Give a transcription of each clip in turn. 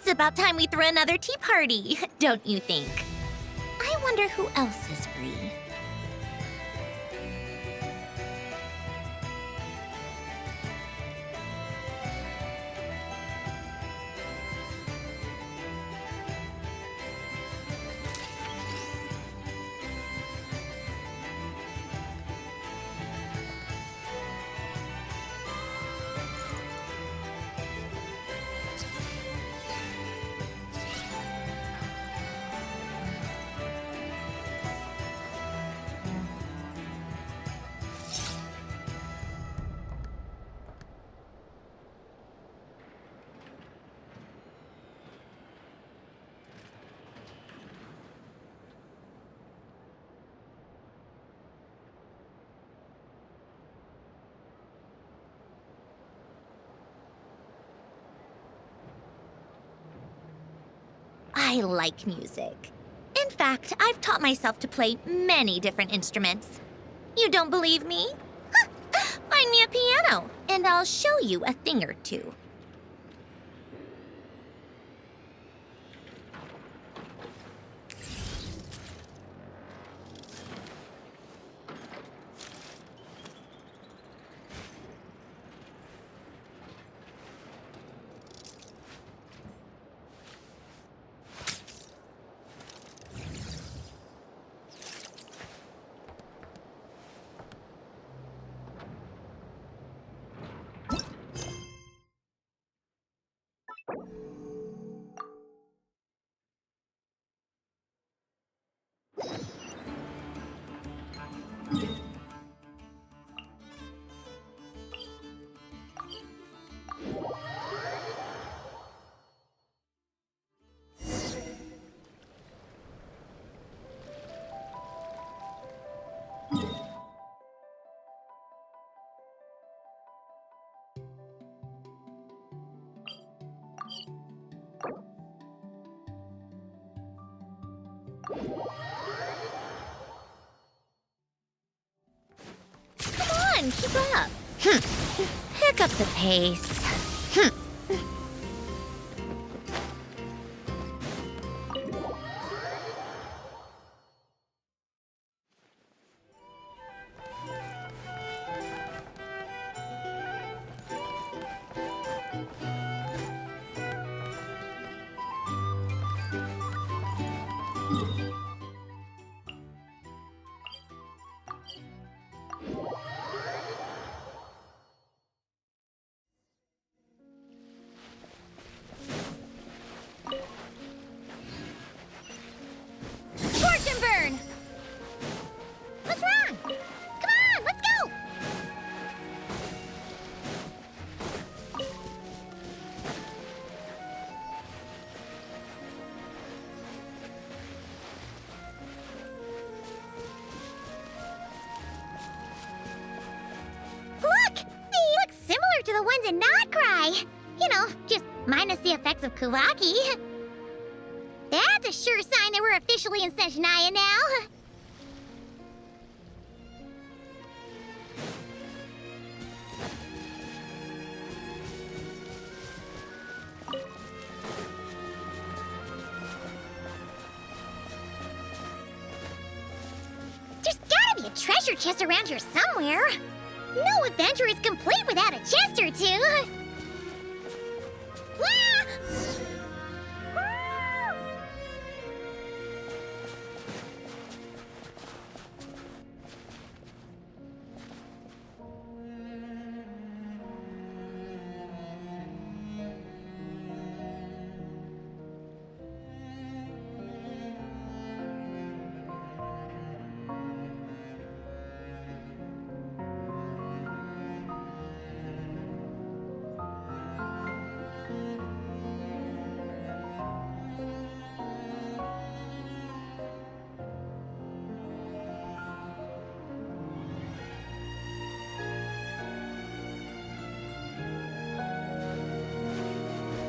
It's about time we threw another tea party, don't you think? I wonder who else is free. I like music. In fact, I've taught myself to play many different instruments. You don't believe me? Find me a piano, and I'll show you a thing or two. Come on, keep up. Pick up the pace. To the ones in Not Cry. You know, just minus the effects of Kuvaki. That's a sure sign that we're officially in Seshnaya now. There's gotta be a treasure chest around here somewhere. No adventure is complete without a chest or two.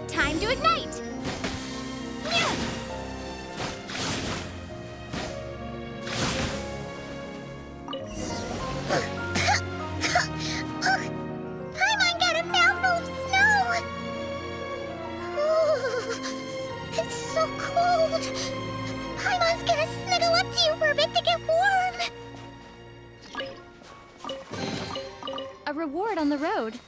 Time to ignite! Paimon got a mouthful of snow! hard on the road.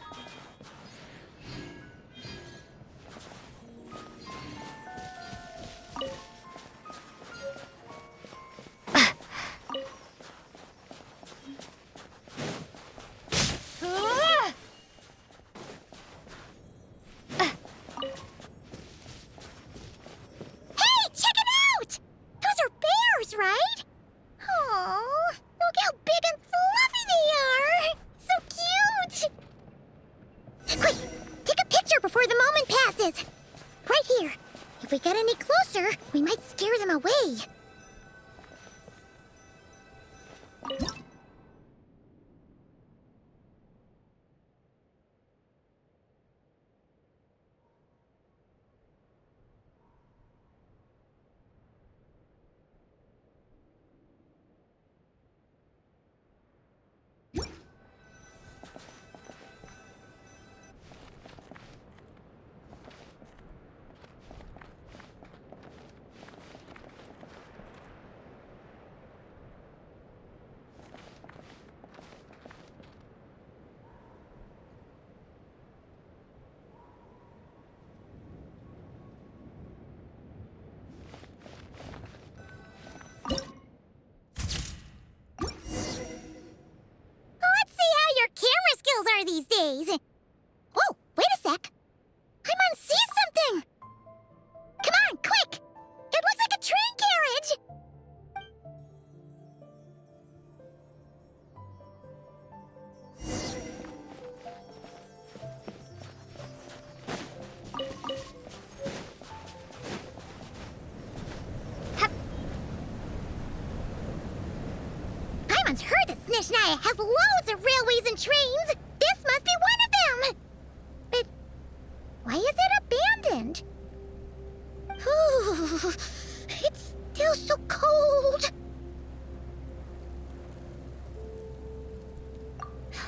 Right? Oh, look how big and fluffy they are! So cute! Quick, take a picture before the moment passes. Right here. If we get any closer, we might scare them away. Let's see how your camera skills are these days. Whoa, wait a sec. Paimon sees something. Come on, quick! It looks like a train carriage! Paimon's heard that Snezhnaya has loads of railways and trains. This must be one of them. But why is it abandoned? Ooh, it's still so cold.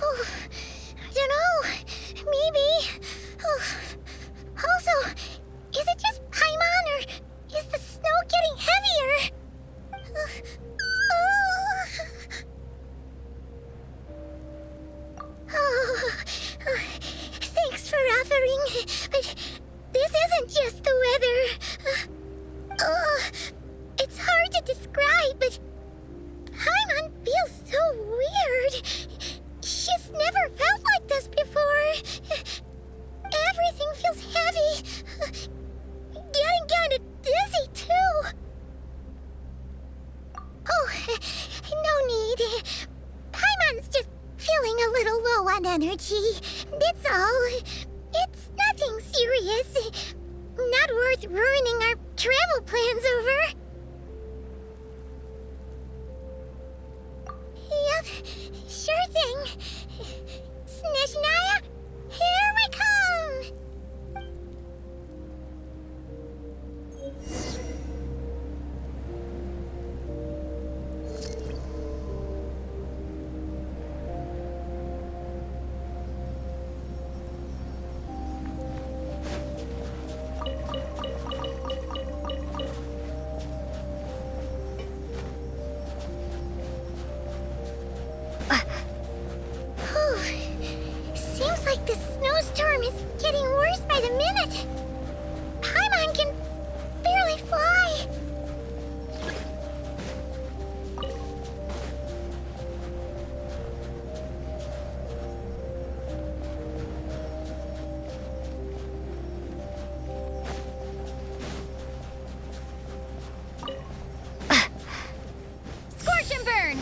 Oh, I don't know. Maybe. Oh. Also, is it just Paimon or is the snow getting heavier? Oh, thanks for offering, but this isn't just the weather. It's hard to describe, but Paimon feels so weird. She's never felt like this before. Everything feels heavy. Getting kinda dizzy, too. Oh, no need. Paimon's just feeling a little low on energy. That's all. It's nothing serious. Not worth ruining our travel plans over. Yep, sure thing. Snezhnaya, here we come! Seems like this snowstorm is getting worse by the minute. Paimon can barely fly. Scorch and burn!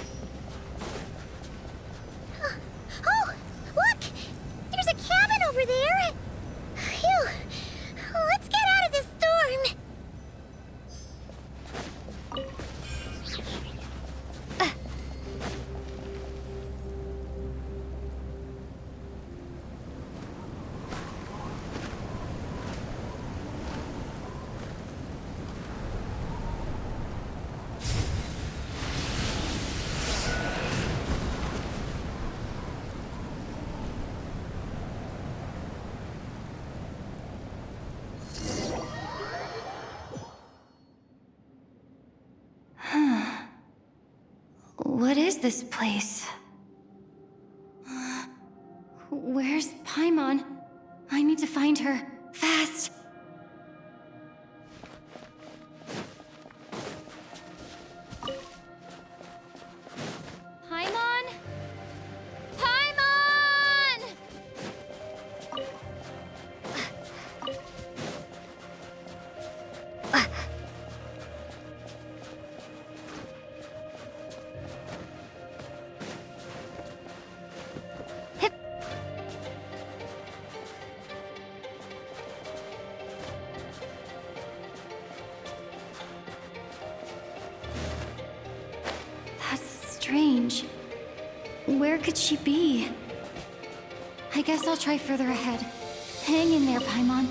Oh, look! There's a cabin over there. Phew. Let's get out of this storm. What is this place? Where's Paimon? I need to find her. Fast! Paimon? Paimon! Strange. Where could she be? I guess I'll try further ahead. Hang in there, Paimon.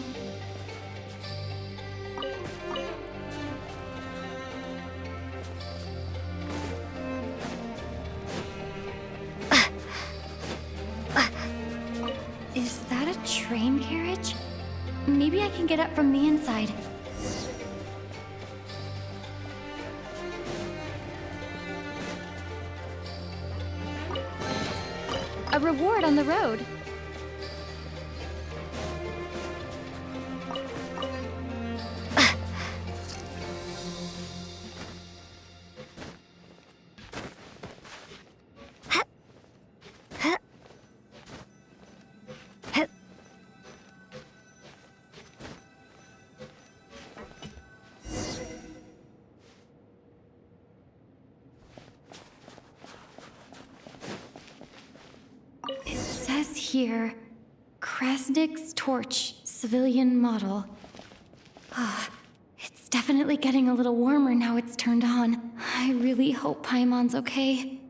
Is that a train carriage? Maybe I can get up from the inside. A reward on the road. Here, Krasnik's torch, civilian model. It's definitely getting a little warmer now it's turned on. I really hope Paimon's okay.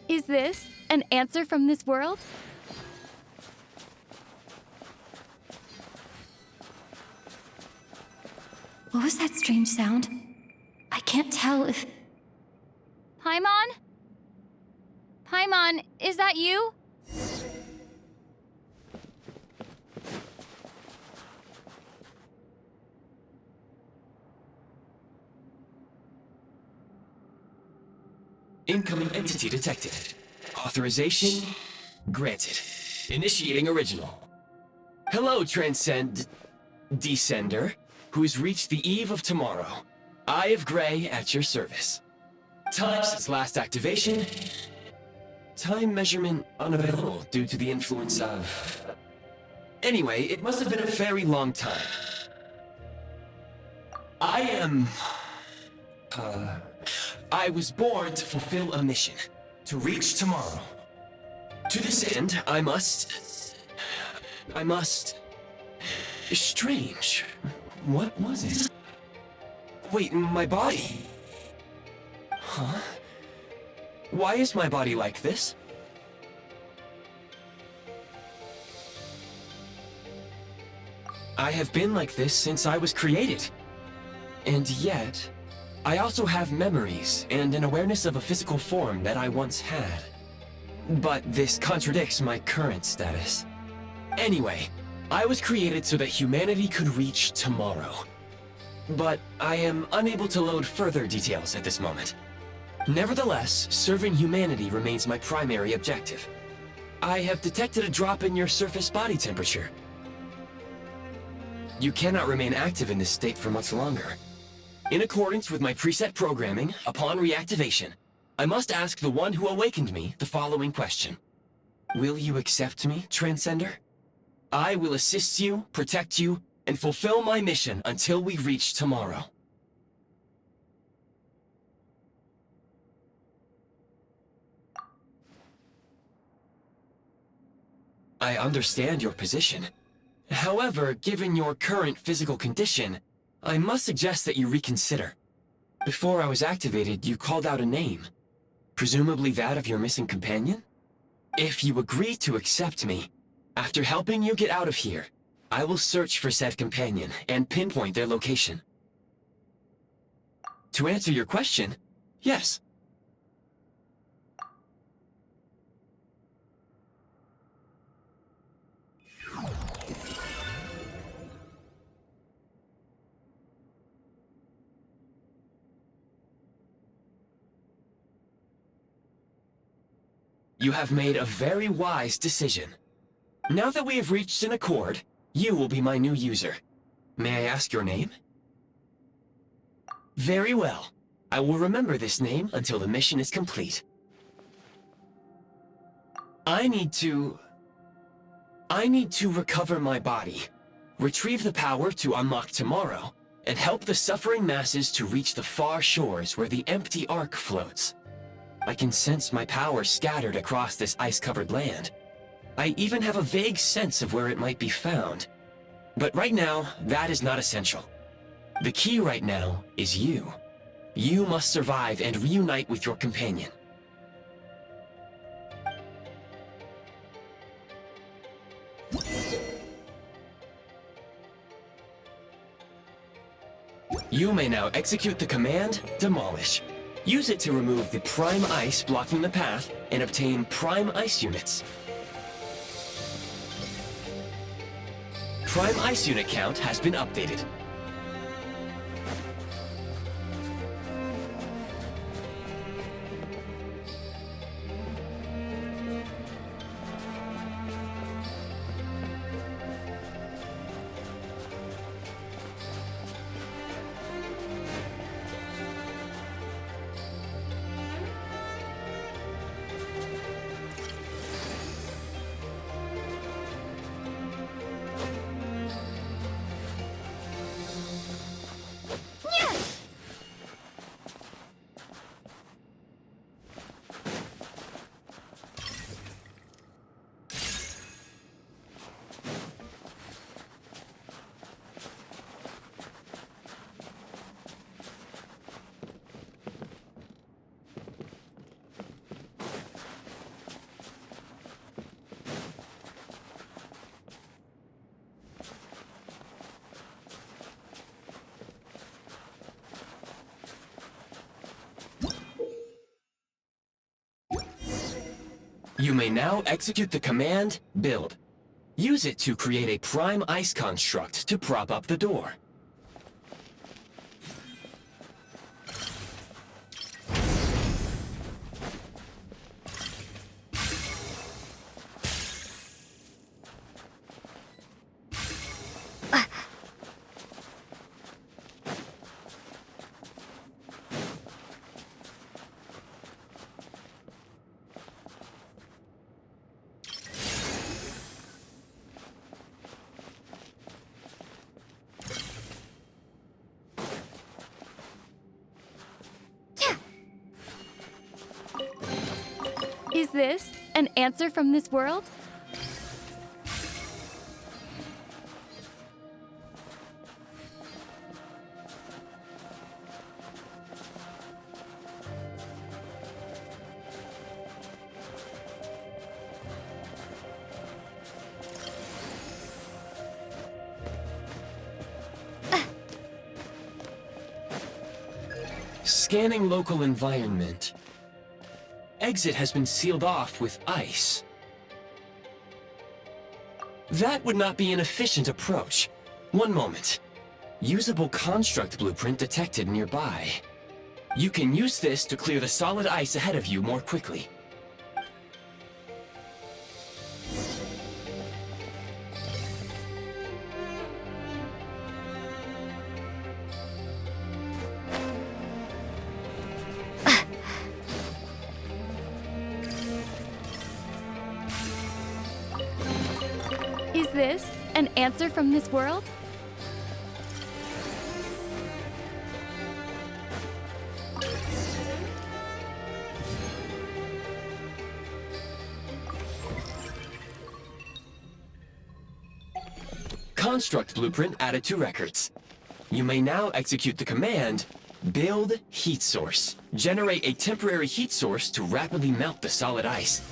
Is this an answer from this world? What was that strange sound? I can't tell if... Paimon? Paimon, is that you? Incoming entity detected. Authorization granted. Initiating original. Hello, Descender, who's reached the eve of tomorrow. Eye of Grey at your service. Time since last activation. Time measurement unavailable due to the influence of... Anyway, it must have been a very long time. I was born to fulfill a mission. To reach tomorrow. To this end, I must... Strange. What was it? Wait, my body? Huh? Why is my body like this? I have been like this since I was created. And yet, I also have memories and an awareness of a physical form that I once had. But this contradicts my current status. Anyway, I was created so that humanity could reach tomorrow. But I am unable to load further details at this moment. Nevertheless, serving humanity remains my primary objective. I have detected a drop in your surface body temperature. You cannot remain active in this state for much longer. In accordance with my preset programming, upon reactivation, I must ask the one who awakened me the following question. Will you accept me, Transcender? I will assist you, protect you, and fulfill my mission until we reach tomorrow. I understand your position. However, given your current physical condition, I must suggest that you reconsider. Before I was activated, you called out a name. Presumably that of your missing companion? If you agree to accept me, after helping you get out of here, I will search for said companion and pinpoint their location. To answer your question, yes. You have made a very wise decision. Now that we have reached an accord, you will be my new user. May I ask your name? Very well. I will remember this name until the mission is complete. I need to recover my body, retrieve the power to unlock tomorrow, and help the suffering masses to reach the far shores where the empty Ark floats. I can sense my power scattered across this ice-covered land. I even have a vague sense of where it might be found. But right now, that is not essential. The key right now is you. You must survive and reunite with your companion. You may now execute the command, Demolish. Use it to remove the prime ice blocking the path and obtain prime ice units. Prime ice unit count has been updated. You may now execute the command, Build. Use it to create a prime ice construct to prop up the door. Is this an answer from this world? Scanning local environment. Exit has been sealed off with ice. That would not be an efficient approach. One moment. Usable construct blueprint detected nearby. You can use this to clear the solid ice ahead of you more quickly. Is this an answer from this world? Construct blueprint added to records. You may now execute the command, Build Heat Source. Generate a temporary heat source to rapidly melt the solid ice.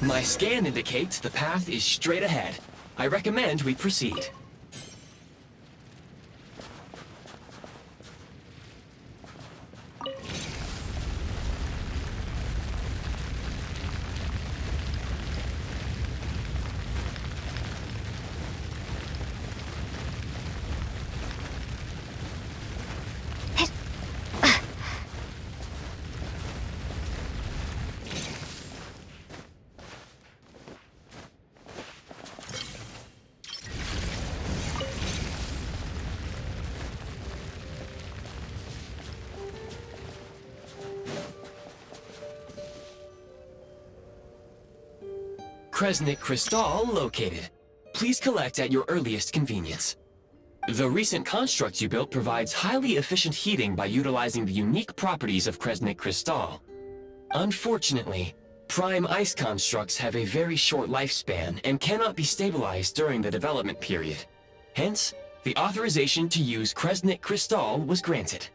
My scan indicates the path is straight ahead. I recommend we proceed. Kresnik Crystal located. Please collect at your earliest convenience. The recent construct you built provides highly efficient heating by utilizing the unique properties of Kresnik Crystal. Unfortunately, prime ice constructs have a very short lifespan and cannot be stabilized during the development period. Hence, the authorization to use Kresnik Crystal was granted.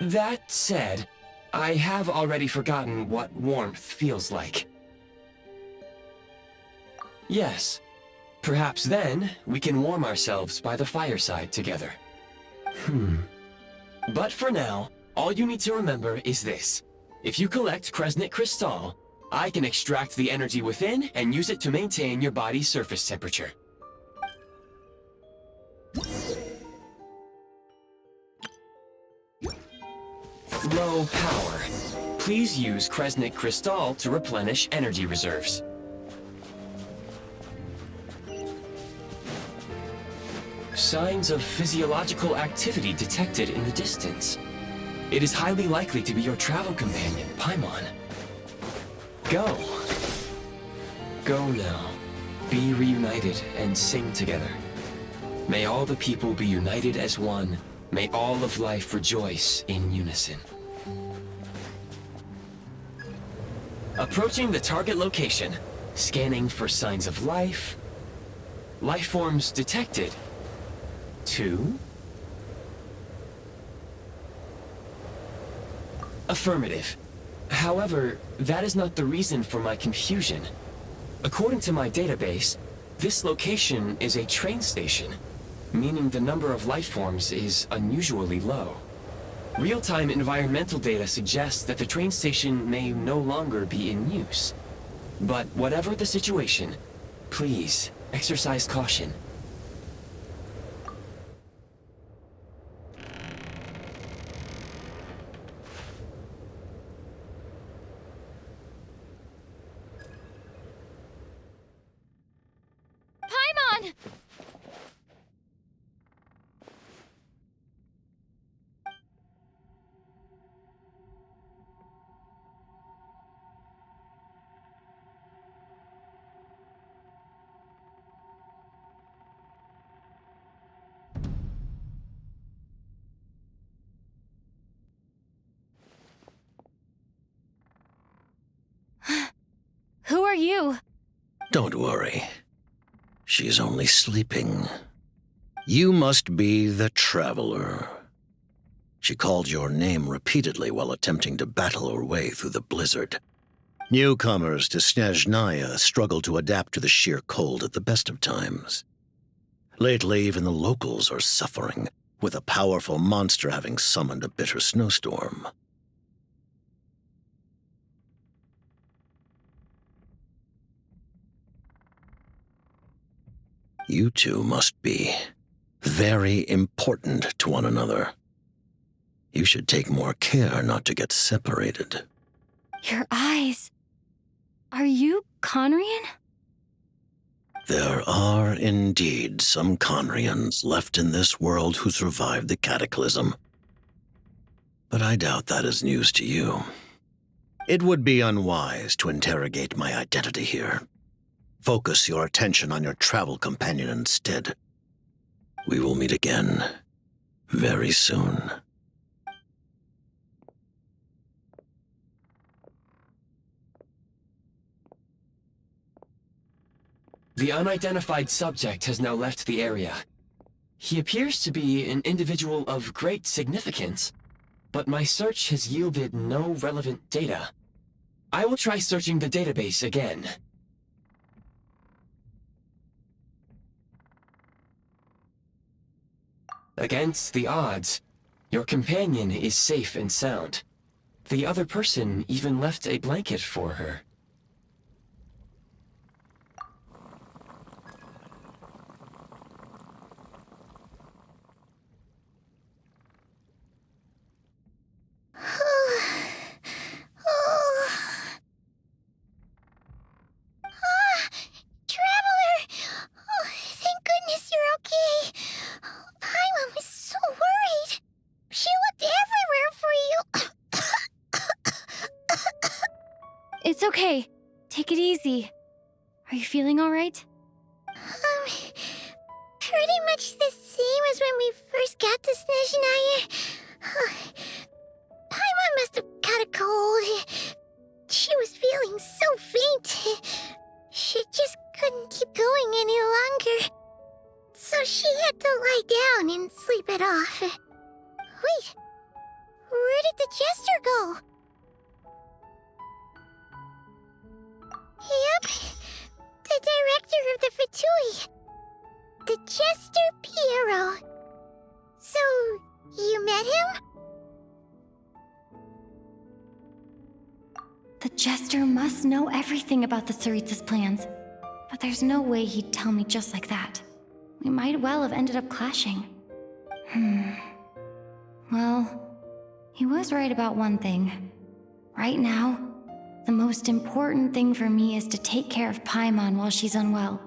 That said, I have already forgotten what warmth feels like. Yes. Perhaps then, we can warm ourselves by the fireside together. But for now, all you need to remember is this. If you collect Kresnik Crystal, I can extract the energy within and use it to maintain your body's surface temperature. Low power. Please use Kresnik Crystal to replenish energy reserves. Signs of physiological activity detected in the distance. It is highly likely to be your travel companion, Paimon. Go. Go now. Be reunited and sing together. May all the people be united as one. May all of life rejoice in unison. Approaching the target location. Scanning for signs of life. Life forms detected. 2. Affirmative. However, that is not the reason for my confusion. According to my database, this location is a train station, meaning the number of life forms is unusually low. Real-time environmental data suggests that the train station may no longer be in use. But whatever the situation, please exercise caution. Who are you? Don't worry. She's only sleeping. You must be the Traveler. She called your name repeatedly while attempting to battle her way through the blizzard. Newcomers to Snezhnaya struggle to adapt to the sheer cold at the best of times. Lately, even the locals are suffering, with a powerful monster having summoned a bitter snowstorm. You two must be very important to one another. You should take more care not to get separated. Your eyes. Are you Conrian? There are indeed some Conrians left in this world who survived the cataclysm. But I doubt that is news to you. It would be unwise to interrogate my identity here. Focus your attention on your travel companion instead. We will meet again very soon. The unidentified subject has now left the area. He appears to be an individual of great significance, but my search has yielded no relevant data. I will try searching the database again. Against the odds, your companion is safe and sound. The other person even left a blanket for her. Traveler! Oh, thank goodness you're okay. Paimon was so worried. She looked everywhere for you. It's okay. Take it easy. Are you feeling alright? Pretty much the same as when we first got to Snezhnaya. Paimon must have caught a cold. She was feeling so faint. She just couldn't keep going any longer. So she had to lie down and sleep it off. Wait, where did the jester go? Yep, the director of the Fatui. The Jester Piero. So, you met him? The Jester must know everything about the Tsaritsa's plans. But there's no way he'd tell me just like that. We might well have ended up clashing. Well, he was right about one thing. Right now, the most important thing for me is to take care of Paimon while she's unwell.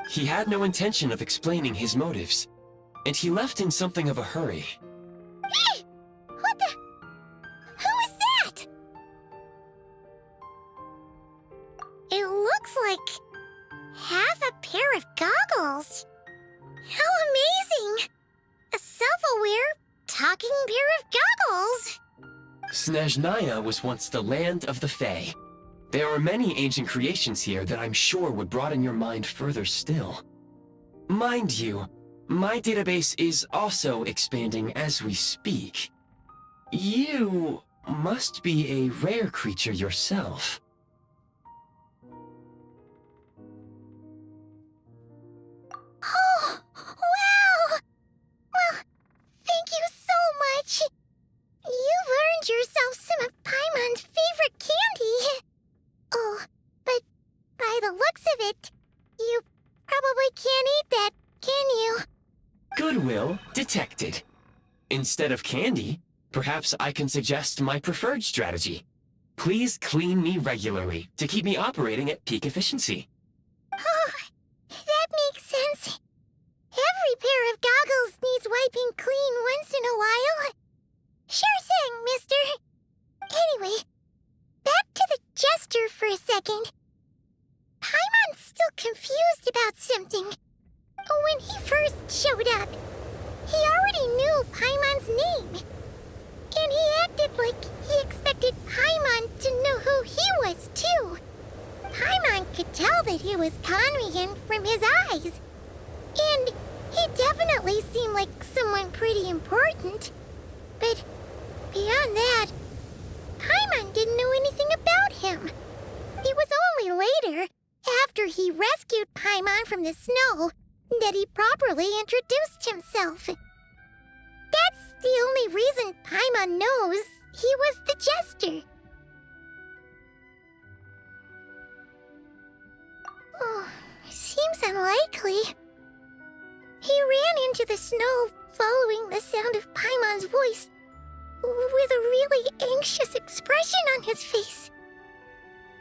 He had no intention of explaining his motives, and he left in something of a hurry. Hey! What the? Who is that? It looks like half a pair of goggles. How amazing! A self-aware, talking pair of goggles! Snezhnaya was once the land of the Fae. There are many ancient creations here that I'm sure would broaden your mind further still. Mind you, my database is also expanding as we speak. You must be a rare creature yourself. Oh, wow! Well, thank you so much. You've earned yourself some of Paimon's favorite candy. Oh, but by the looks of it, you probably can't eat that, can you? Goodwill detected. Instead of candy, perhaps I can suggest my preferred strategy. Please clean me regularly to keep me operating at peak efficiency. Oh, that makes sense. Every pair of goggles needs wiping clean once in a while. Sure thing, mister. Anyway, back to the Jester for a second. Paimon's still confused about something. When he first showed up, he already knew Paimon's name. And he acted like he expected Paimon to know who he was, too. Paimon could tell that he was Conrian from his eyes. And he definitely seemed like someone pretty important. But beyond that, Paimon didn't know anything about him. It was only later, after he rescued Paimon from the snow, that he properly introduced himself. That's the only reason Paimon knows he was the Jester. Oh, seems unlikely. He ran into the snow following the sound of Paimon's voice, with a really anxious expression on his face.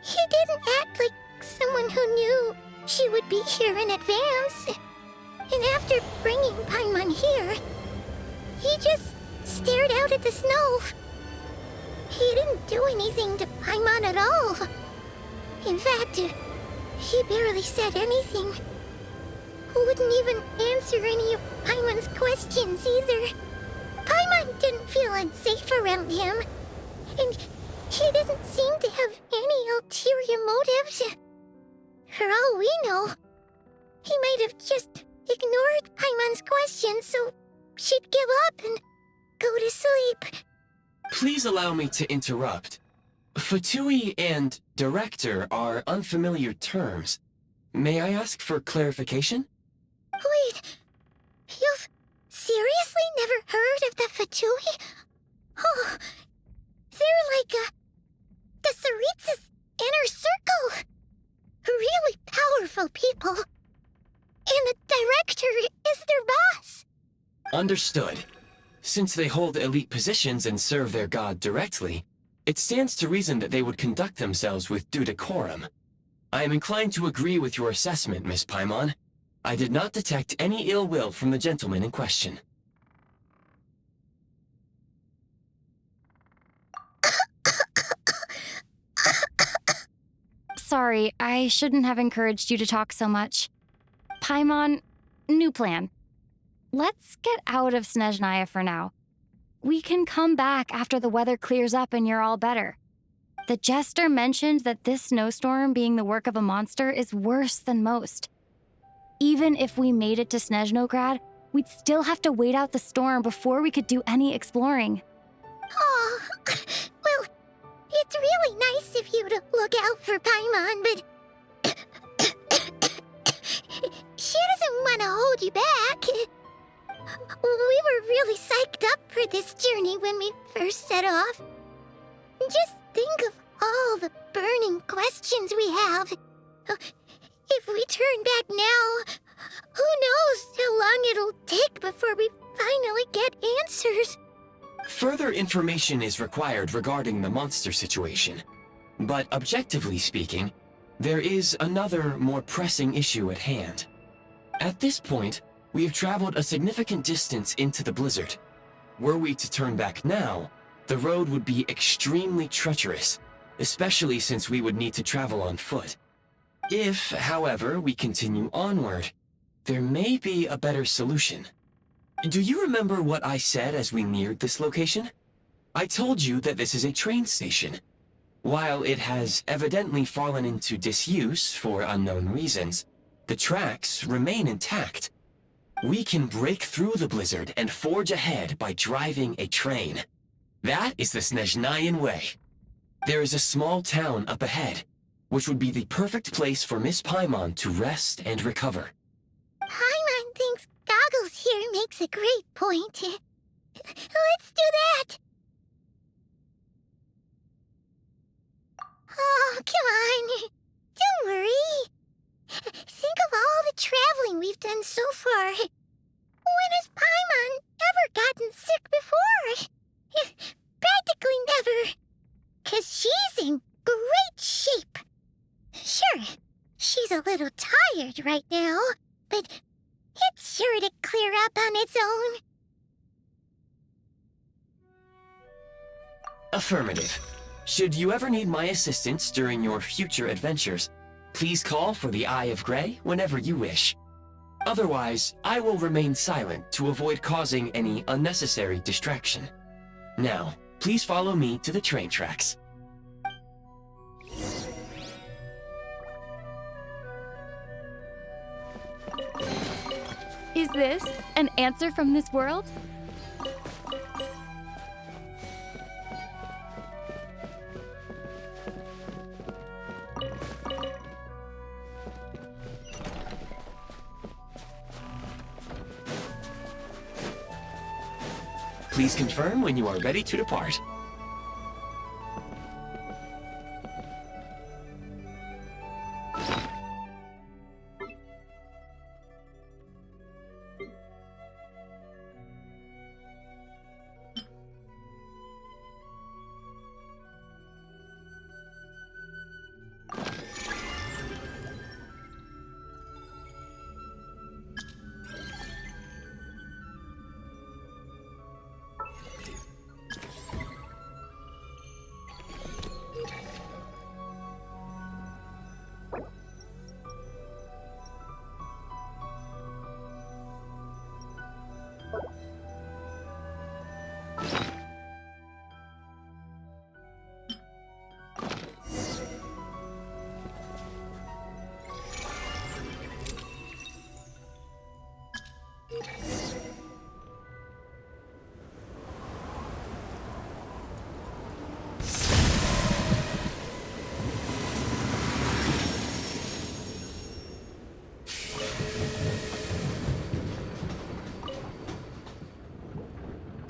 He didn't act like someone who knew she would be here in advance. And after bringing Paimon here, he just stared out at the snow. He didn't do anything to Paimon at all. In fact, he barely said anything. Wouldn't even answer any of Paimon's questions either. Paimon didn't feel unsafe around him, and he didn't seem to have any ulterior motives. For all we know, he might have just ignored Paimon's questions so she'd give up and go to sleep. Please allow me to interrupt. Fatui and director are unfamiliar terms. May I ask for clarification? Wait, you've seriously never heard of the Fatui? Oh, they're like the Tsaritsa's inner circle. Really powerful people. And the director is their boss. Understood. Since they hold elite positions and serve their god directly, it stands to reason that they would conduct themselves with due decorum. I am inclined to agree with your assessment, Miss Paimon. I did not detect any ill will from the gentleman in question. Sorry, I shouldn't have encouraged you to talk so much. Paimon, new plan. Let's get out of Snezhnaya for now. We can come back after the weather clears up and you're all better. The jester mentioned that this snowstorm being the work of a monster is worse than most. Even if we made it to Snezhnograd, we'd still have to wait out the storm before we could do any exploring. Oh, well, it's really nice of you to look out for Paimon, but she doesn't want to hold you back. We were really psyched up for this journey when we first set off. Just think of all the burning questions we have. If we turn back now, who knows how long it'll take before we finally get answers. Further information is required regarding the monster situation. But objectively speaking, there is another, more pressing issue at hand. At this point, we have traveled a significant distance into the blizzard. Were we to turn back now, the road would be extremely treacherous, especially since we would need to travel on foot. If, however, we continue onward, there may be a better solution. Do you remember what I said as we neared this location? I told you that this is a train station. While it has evidently fallen into disuse for unknown reasons, the tracks remain intact. We can break through the blizzard and forge ahead by driving a train. That is the Snezhnayan way. There is a small town up ahead, which would be the perfect place for Miss Paimon to rest and recover. Paimon thinks Goggles here makes a great point. Let's do that! Oh, come on. Don't worry. Think of all the traveling we've done so far. When has Paimon ever gotten sick before? Practically never. 'Cause she's in great shape. Sure, she's a little tired right now, but it's sure to clear up on its own. Affirmative. Should you ever need my assistance during your future adventures, please call for the Eye of Grey whenever you wish. Otherwise, I will remain silent to avoid causing any unnecessary distraction. Now, please follow me to the train tracks. Is this an answer from this world? Please confirm when you are ready to depart.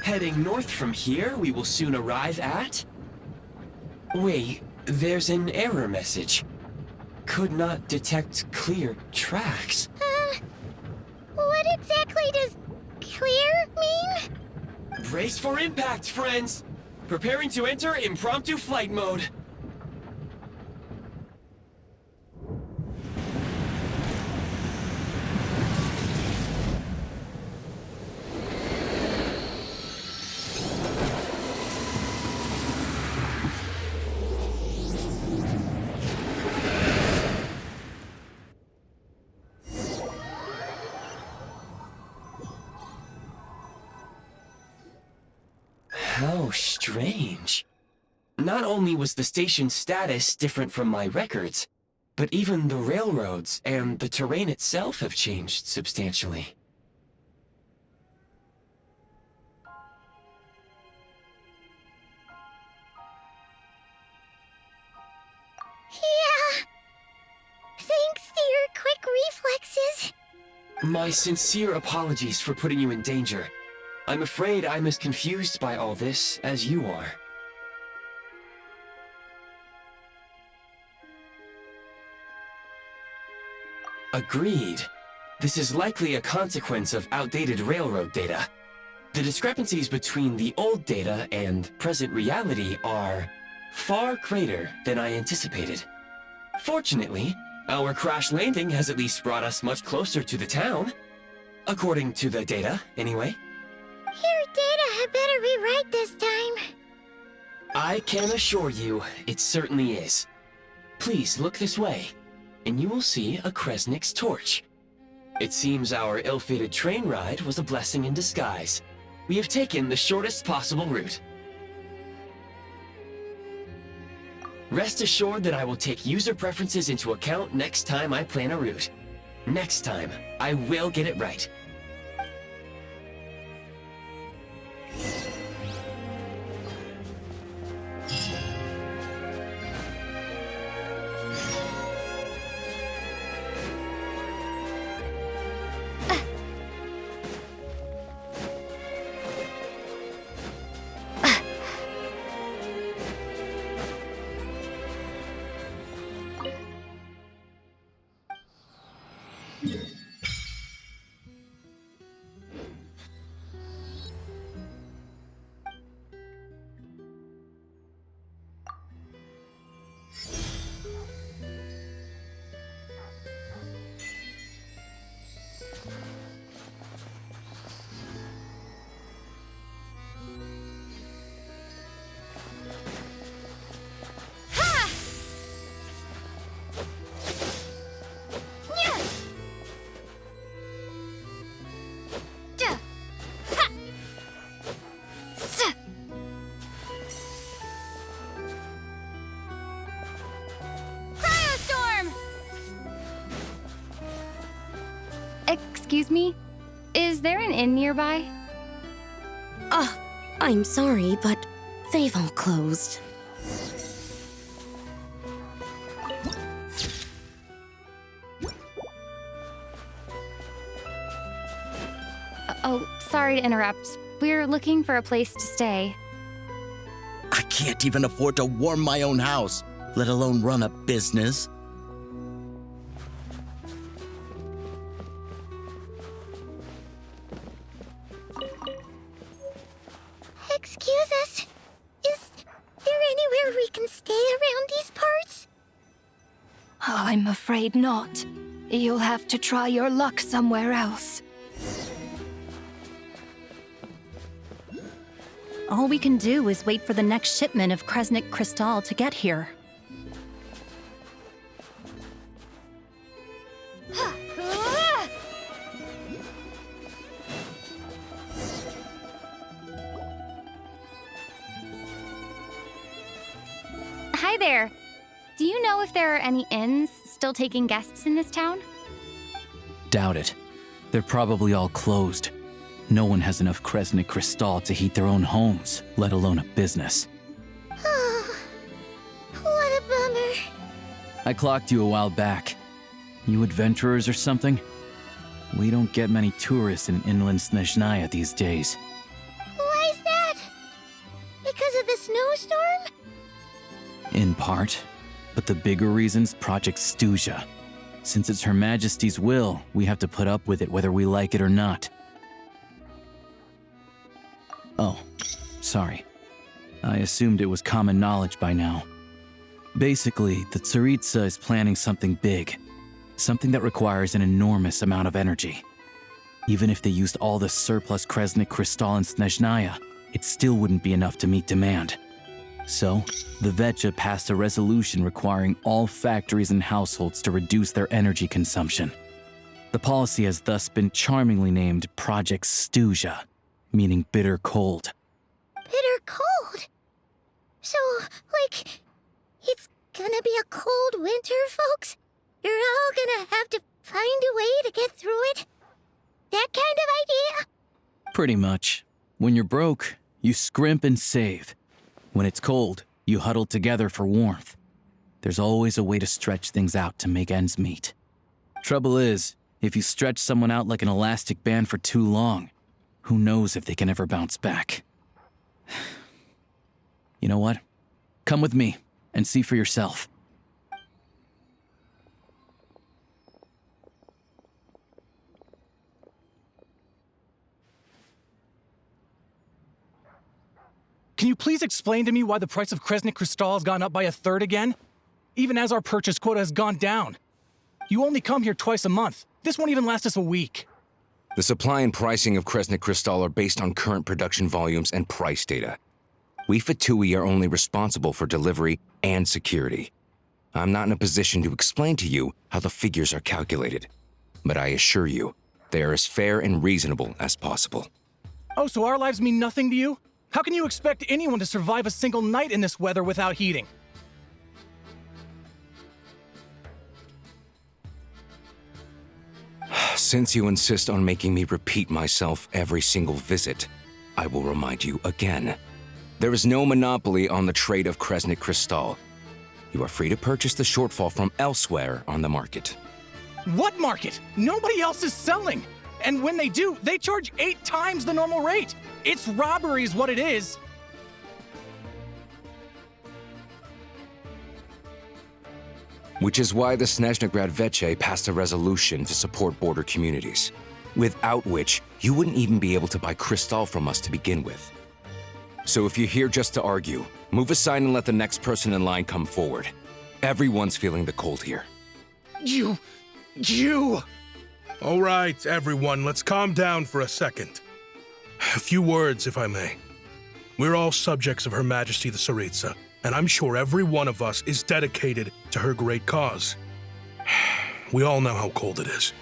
Heading north from here, we will soon arrive at... Wait, there's an error message. Could not detect clear tracks. What exactly does clear mean? Brace for impact, friends! Preparing to enter impromptu flight mode. How strange. Not only was the station's status different from my records, but even the railroads and the terrain itself have changed substantially. Yeah. Thanks to your quick reflexes. My sincere apologies for putting you in danger. I'm afraid I'm as confused by all this as you are. Agreed. This is likely a consequence of outdated railroad data. The discrepancies between the old data and present reality are far greater than I anticipated. Fortunately, our crash landing has at least brought us much closer to the town. According to the data, anyway. Your data had better be right this time. I can assure you, it certainly is. Please look this way, and you will see a Kresnik's torch. It seems our ill-fated train ride was a blessing in disguise. We have taken the shortest possible route. Rest assured that I will take user preferences into account next time I plan a route. Next time, I will get it right. Excuse me? Is there an inn nearby? I'm sorry, but they've all closed. Oh, sorry to interrupt. We're looking for a place to stay. I can't even afford to warm my own house, let alone run a business. Excuse us. Is there anywhere we can stay around these parts? I'm afraid not. You'll have to try your luck somewhere else. All we can do is wait for the next shipment of Kresnik crystal to get here. Hi there. Do you know if there are any inns still taking guests in this town? Doubt it. They're probably all closed. No one has enough Kresnik crystal to heat their own homes, let alone a business. Oh, what a bummer. I clocked you a while back. You adventurers or something? We don't get many tourists in inland Snezhnaya these days. Why's snowstorm? In part, but the bigger reason's Project Stuja. Since it's Her Majesty's will, we have to put up with it whether we like it or not. Oh, sorry. I assumed it was common knowledge by now. Basically, the Tsaritsa is planning something big. Something that requires an enormous amount of energy. Even if they used all the surplus Kresnik Crystal in Snezhnaya, it still wouldn't be enough to meet demand. So, the Vetcha passed a resolution requiring all factories and households to reduce their energy consumption. The policy has thus been charmingly named Project Stuja, meaning bitter cold. Bitter cold? So, like, it's gonna be a cold winter, folks? You're all gonna have to find a way to get through it? That kind of idea? Pretty much. When you're broke, you scrimp and save. When it's cold, you huddle together for warmth. There's always a way to stretch things out to make ends meet. Trouble is, if you stretch someone out like an elastic band for too long, who knows if they can ever bounce back. You know what? Come with me and see for yourself. Can you please explain to me why the price of Kresnik Crystal has gone up by 1/3 again? Even as our purchase quota has gone down. You only come here twice a month. This won't even last us a week. The supply and pricing of Kresnik Crystal are based on current production volumes and price data. We Fatui are only responsible for delivery and security. I'm not in a position to explain to you how the figures are calculated, but I assure you, they are as fair and reasonable as possible. Oh, so our lives mean nothing to you? How can you expect anyone to survive a single night in this weather without heating? Since you insist on making me repeat myself every single visit, I will remind you again. There is no monopoly on the trade of Kresnik Crystal. You are free to purchase the shortfall from elsewhere on the market. What market? Nobody else is selling. And when they do, they charge 8 times the normal rate. It's robbery is what it is. Which is why the Snezhnegrad Veche passed a resolution to support border communities, without which you wouldn't even be able to buy crystal from us to begin with. So if you're here just to argue, move aside and let the next person in line come forward. Everyone's feeling the cold here. You! All right, everyone, let's calm down for a second. A few words, if I may. We're all subjects of Her Majesty the Tsaritsa, and I'm sure every one of us is dedicated to her great cause. We all know how cold it is,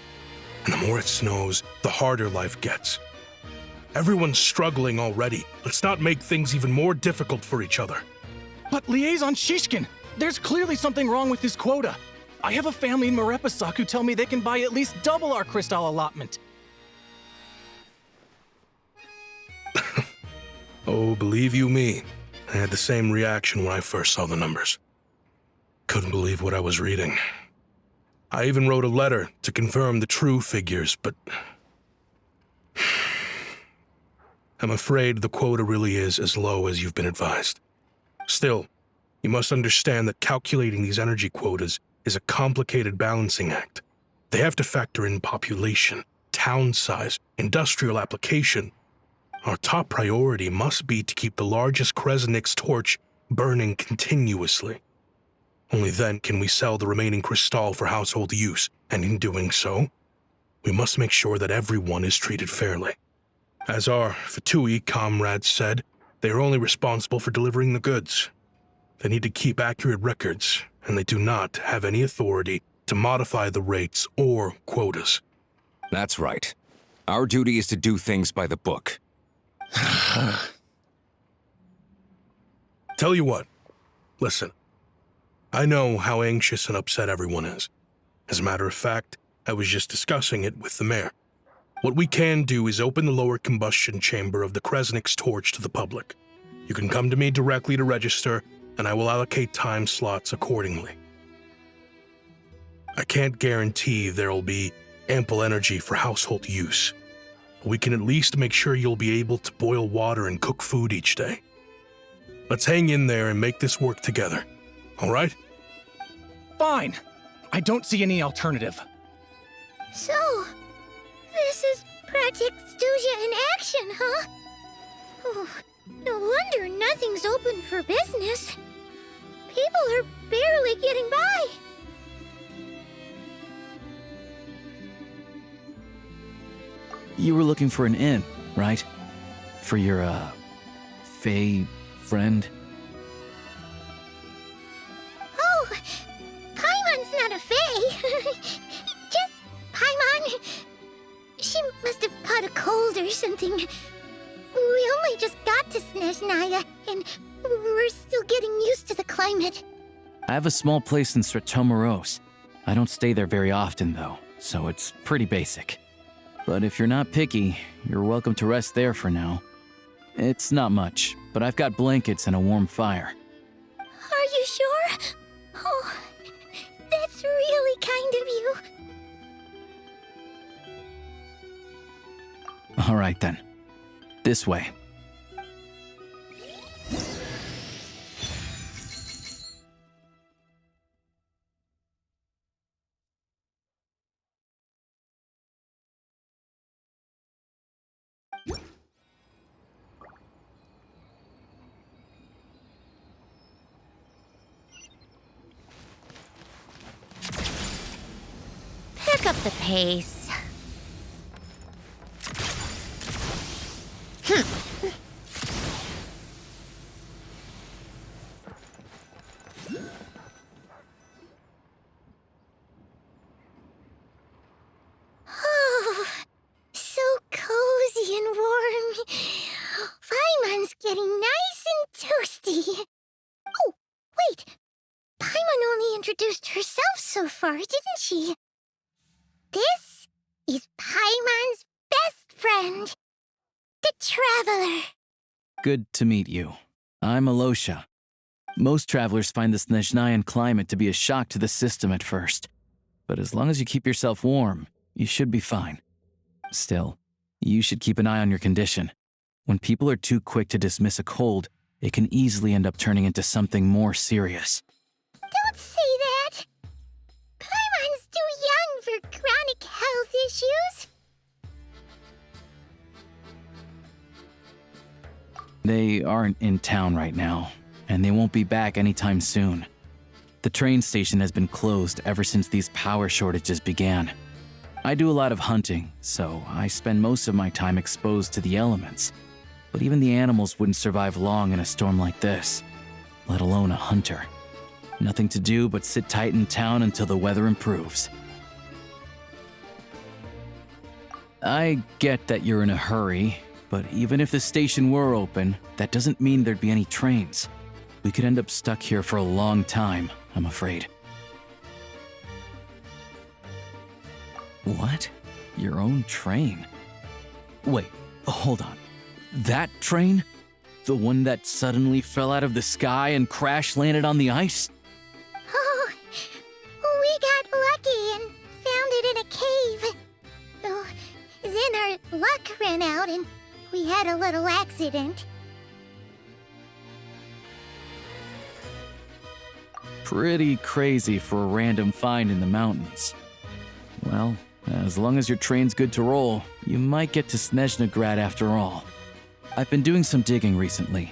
and the more it snows, the harder life gets. Everyone's struggling already. Let's not make things even more difficult for each other. But Liaison Shishkin, there's clearly something wrong with this quota. I have a family in Marepasak who tell me they can buy at least double our crystal allotment. Oh, believe you me, I had the same reaction when I first saw the numbers. Couldn't believe what I was reading. I even wrote a letter to confirm the true figures, but I'm afraid the quota really is as low as you've been advised. Still, you must understand that calculating these energy quotas is a complicated balancing act. They have to factor in population, town size, industrial application. Our top priority must be to keep the largest Kresnik's torch burning continuously. Only then can we sell the remaining crystal for household use, and in doing so, we must make sure that everyone is treated fairly. As our Fatui comrades said, they are only responsible for delivering the goods. They need to keep accurate records, and they do not have any authority to modify the rates or quotas. That's right. Our duty is to do things by the book. Tell you what, listen. I know how anxious and upset everyone is. As a matter of fact, I was just discussing it with the mayor. What we can do is open the lower combustion chamber of the Kresnik's torch to the public. You can come to me directly to register, and I will allocate time slots accordingly. I can't guarantee there'll be ample energy for household use, but we can at least make sure you'll be able to boil water and cook food each day. Let's hang in there and make this work together. All right? Fine. I don't see any alternative. So, this is Project Studia in action, huh? Oh, no wonder nothing's open for business. People are barely getting by. You were looking for an inn, right? For your, Fae friend? Oh, Paimon's not a fae. Just Paimon. She must have caught a cold or something. We only just got to Snezhnaya, and we're still getting used to the climate. I have a small place in Stratomoros. I don't stay there very often, though, so it's pretty basic. But if you're not picky, you're welcome to rest there for now. It's not much, but I've got blankets and a warm fire. Are you sure? Oh, that's really kind of you. All right, then. This way. Pick up the pace. Oh, so cozy and warm. Paimon's getting nice and toasty. Oh, wait. Paimon only introduced herself so far, didn't she? This is Paimon's best friend, the Traveler. Good to meet you. I'm Alosha. Most travelers find the Snezhnayan climate to be a shock to the system at first. But as long as you keep yourself warm, you should be fine. Still, you should keep an eye on your condition. When people are too quick to dismiss a cold, it can easily end up turning into something more serious. Don't say that. Paimon's too young for chronic health issues. They aren't in town right now, and they won't be back anytime soon. The train station has been closed ever since these power shortages began. I do a lot of hunting, so I spend most of my time exposed to the elements. But even the animals wouldn't survive long in a storm like this, let alone a hunter. Nothing to do but sit tight in town until the weather improves. I get that you're in a hurry, but even if the station were open, that doesn't mean there'd be any trains. We could end up stuck here for a long time, I'm afraid. What? Your own train? Wait, hold on. That train? The one that suddenly fell out of the sky and crash-landed on the ice? Oh, we got lucky and found it in a cave. Oh, then our luck ran out and we had a little accident. Pretty crazy for a random find in the mountains. Well, as long as your train's good to roll, you might get to Snezhnagrad after all. I've been doing some digging recently.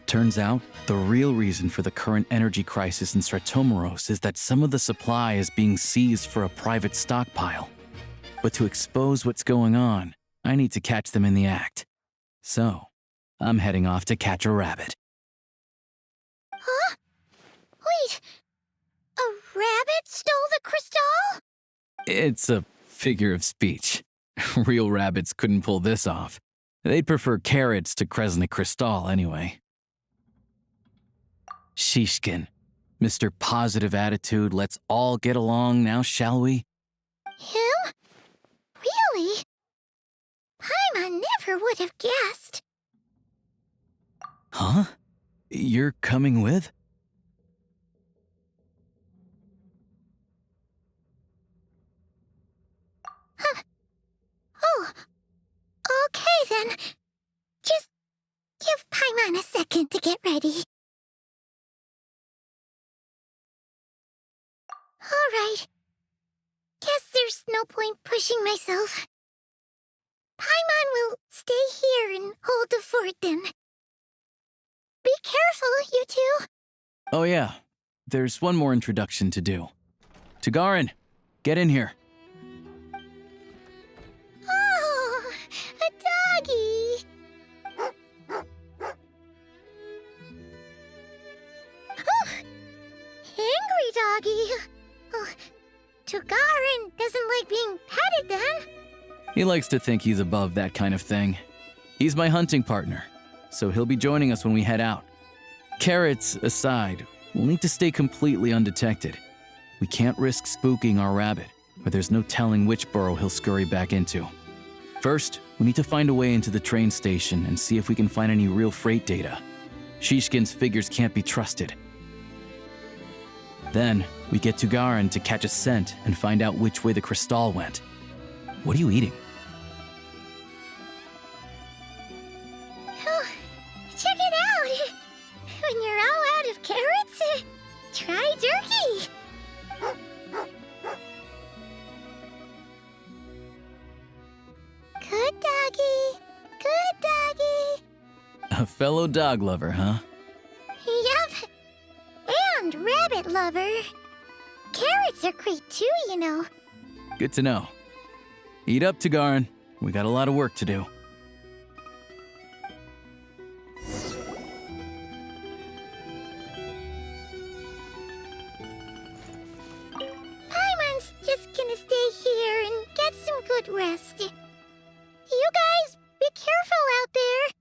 Turns out, the real reason for the current energy crisis in Stratomoros is that some of the supply is being seized for a private stockpile. But to expose what's going on, I need to catch them in the act. So, I'm heading off to catch a rabbit. Huh? Wait, a rabbit stole the crystal? It's a figure of speech. Real rabbits couldn't pull this off. They'd prefer carrots to Kresnik Crystal anyway. Shishkin, Mr. Positive Attitude, let's all get along now, shall we? Him? Really? Paimon never would have guessed. Huh? You're coming with? Huh. Oh, okay then. Just give Paimon a second to get ready. already. Alright. Guess there's no point pushing myself. Paimon will stay here and hold the fort then. Be careful, you two. Oh yeah, there's one more introduction to do. Tagarin, get in here. Oh, a doggy. Oh, angry doggy. Oh, Tagarin doesn't like being petted then. He likes to think he's above that kind of thing. He's my hunting partner, so he'll be joining us when we head out. Carrots aside, we'll need to stay completely undetected. We can't risk spooking our rabbit, but there's no telling which burrow he'll scurry back into. First, we need to find a way into the train station and see if we can find any real freight data. Shishkin's figures can't be trusted. Then, we get Tagarin to catch a scent and find out which way the crystal went. What are you eating? Oh, check it out! When you're all out of carrots, try jerky! Good doggy, good doggy. A fellow dog lover, huh? Yup. And rabbit lover. Carrots are great too, you know. Good to know. Eat up, Tagarin. We got a lot of work to do. Paimon's just gonna stay here and get some good rest. You guys, be careful out there.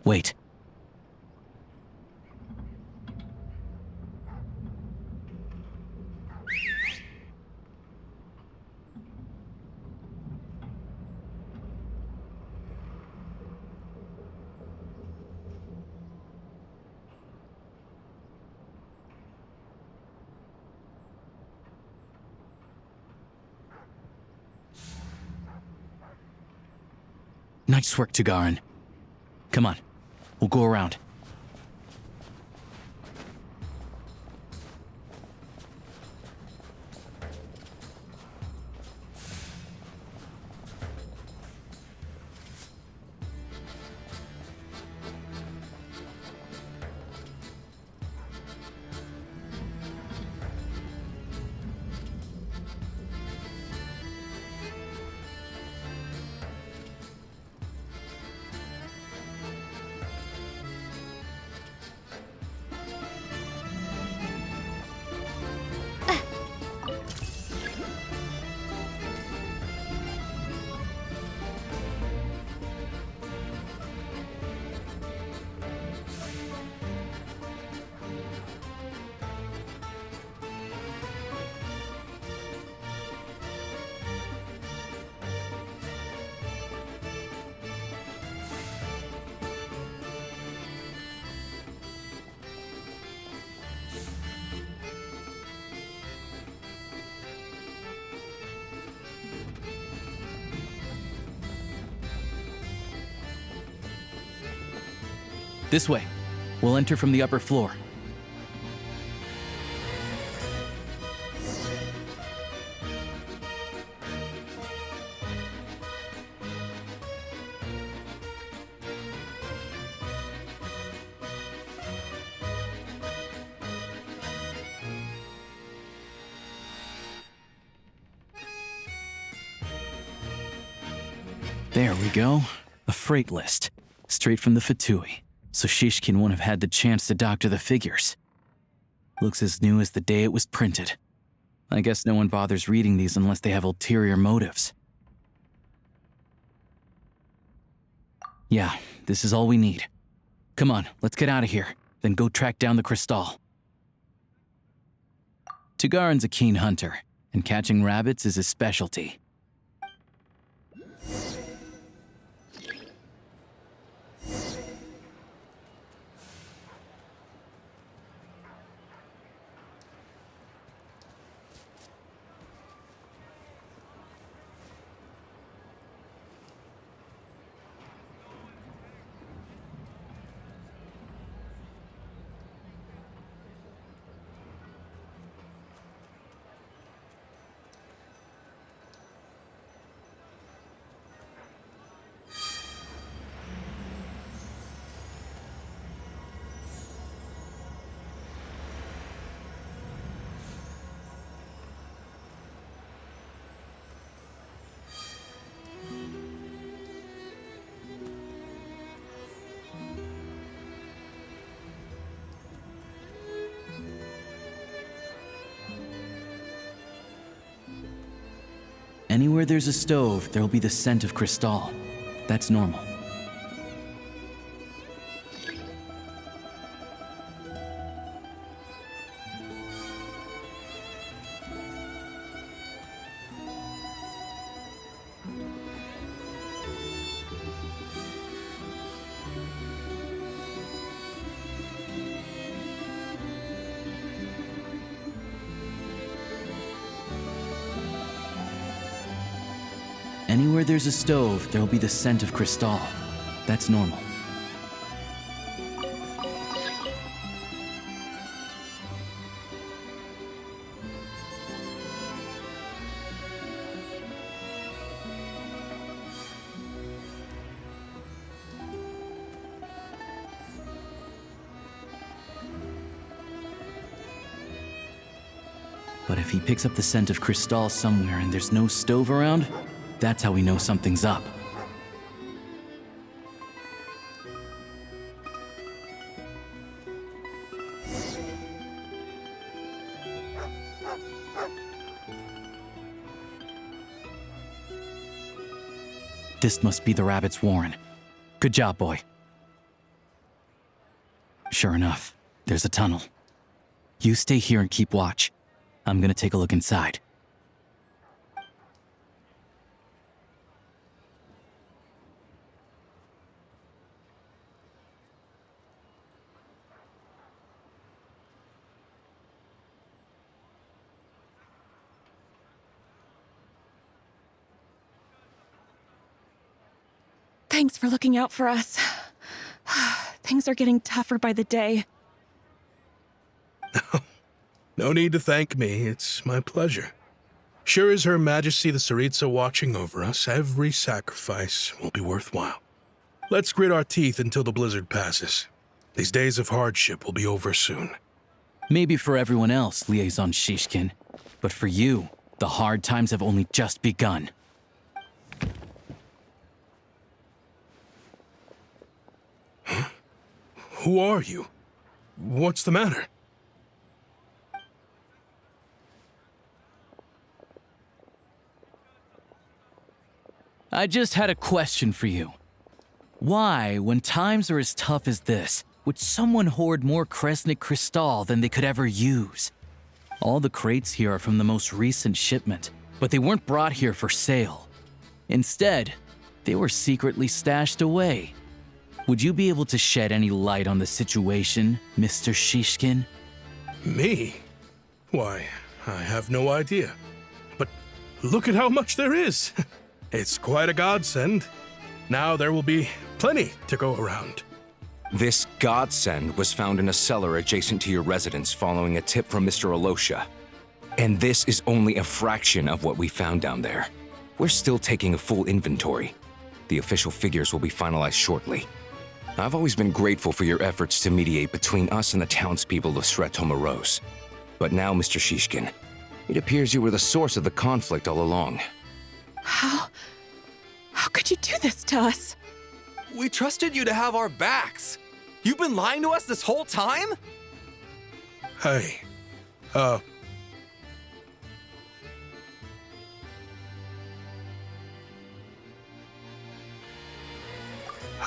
Wait. Nice work, Tagarin. Come on, we'll go around. This way. We'll enter from the upper floor. There we go. A freight list. Straight from the Fatui. So Shishkin won't have had the chance to doctor the figures. Looks as new as the day it was printed. I guess no one bothers reading these unless they have ulterior motives. Yeah, this is all we need. Come on, let's get out of here, then go track down the crystal. Tugarin's a keen hunter, and catching rabbits is his specialty. Anywhere there's a stove, there'll be the scent of crystal. That's normal. Anywhere there's a stove, there'll be the scent of crystal. That's normal. But if he picks up the scent of crystal somewhere and there's no stove around, that's how we know something's up. This must be the rabbit's warren. Good job, boy. Sure enough, there's a tunnel. You stay here and keep watch. I'm gonna take a look inside. Thanks for looking out for us. Things are getting tougher by the day. No need to thank me. It's my pleasure. Sure as Her Majesty the Tsaritsa watching over us, every sacrifice will be worthwhile. Let's grit our teeth until the blizzard passes. These days of hardship will be over soon. Maybe for everyone else, Liaison Shishkin, but for you, the hard times have only just begun. Huh? Who are you? What's the matter? I just had a question for you. Why, when times are as tough as this, would someone hoard more Kresnik crystal than they could ever use? All the crates here are from the most recent shipment, but they weren't brought here for sale. Instead, they were secretly stashed away. Would you be able to shed any light on the situation, Mr. Shishkin? Me? Why, I have no idea. But look at how much there is. It's quite a godsend. Now there will be plenty to go around. This godsend was found in a cellar adjacent to your residence following a tip from Mr. Alosha. And this is only a fraction of what we found down there. We're still taking a full inventory. The official figures will be finalized shortly. I've always been grateful for your efforts to mediate between us and the townspeople of Sretomaros. But now, Mr. Shishkin, it appears you were the source of the conflict all along. How could you do this to us? We trusted you to have our backs. You've been lying to us this whole time? Hey,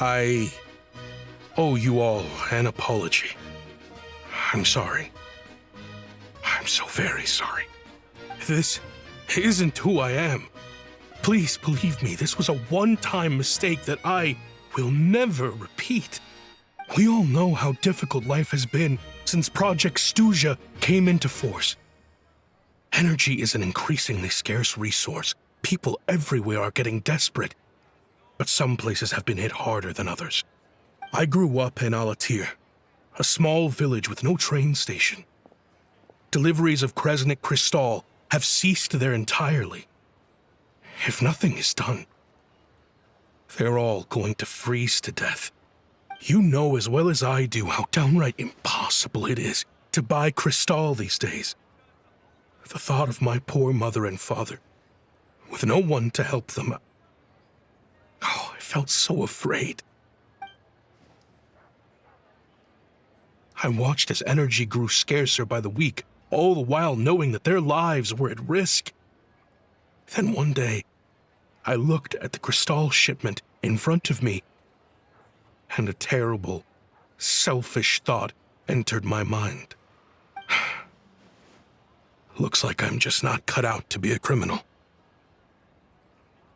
I owe you all an apology. I'm sorry. I'm so very sorry. This isn't who I am. Please believe me, this was a one-time mistake that I will never repeat. We all know how difficult life has been since Project Stuja came into force. Energy is an increasingly scarce resource. People everywhere are getting desperate, but some places have been hit harder than others. I grew up in Alatir, a small village with no train station. Deliveries of Kresnik Crystal have ceased there entirely. If nothing is done, they're all going to freeze to death. You know as well as I do how downright impossible it is to buy Crystal these days. The thought of my poor mother and father, with no one to help them, I felt so afraid. I watched as energy grew scarcer by the week, all the while knowing that their lives were at risk. Then one day, I looked at the Crystal shipment in front of me, and a terrible, selfish thought entered my mind. Looks like I'm just not cut out to be a criminal.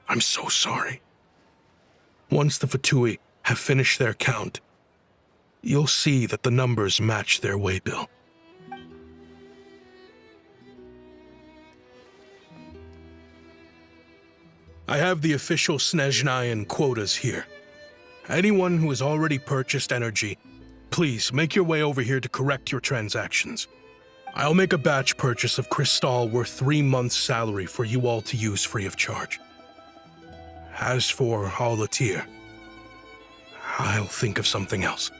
I'm so sorry. Once the Fatui have finished their count, you'll see that the numbers match their waybill. I have the official Snezhnayan quotas here. Anyone who has already purchased energy, please make your way over here to correct your transactions. I'll make a batch purchase of Crystal worth 3 months' salary for you all to use free of charge. As for Alatir, I'll think of something else.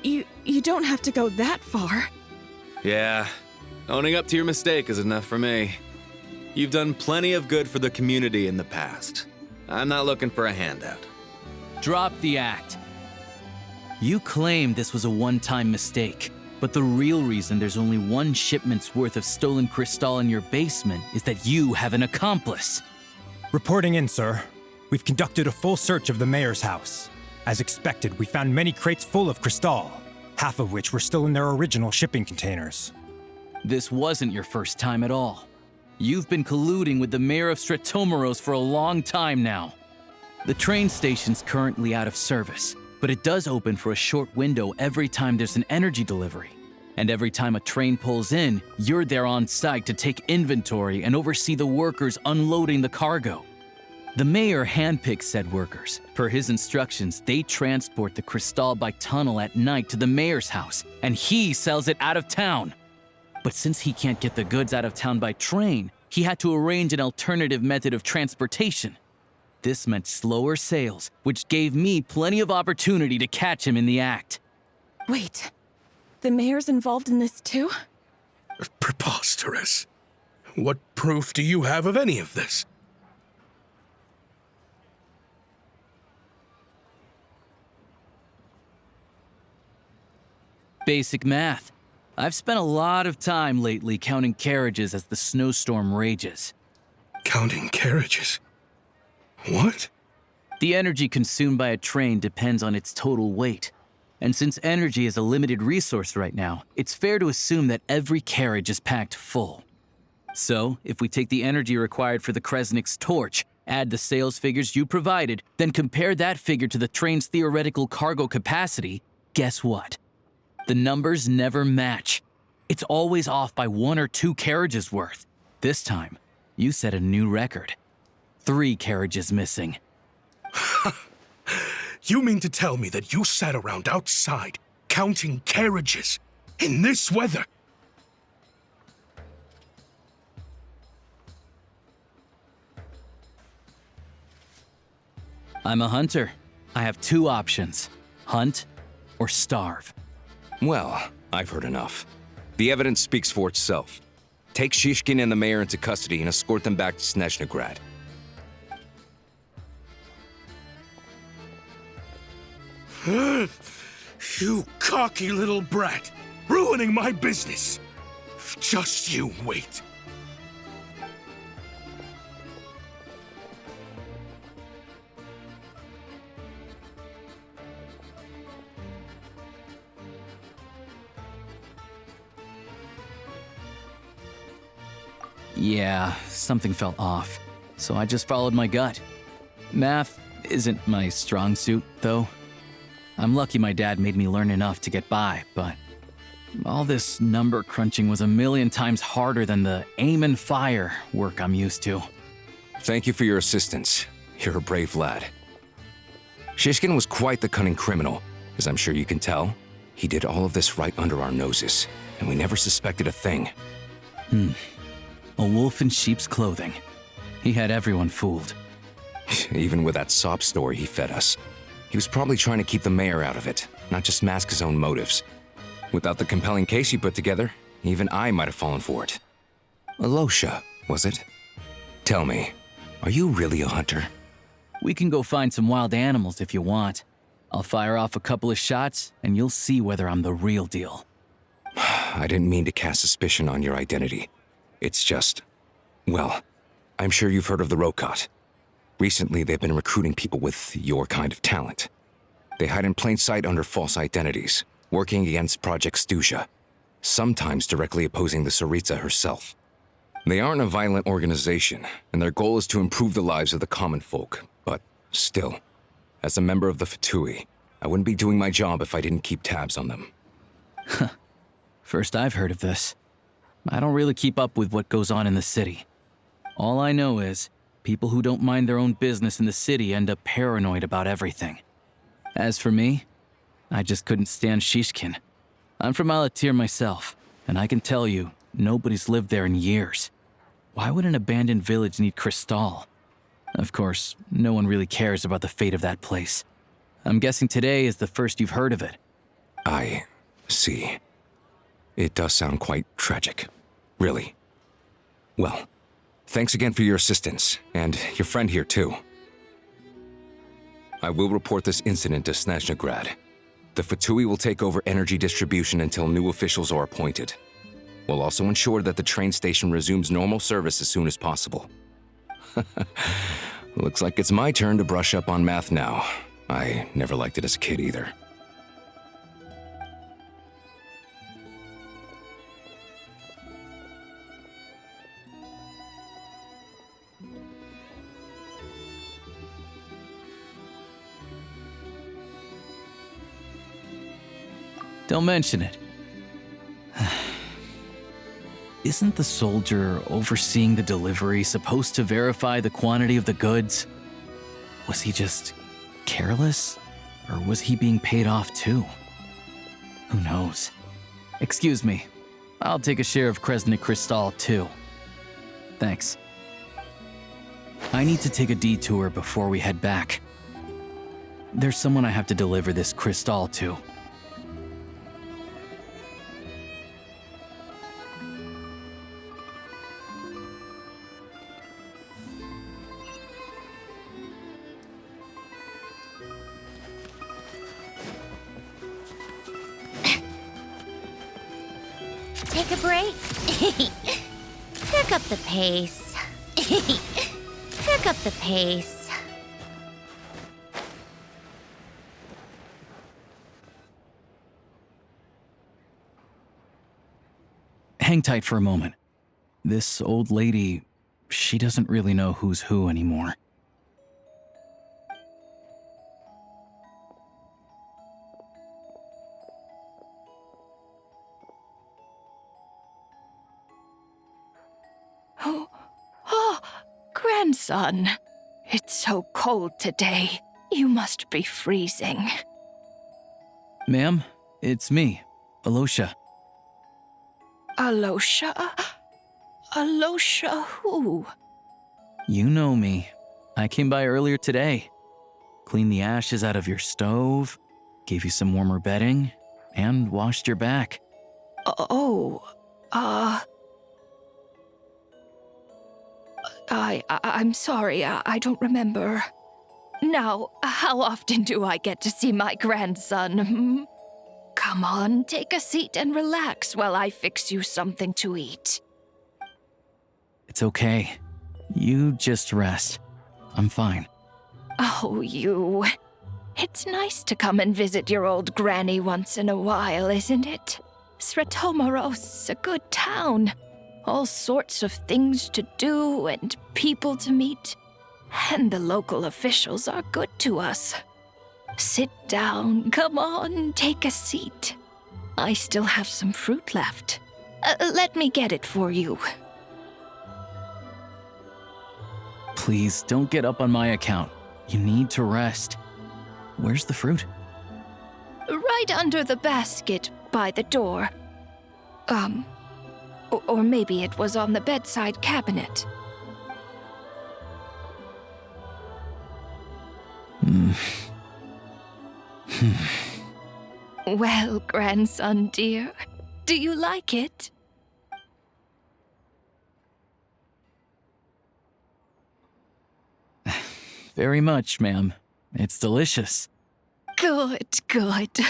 You don't have to go that far. Yeah, owning up to your mistake is enough for me. You've done plenty of good for the community in the past. I'm not looking for a handout. Drop the act. You claim this was a one-time mistake, but the real reason there's only one shipment's worth of stolen Crystal in your basement is that you have an accomplice. Reporting in, sir. We've conducted a full search of the mayor's house. As expected, we found many crates full of Crystal, half of which were still in their original shipping containers. This wasn't your first time at all. You've been colluding with the mayor of Stratomeros for a long time now. The train station's currently out of service, but it does open for a short window every time there's an energy delivery. And every time a train pulls in, you're there on site to take inventory and oversee the workers unloading the cargo. The mayor handpicks said workers. Per his instructions, they transport the Crystal by tunnel at night to the mayor's house, and he sells it out of town. But since he can't get the goods out of town by train, he had to arrange an alternative method of transportation. This meant slower sales, which gave me plenty of opportunity to catch him in the act. Wait, the mayor's involved in this too? Preposterous. What proof do you have of any of this? Basic math. I've spent a lot of time lately counting carriages as the snowstorm rages. Counting carriages? What? The energy consumed by a train depends on its total weight. And since energy is a limited resource right now, it's fair to assume that every carriage is packed full. So, if we take the energy required for the Kresnik's torch, add the sales figures you provided, then compare that figure to the train's theoretical cargo capacity, guess what? The numbers never match. It's always off by 1 or 2 carriages worth. This time, you set a new record. 3 carriages missing. You mean to tell me that you sat around outside, counting carriages, in this weather? I'm a hunter. I have 2 options. Hunt or starve. Well, I've heard enough. The evidence speaks for itself. Take Shishkin and the mayor into custody and escort them back to Snezhnegrad. You cocky little brat, ruining my business. Just you wait. Yeah, something felt off, so I just followed my gut. Math isn't my strong suit, though. I'm lucky my dad made me learn enough to get by, but all this number crunching was a million times harder than the aim and fire work I'm used to. Thank you for your assistance. You're a brave lad. Shishkin was quite the cunning criminal, as I'm sure you can tell. He did all of this right under our noses, and we never suspected a thing. A wolf in sheep's clothing. He had everyone fooled. Even with that sob story he fed us. He was probably trying to keep the mayor out of it, not just mask his own motives. Without the compelling case he put together, even I might have fallen for it. Alosha, was it? Tell me, are you really a hunter? We can go find some wild animals if you want. I'll fire off a couple of shots, and you'll see whether I'm the real deal. I didn't mean to cast suspicion on your identity. It's just... well, I'm sure you've heard of the Rokot. Recently, they've been recruiting people with your kind of talent. They hide in plain sight under false identities, working against Project Stusha, sometimes directly opposing the Tsaritsa herself. They aren't a violent organization, and their goal is to improve the lives of the common folk, but still, as a member of the Fatui, I wouldn't be doing my job if I didn't keep tabs on them. First I've heard of this. I don't really keep up with what goes on in the city. All I know is, people who don't mind their own business in the city end up paranoid about everything. As for me, I just couldn't stand Shishkin. I'm from Alatir myself, and I can tell you, nobody's lived there in years. Why would an abandoned village need Crystal? Of course, no one really cares about the fate of that place. I'm guessing today is the first you've heard of it. I see. It does sound quite tragic. Really. Well, thanks again for your assistance, and your friend here too. I will report this incident to Snezhnegrad. The Fatui will take over energy distribution until new officials are appointed. We'll also ensure that the train station resumes normal service as soon as possible. Looks like it's my turn to brush up on math now. I never liked it as a kid either. Don't mention it. Isn't the soldier overseeing the delivery supposed to verify the quantity of the goods? Was he just careless? Or was he being paid off too? Who knows? Excuse me. I'll take a share of Kresnik Crystal too. Thanks. I need to take a detour before we head back. There's someone I have to deliver this crystal to. Take a break. Pick up the pace. Pick up the pace. Hang tight for a moment. This old lady, she doesn't really know who's who anymore. Oh, grandson. It's so cold today. You must be freezing. Ma'am, it's me, Alosha. Alosha? Alosha who? You know me. I came by earlier today. Cleaned the ashes out of your stove, gave you some warmer bedding, and washed your back. I'm sorry, I don't remember. Now, how often do I get to see my grandson? Come on, take a seat and relax while I fix you something to eat. It's okay. You just rest. I'm fine. Oh, you. It's nice to come and visit your old granny once in a while, isn't it? Sretomoros, a good town. All sorts of things to do and people to meet. And the local officials are good to us. Sit down, come on, take a seat. I still have some fruit left. Let me get it for you. Please, don't get up on my account. You need to rest. Where's the fruit? Right under the basket by the door. Or maybe it was on the bedside cabinet. Well, grandson dear, do you like it? Very much, ma'am. It's delicious. Good, good.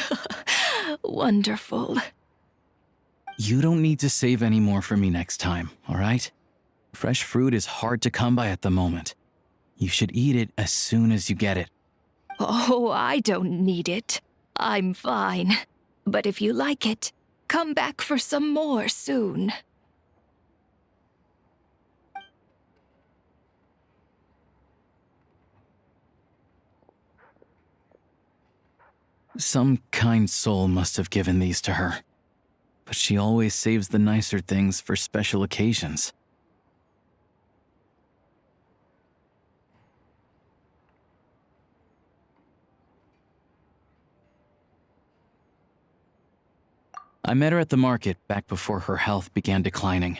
Wonderful. You don't need to save any more for me next time, all right? Fresh fruit is hard to come by at the moment. You should eat it as soon as you get it. Oh, I don't need it. I'm fine. But if you like it, come back for some more soon. Some kind soul must have given these to her. But she always saves the nicer things for special occasions. I met her at the market back before her health began declining.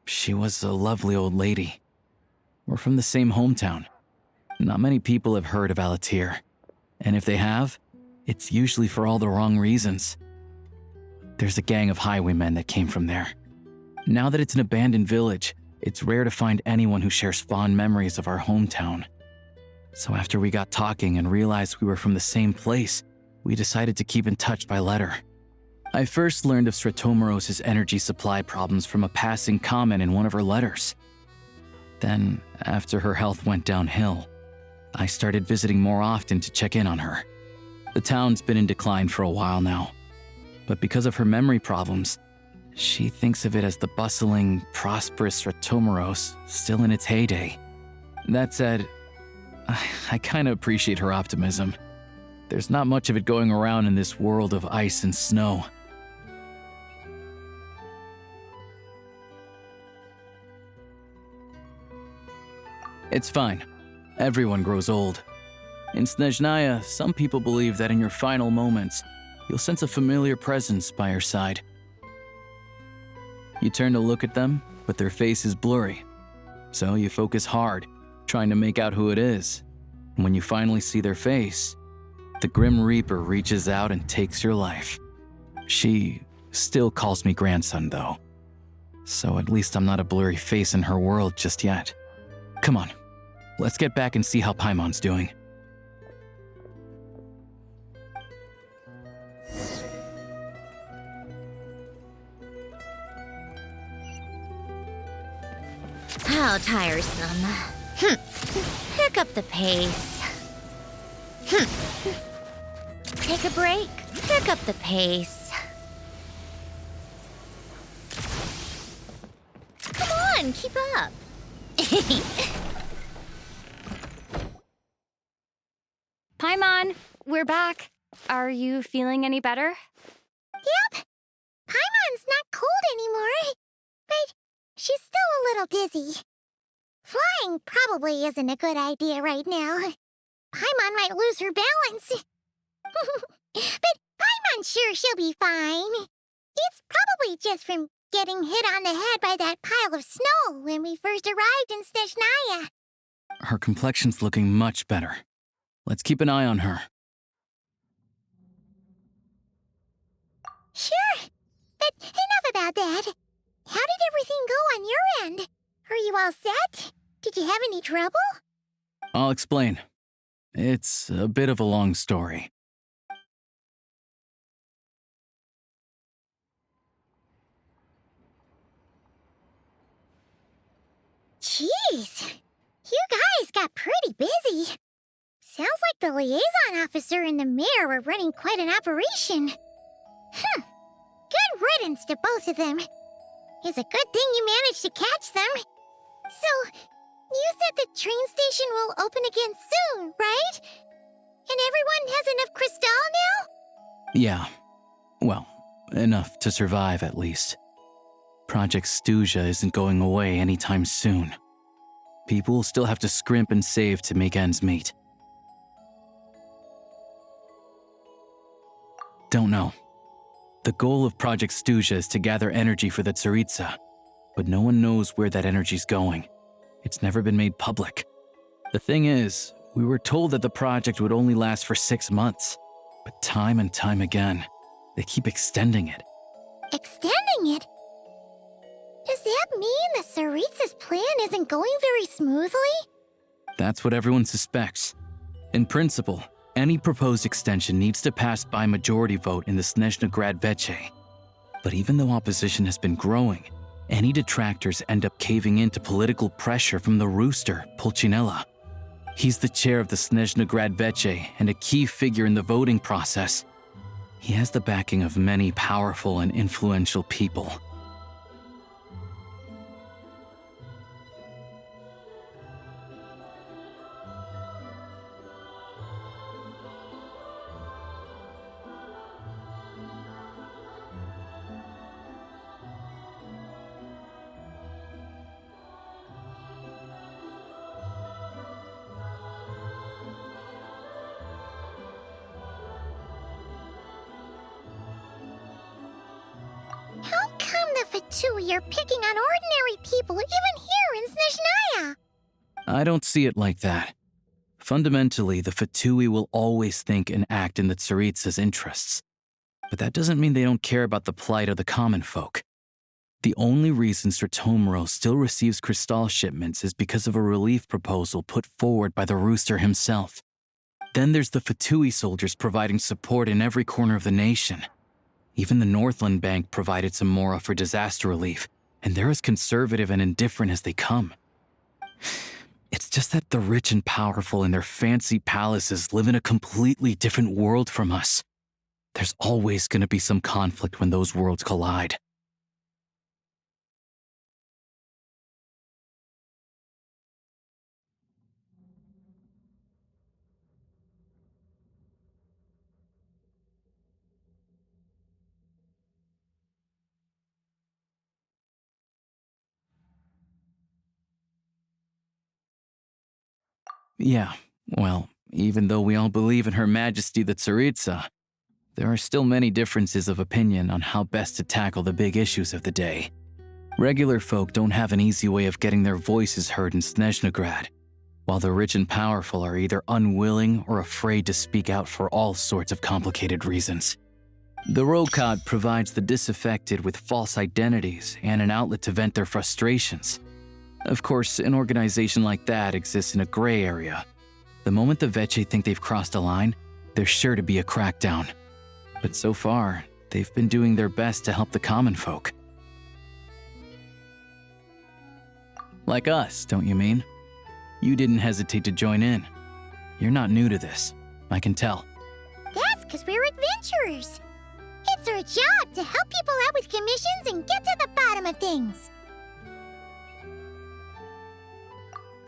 She was a lovely old lady. We're from the same hometown. Not many people have heard of Alatir. And if they have, it's usually for all the wrong reasons. There's a gang of highwaymen that came from there. Now that it's an abandoned village, it's rare to find anyone who shares fond memories of our hometown. So after we got talking and realized we were from the same place, we decided to keep in touch by letter. I first learned of Stratomoros's energy supply problems from a passing comment in one of her letters. Then, after her health went downhill, I started visiting more often to check in on her. The town's been in decline for a while now, but because of her memory problems, she thinks of it as the bustling, prosperous Stratomoros still in its heyday. That said, I kinda appreciate her optimism. There's not much of it going around in this world of ice and snow. It's fine. Everyone grows old. In Snezhnaya, some people believe that in your final moments, you'll sense a familiar presence by your side. You turn to look at them, but their face is blurry. So you focus hard, trying to make out who it is. And when you finally see their face, the Grim Reaper reaches out and takes your life. She still calls me grandson, though. So at least I'm not a blurry face in her world just yet. Come on, let's get back and see how Paimon's doing. How tiresome. Pick up the pace. Take a break. Pick up the pace. Come on, keep up. Paimon, we're back. Are you feeling any better? Yep. Paimon's not cold anymore, but she's still a little dizzy. Flying probably isn't a good idea right now. Paimon might lose her balance. But Paimon's sure she'll be fine. It's probably just from getting hit on the head by that pile of snow when we first arrived in Snezhnaya. Her complexion's looking much better. Let's keep an eye on her. Sure, but enough about that. How did everything go on your end? Are you all set? Did you have any trouble? I'll explain. It's a bit of a long story. Jeez, you guys got pretty busy. Sounds like the liaison officer and the mayor were running quite an operation. Good riddance to both of them. It's a good thing you managed to catch them. So, you said the train station will open again soon, right? And everyone has enough crystal now? Yeah. Well, enough to survive at least. Project Stuja isn't going away anytime soon. People will still have to scrimp and save to make ends meet. Don't know. The goal of Project Stuja is to gather energy for the Tsaritsa, but no one knows where that energy's going. It's never been made public. The thing is, we were told that the project would only last for 6 months, but time and time again, they keep extending it. Extending it? Does that mean the Tsaritsa's plan isn't going very smoothly? That's what everyone suspects. In principle, any proposed extension needs to pass by majority vote in the Snezhna Grad Veche. But even though opposition has been growing, any detractors end up caving in to political pressure from the rooster, Pulcinella. He's the chair of the Snezhna Grad Veche and a key figure in the voting process. He has the backing of many powerful and influential people. How come the Fatui are picking on ordinary people even here in Snezhnaya? I don't see it like that. Fundamentally, the Fatui will always think and act in the Tsaritsa's interests. But that doesn't mean they don't care about the plight of the common folk. The only reason Sertomero still receives crystal shipments is because of a relief proposal put forward by the rooster himself. Then there's the Fatui soldiers providing support in every corner of the nation. Even the Northland Bank provided some mora for disaster relief, and they're as conservative and indifferent as they come. It's just that the rich and powerful in their fancy palaces live in a completely different world from us. There's always going to be some conflict when those worlds collide. Yeah, well, even though we all believe in Her Majesty the Tsaritsa, there are still many differences of opinion on how best to tackle the big issues of the day. Regular folk don't have an easy way of getting their voices heard in Snezhnagrad, while the rich and powerful are either unwilling or afraid to speak out for all sorts of complicated reasons. The Rokad provides the disaffected with false identities and an outlet to vent their frustrations. Of course, an organization like that exists in a gray area. The moment the Veche think they've crossed a line, there's sure to be a crackdown. But so far, they've been doing their best to help the common folk. Like us, don't you mean? You didn't hesitate to join in. You're not new to this, I can tell. That's because we're adventurers. It's our job to help people out with commissions and get to the bottom of things.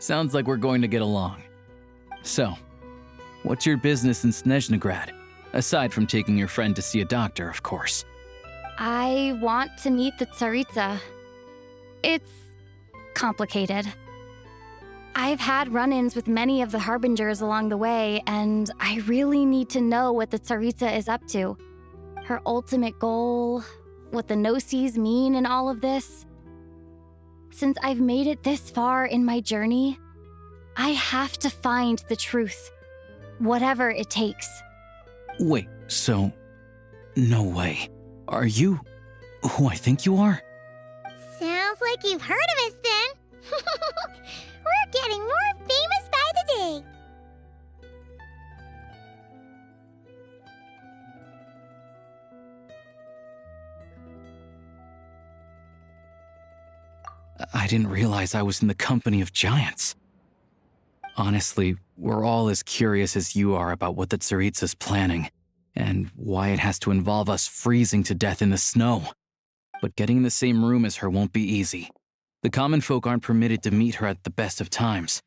Sounds like we're going to get along. So, what's your business in Snezhnagrad? Aside from taking your friend to see a doctor, of course. I want to meet the Tsaritsa. It's complicated. I've had run-ins with many of the Harbingers along the way, and I really need to know what the Tsaritsa is up to. Her ultimate goal, what the Gnosis mean in all of this. Since I've made it this far in my journey, I have to find the truth, whatever it takes. Wait, so... no way. Are you who I think you are? Sounds like you've heard of us then. We're getting more famous by the day. I didn't realize I was in the company of giants. Honestly, we're all as curious as you are about what the Tsaritsa's planning, and why it has to involve us freezing to death in the snow. but getting in the same room as her won't be easy. The common folk aren't permitted to meet her at the best of times,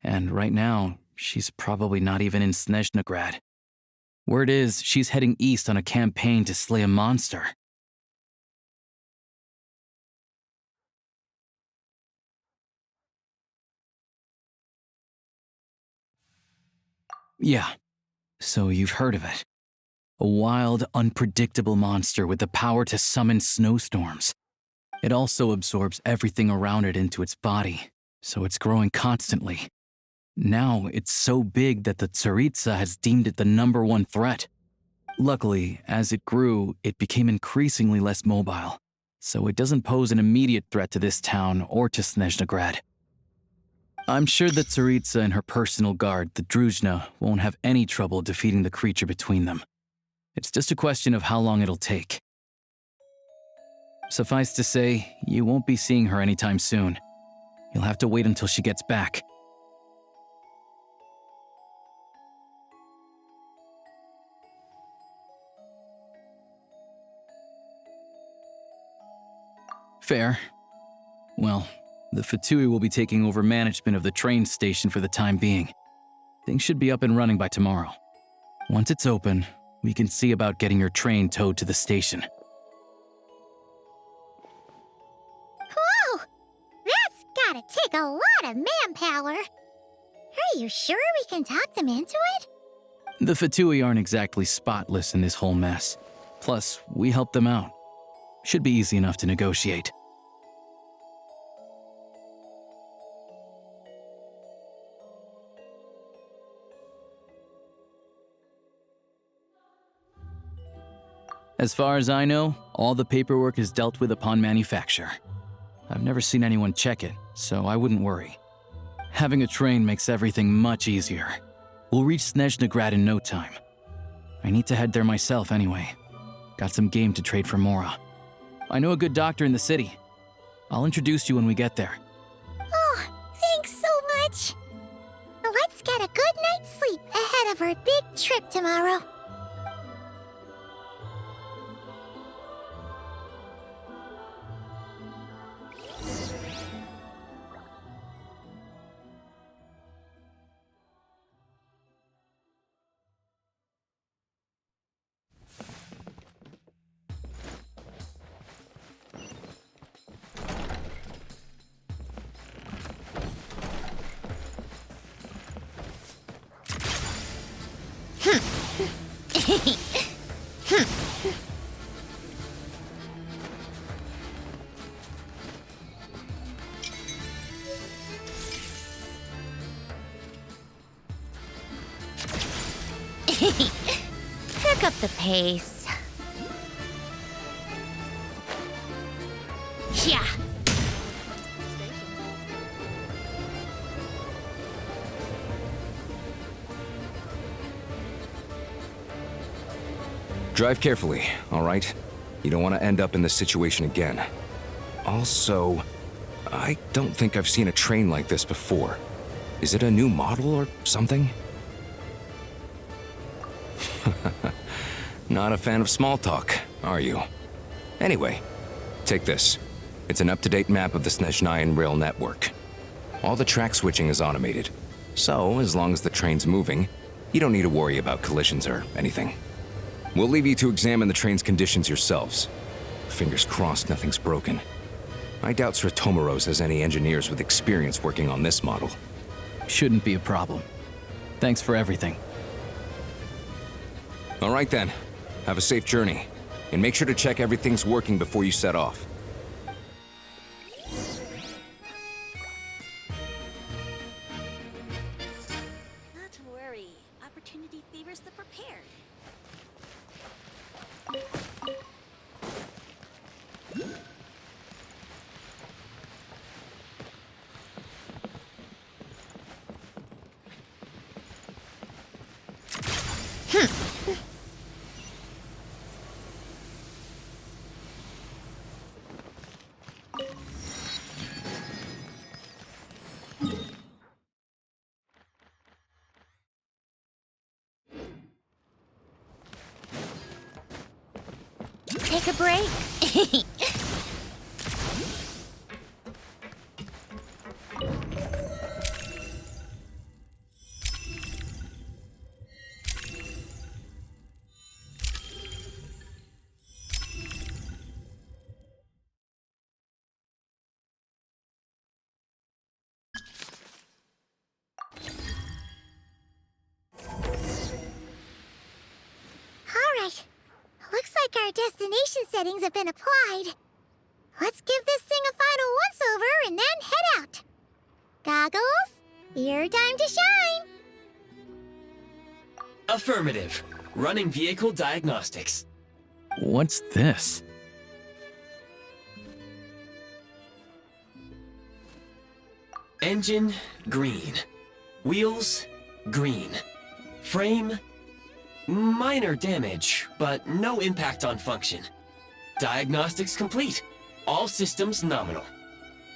and right now, she's probably not even in Snezhnograd. Word is, she's heading east on a campaign to slay a monster. Yeah, so you've heard of it. A wild, unpredictable monster with the power to summon snowstorms. It also absorbs everything around it into its body, so it's growing constantly. Now, it's so big that the Tsaritsa has deemed it the #1 threat. Luckily, as it grew, it became increasingly less mobile, so it doesn't pose an immediate threat to this town or to Snezhnograd. I'm sure that Tsaritsa and her personal guard, the Druzhna, won't have any trouble defeating the creature between them. It's just a question of how long it'll take. Suffice to say, you won't be seeing her anytime soon. You'll have to wait until she gets back. Fair. Well, the Fatui will be taking over management of the train station for the time being. Things should be up and running by tomorrow. Once it's open, we can see about getting your train towed to the station. Whoa! That's gotta take a lot of manpower. Are you sure we can talk them into it? The Fatui aren't exactly spotless in this whole mess. Plus, we helped them out. Should be easy enough to negotiate. As far as I know, all the paperwork is dealt with upon manufacture. I've never seen anyone check it, so I wouldn't worry. Having a train makes everything much easier. We'll reach Snezhnograd in no time. I need to head there myself anyway. Got some game to trade for Mora. I know a good doctor in the city. I'll introduce you when we get there. Oh, thanks so much. Let's get a good night's sleep ahead of our big trip tomorrow. Pick up the pace. Yeah. Drive carefully, all right? You don't want to end up in this situation again. Also, I don't think I've seen a train like this before. Is it a new model or something? Not a fan of small talk, are you? Anyway, take this. It's an up-to-date map of the Snezhnayan rail network. All the track switching is automated, so as long as the train's moving, you don't need to worry about collisions or anything. We'll leave you to examine the train's conditions yourselves. Fingers crossed nothing's broken. I doubt Sir Tomoros has any engineers with experience working on this model. Shouldn't be a problem. Thanks for everything. All right then. Have a safe journey. And make sure to check everything's working before you set off. Not to worry. Opportunity favors the prepared. Take a break. our destination settings have been applied. Let's give this thing a final once-over and then head out. Goggles, your time to shine! Affirmative. Running vehicle diagnostics. What's this? Engine, green. Wheels, green. Frame, minor damage, but no impact on function. Diagnostics complete. All systems nominal.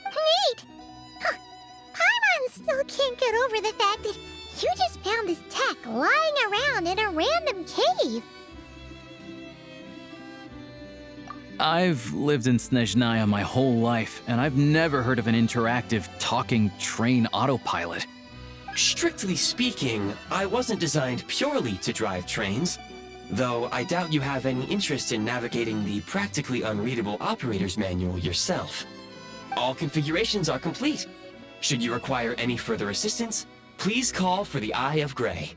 Neat! Huh. Paimon still can't get over the fact that you just found this tech lying around in a random cave. I've lived in Snezhnaya my whole life, and I've never heard of an interactive, talking train autopilot. Strictly speaking, I wasn't designed purely to drive trains, though I doubt you have any interest in navigating the practically unreadable operator's manual yourself. All configurations are complete. Should you require any further assistance, please call for the Eye of Grey.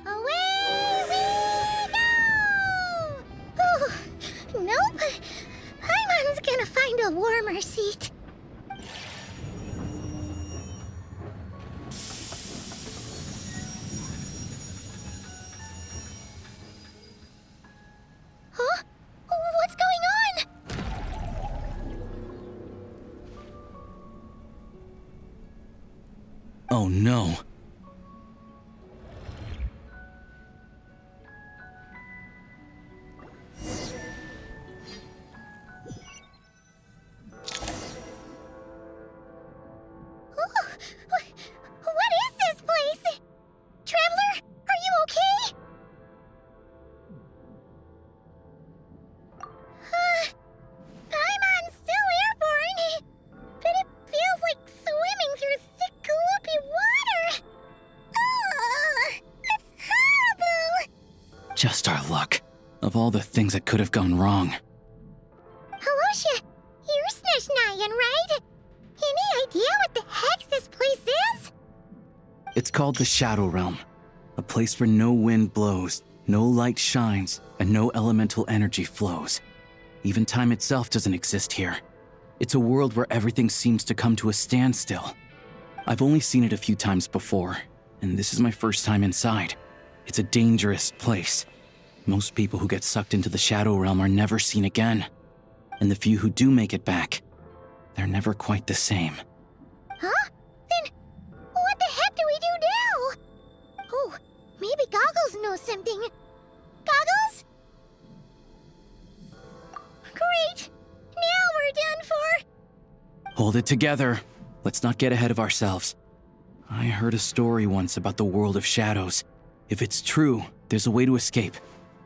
Away we go! Oh, nope. Paimon's gonna find a warmer seat. Huh? What's going on? Oh no. What is this place? Traveler, are you okay? Paimon's still airborne, but it feels like swimming through thick, gloopy water. Ugh, that's horrible. Just our luck. Of all the things that could have gone wrong. Halosha, you're Snezhnayan, right? Any idea what the heck this place is? It's called the Shadow Realm. A place where no wind blows, no light shines, and no elemental energy flows. Even time itself doesn't exist here. It's a world where everything seems to come to a standstill. I've only seen it a few times before, and this is my first time inside. It's a dangerous place. Most people who get sucked into the Shadow Realm are never seen again. And the few who do make it back, they're never quite the same. Huh? Then what the heck do we do now? Oh, maybe Goggles knows something. Goggles? Great! Now we're done for! Hold it together. Let's not get ahead of ourselves. I heard a story once about the world of shadows. If it's true, there's a way to escape.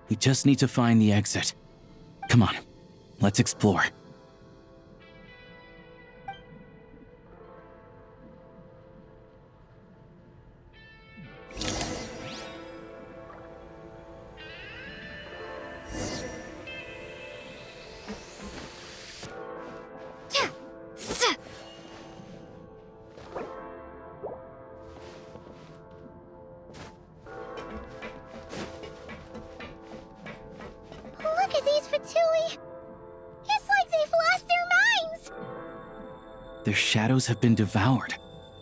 We just need to find the exit. Come on, let's explore. Look at these Fatui! It's like they've lost their minds! Their shadows have been devoured.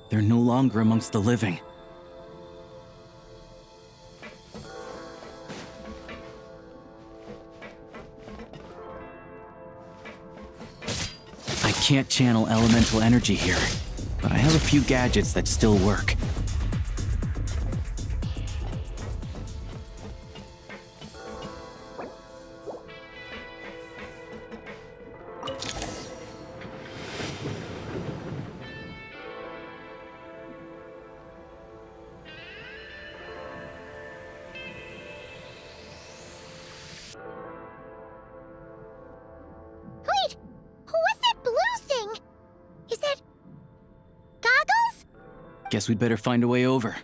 They're no longer amongst the living. I can't channel elemental energy here, but I have a few gadgets that still work. Wait! What's that blue thing? Is that... Goggles? Guess we'd better find a way over.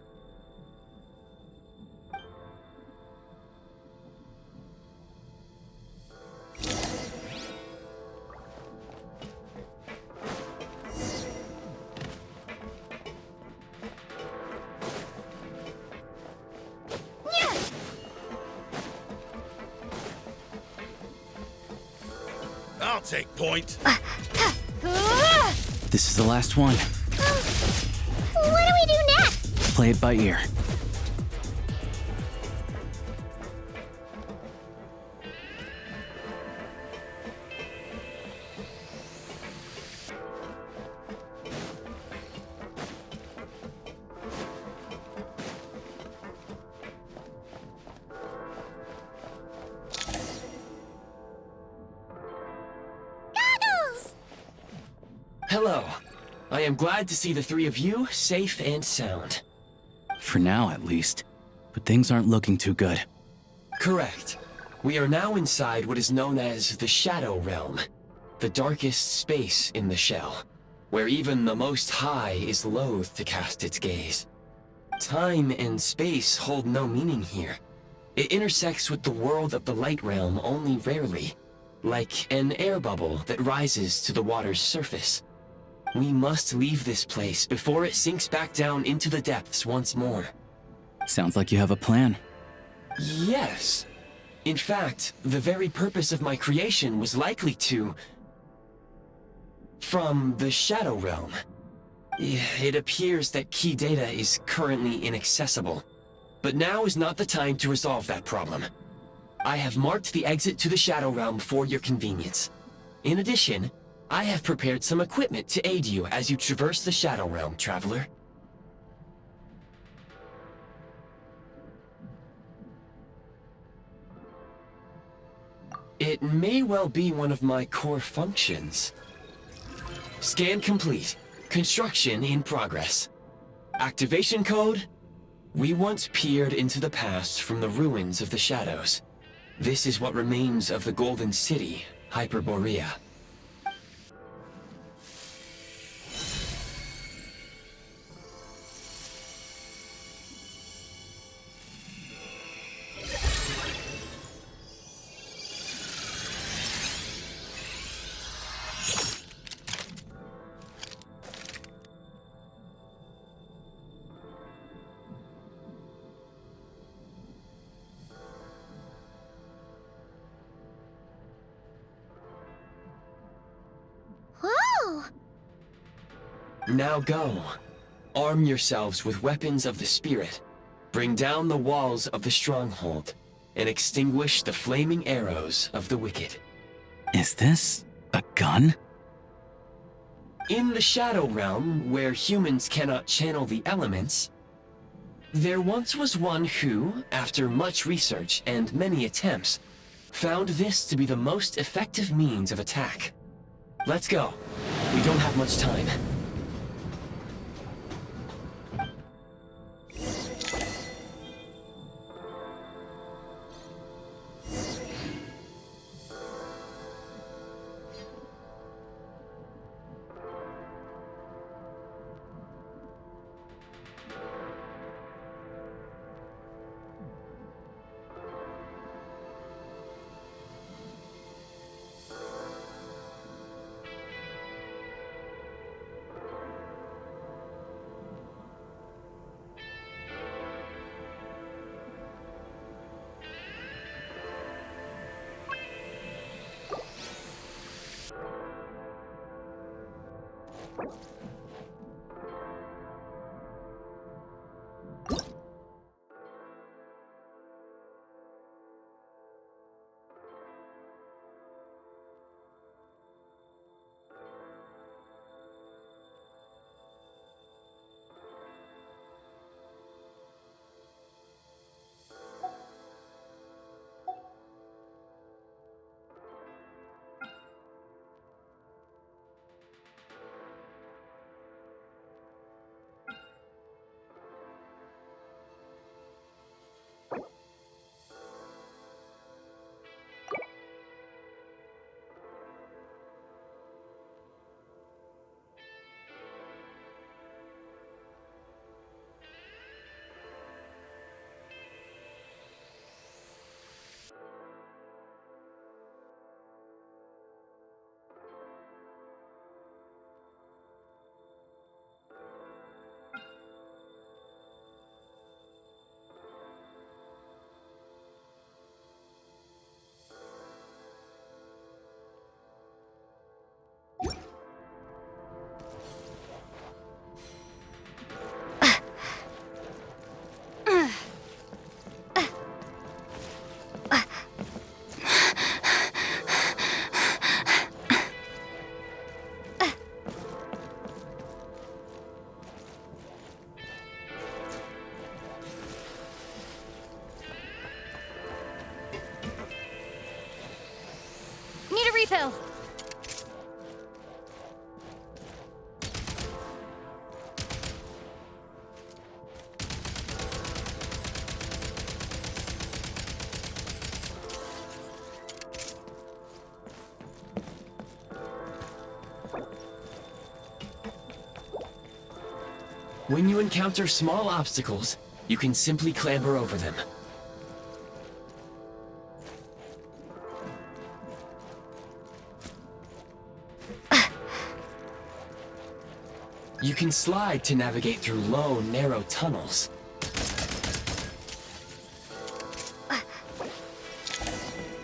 take point. This is the last one. What do we do next? Play it by ear. Hello. I am glad to see the three of you safe and sound. For now, at least. But things aren't looking too good. Correct. We are now inside what is known as the Shadow Realm, the darkest space in the shell, where even the Most High is loath to cast its gaze. Time and space hold no meaning here. It intersects with the world of the Light Realm only rarely, like an air bubble that rises to the water's surface. We must leave this place before it sinks back down into the depths once more. Sounds like you have a plan. Yes. In fact, the very purpose of my creation was likely to... from the Shadow Realm. It appears that key data is currently inaccessible, but now is not the time to resolve that problem. I have marked the exit to the Shadow Realm for your convenience. In addition, I have prepared some equipment to aid you as you traverse the Shadow Realm, Traveler. It may well be one of my core functions. Scan complete. Construction in progress. Activation code? We once peered into the past from the ruins of the shadows. This is what remains of the Golden City, Hyperborea. Whoa! Now go. Arm yourselves with weapons of the spirit. Bring down the walls of the stronghold, and extinguish the flaming arrows of the wicked. Is this a gun? In the Shadow Realm, where humans cannot channel the elements, there once was one who, after much research and many attempts, found this to be the most effective means of attack. Let's go. We don't have much time. When you encounter small obstacles, you can simply clamber over them. You can slide to navigate through low, narrow tunnels.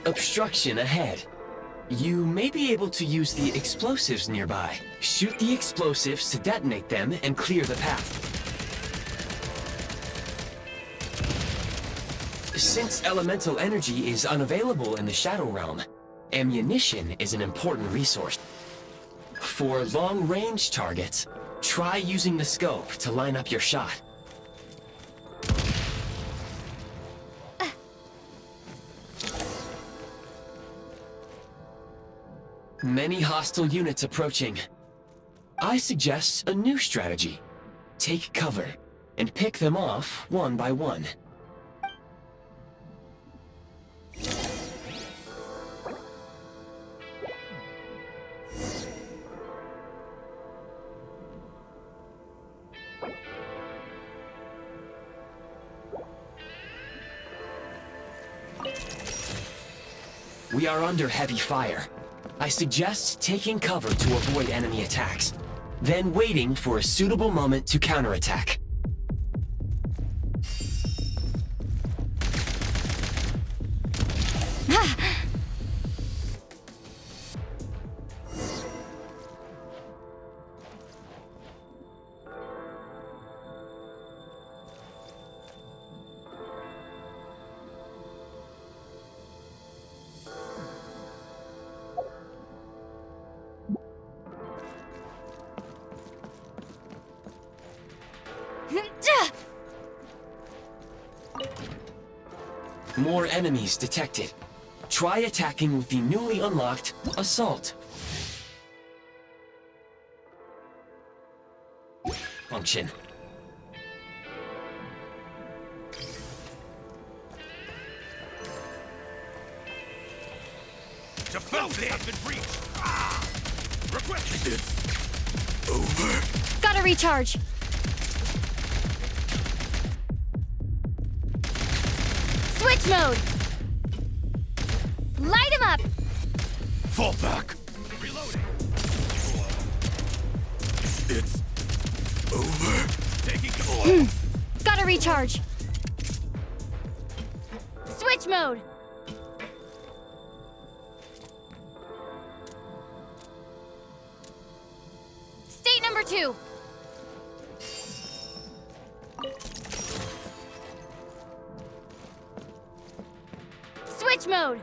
Obstruction ahead. You may be able to use the explosives nearby. Shoot the explosives to detonate them and clear the path. Since elemental energy is unavailable in the Shadow Realm, ammunition is an important resource. For long-range targets, try using the scope to line up your shot. Many hostile units approaching. I suggest a new strategy. Take cover, and pick them off one by one. We are under heavy fire. I suggest taking cover to avoid enemy attacks, then waiting for a suitable moment to counterattack. More enemies detected. Try attacking with the newly unlocked Assault function. Defenses have been breached! Request it's over. Gotta recharge. Switch mode! Light him up! Fall back! Reloading! It's over. Taking Gotta recharge. Switch mode! State number 2. Switch mode!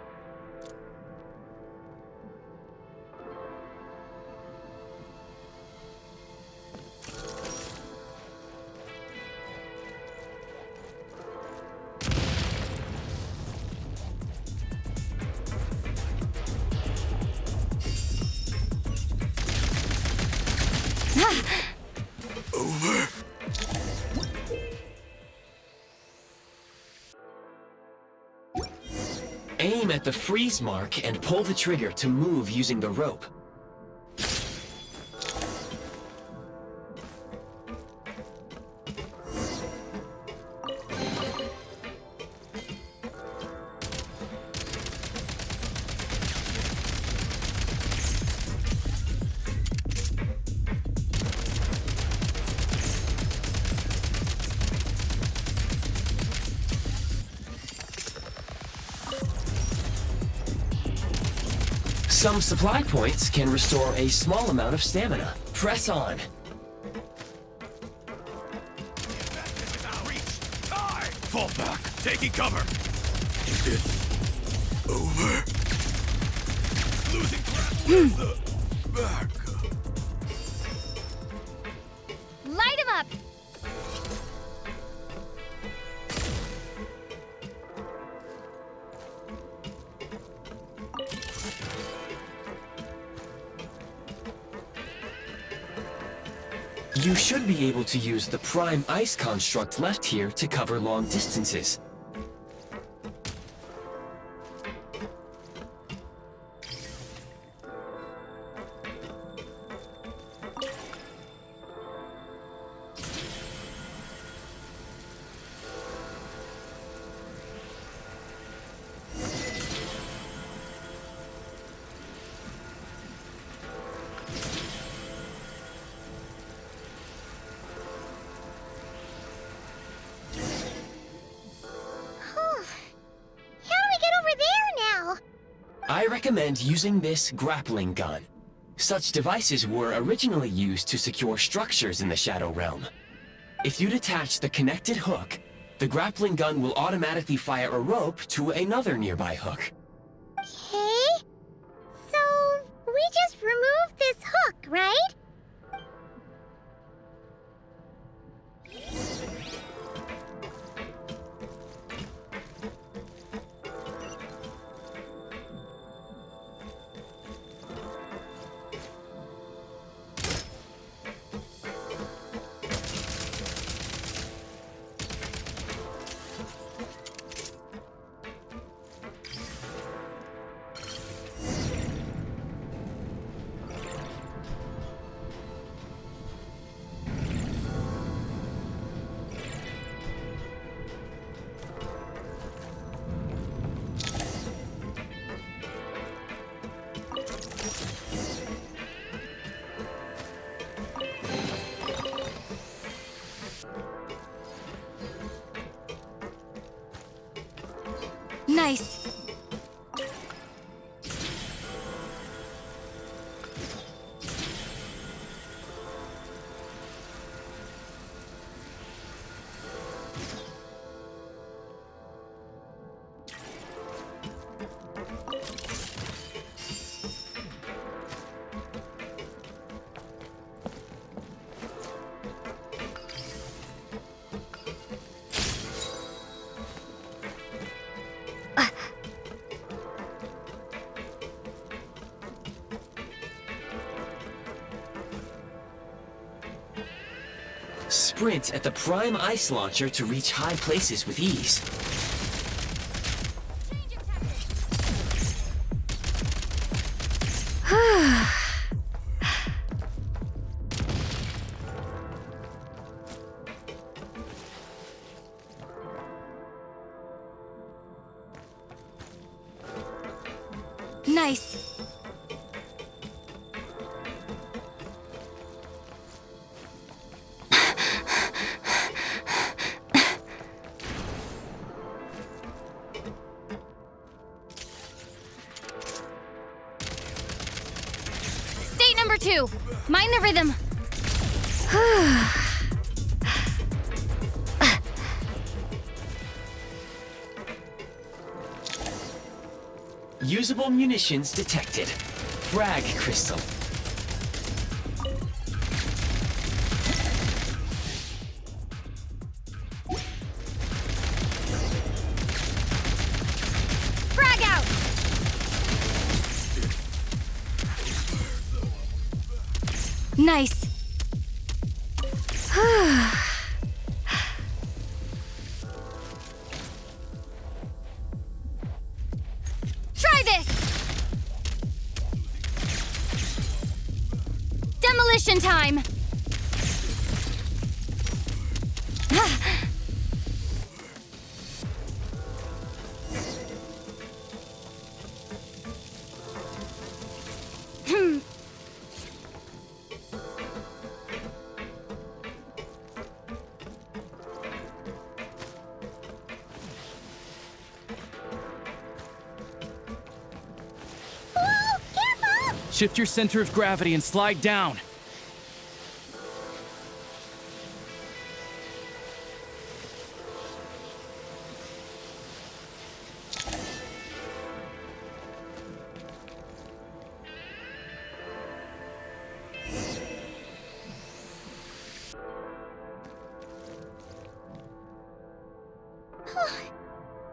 over. Aim at the freeze mark and pull the trigger to move using the rope. Some supply points can restore a small amount of stamina. Press on. Fall back. Taking cover. It's over. Losing grasp. Where's the back? Light him up! You should be able to use the prime ice construct left here to cover long distances. I recommend using this grappling gun. Such devices were originally used to secure structures in the Shadow Realm. If you detach the connected hook, the grappling gun will automatically fire a rope to another nearby hook. Okay. So, we just removed this hook, right? Nice. Sprint at the prime ice launcher to reach high places with ease. Nice. State number 2. Mind the rhythm. Usable munitions detected. Frag crystal. Frag out! Nice. Try this! Demolition time! Hmm. Whoa, careful! Shift your center of gravity and slide down.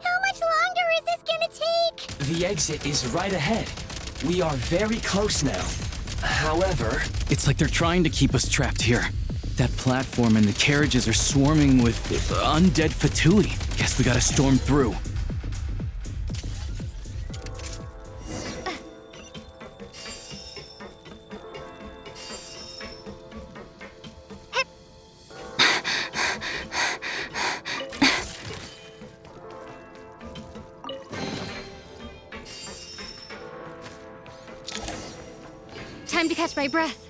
How much longer is this gonna take? The exit is right ahead. We are very close now. However, It's like they're trying to keep us trapped here. That platform and the carriages are swarming with undead Fatui. Guess we gotta storm through. Time to catch my breath.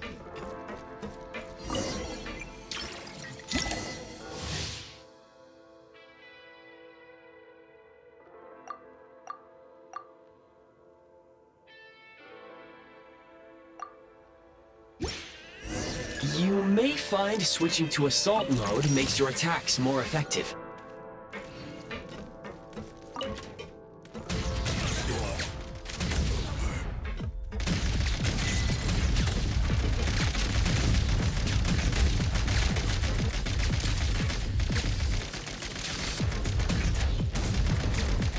may find switching to assault mode makes your attacks more effective.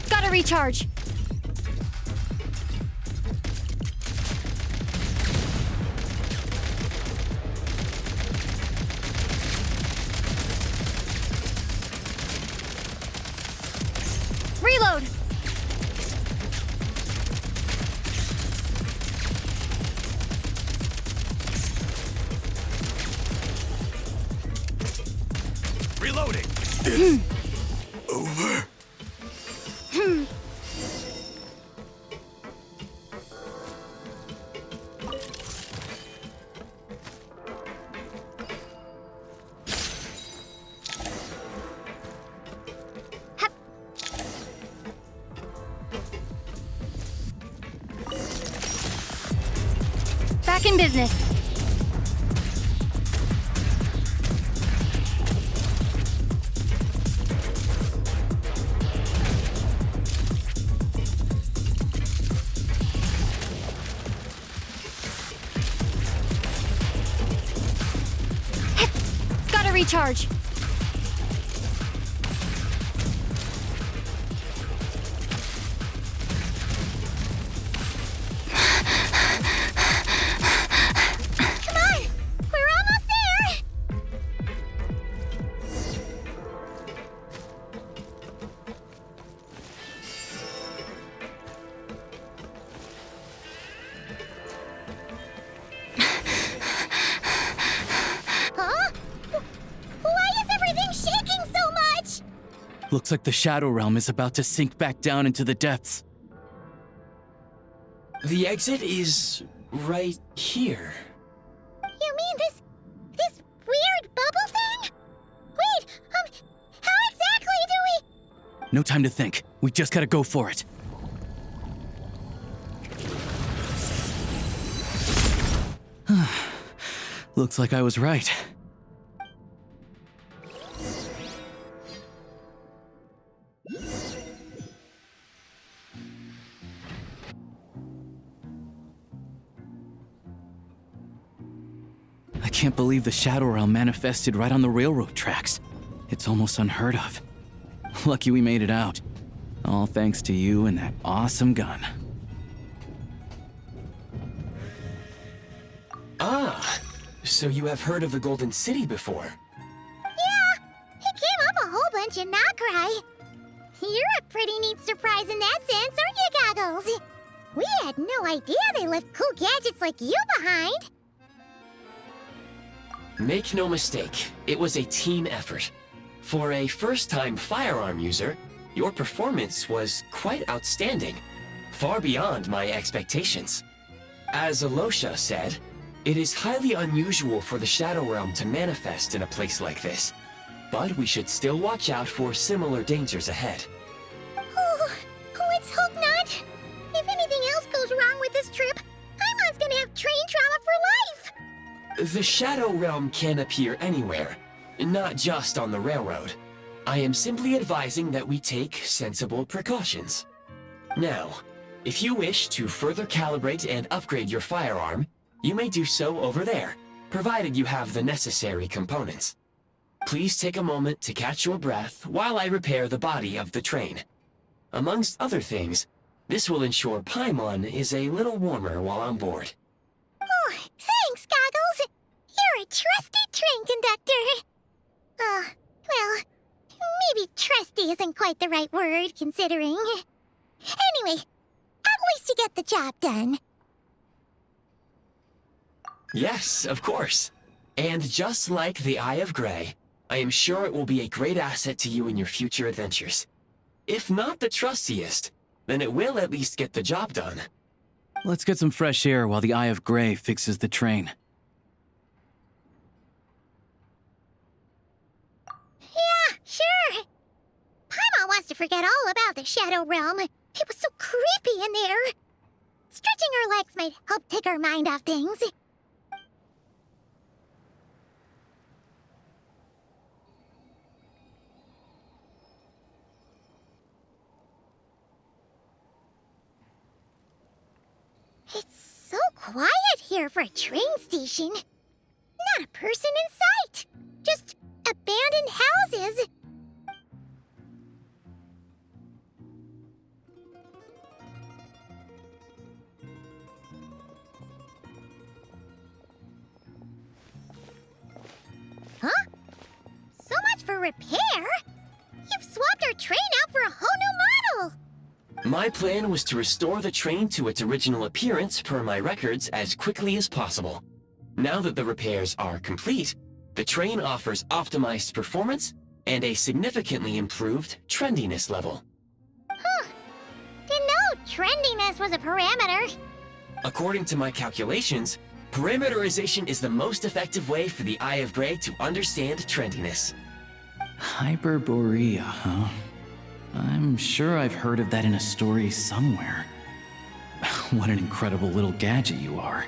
Gotta recharge. Reload. Reloading. It's over. Back in business. Gotta recharge. Looks like the Shadow Realm is about to sink back down into the depths. The exit is right here. You mean this weird bubble thing? Wait, how exactly do we... No time to think. We just gotta go for it. Looks like I was right. I can't believe the Shadow Realm manifested right on the railroad tracks. It's almost unheard of. Lucky we made it out. All thanks to you and that awesome gun. Ah, so you have heard of the Golden City before? Yeah, it came up a whole bunch in Nokrai. You're a pretty neat surprise in that sense, aren't you, Goggles? We had no idea they left cool gadgets like you behind. Make no mistake, it was a team effort. For a first-time firearm user, your performance was quite outstanding, far beyond my expectations. As Alosha said, it is highly unusual for the Shadow Realm to manifest in a place like this, but we should still watch out for similar dangers ahead. Oh, let's hope not. If anything else goes wrong with this trip, Paimon's gonna have train trauma for life. The Shadow Realm can appear anywhere, not just on the railroad. I am simply advising that we take sensible precautions. Now, if you wish to further calibrate and upgrade your firearm, you may do so over there, provided you have the necessary components. Please take a moment to catch your breath while I repair the body of the train. Amongst other things, this will ensure Paimon is a little warmer while on board. Oh, thanks, Goggles. You're a trusty train conductor. Well, maybe trusty isn't quite the right word, considering. Anyway, at least you get the job done. Yes, of course. And just like the Eye of Grey, I am sure it will be a great asset to you in your future adventures. If not the trustiest, then it will at least get the job done. Let's get some fresh air while the Eye of Grey fixes the train. Yeah, sure. Paimon wants to forget all about the Shadow Realm. It was so creepy in there. Stretching her legs might help take her mind off things. It's so quiet here for a train station. Not a person in sight. Just abandoned houses. Huh? So much for repair? You've swapped our train out for a whole new model! My plan was to restore the train to its original appearance per my records as quickly as possible. Now that the repairs are complete, the train offers optimized performance and a significantly improved trendiness level. Huh. Didn't know trendiness was a parameter. According to my calculations, parameterization is the most effective way for the Eye of Grey to understand trendiness. Hyperborea, huh? I'm sure I've heard of that in a story somewhere. What an incredible little gadget you are.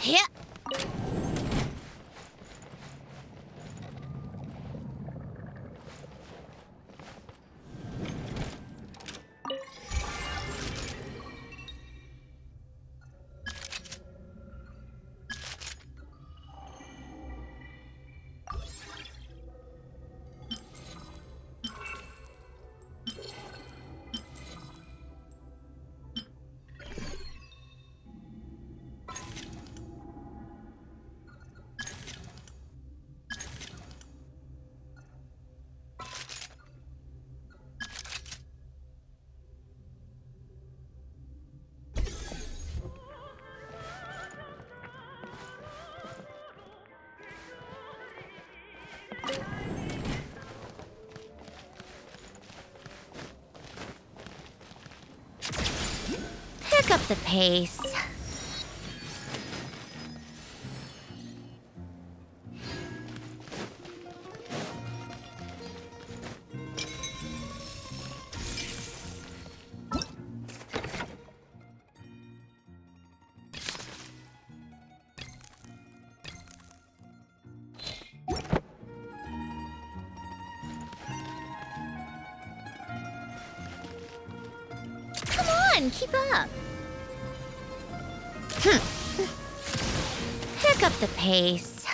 Yeah. Pick up the pace. Come on, keep up. Pick up the pace.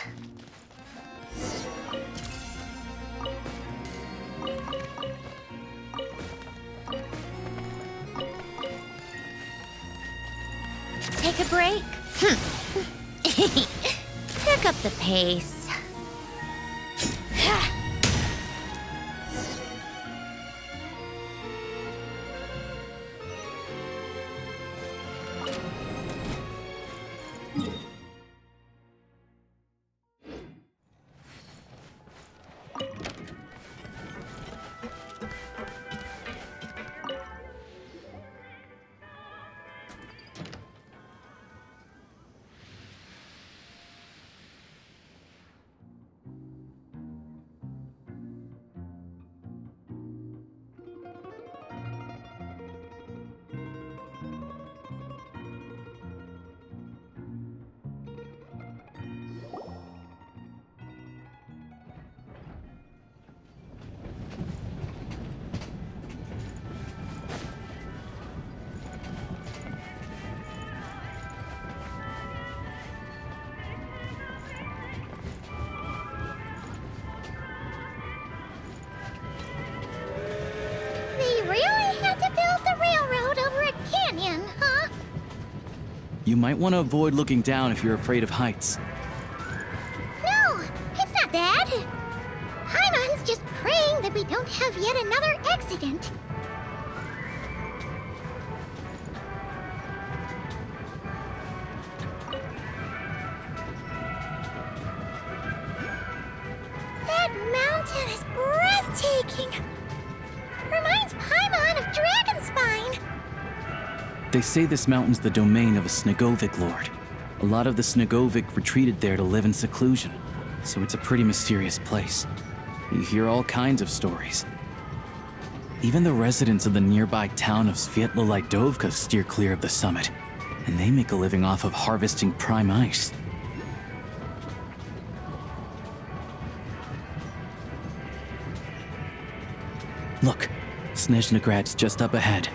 Take a break. Pick up the pace. They really had to build the railroad over a canyon, huh? You might want to avoid looking down if you're afraid of heights. No, it's not that. Paimon's just praying the we don't have yet another accident. That mountain is breathtaking. Reminds Paimon of Dragonspine. They say this mountain's the domain of a Snegovic lord. A lot of the Snegovic retreated there to live in seclusion, so it's a pretty mysterious place. You hear all kinds of stories. Even the residents of the nearby town of Svietlo-Lidovka steer clear of the summit, and they make a living off of harvesting prime ice. Look, Snezhnograd's just up ahead.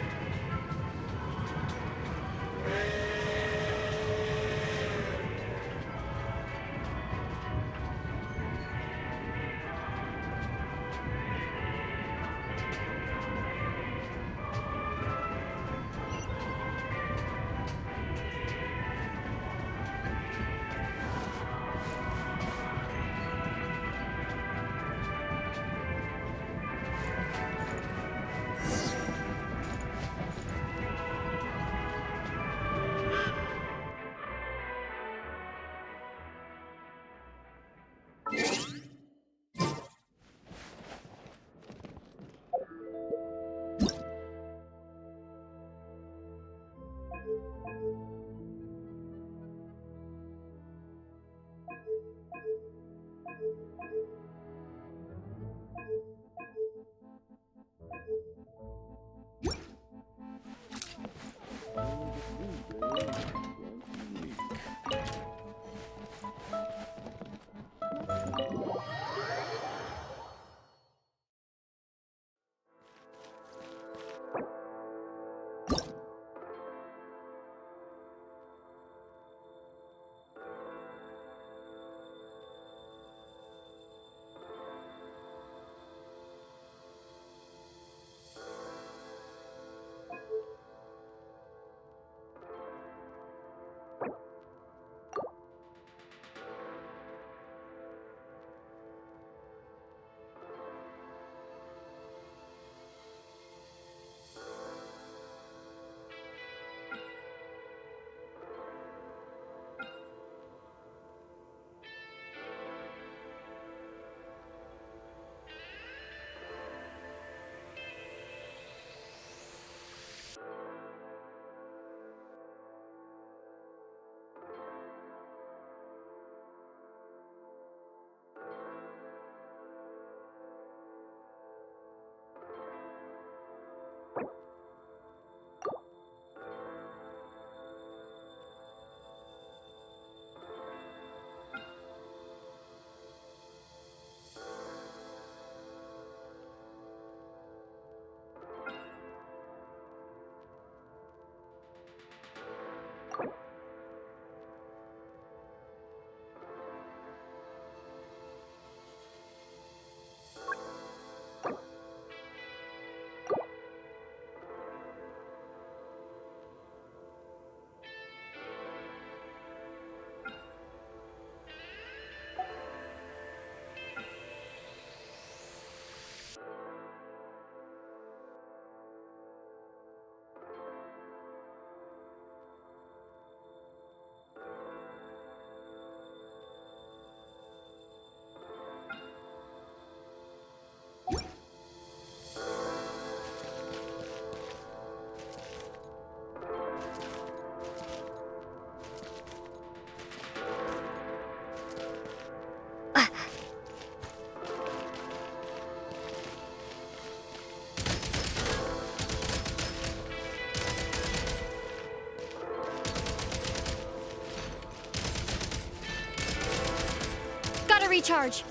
Recharge!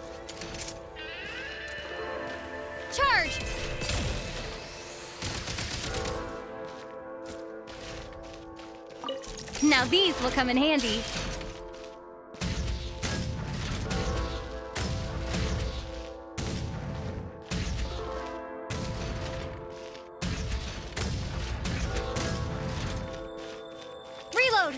Charge! Now these will come in handy. Reload!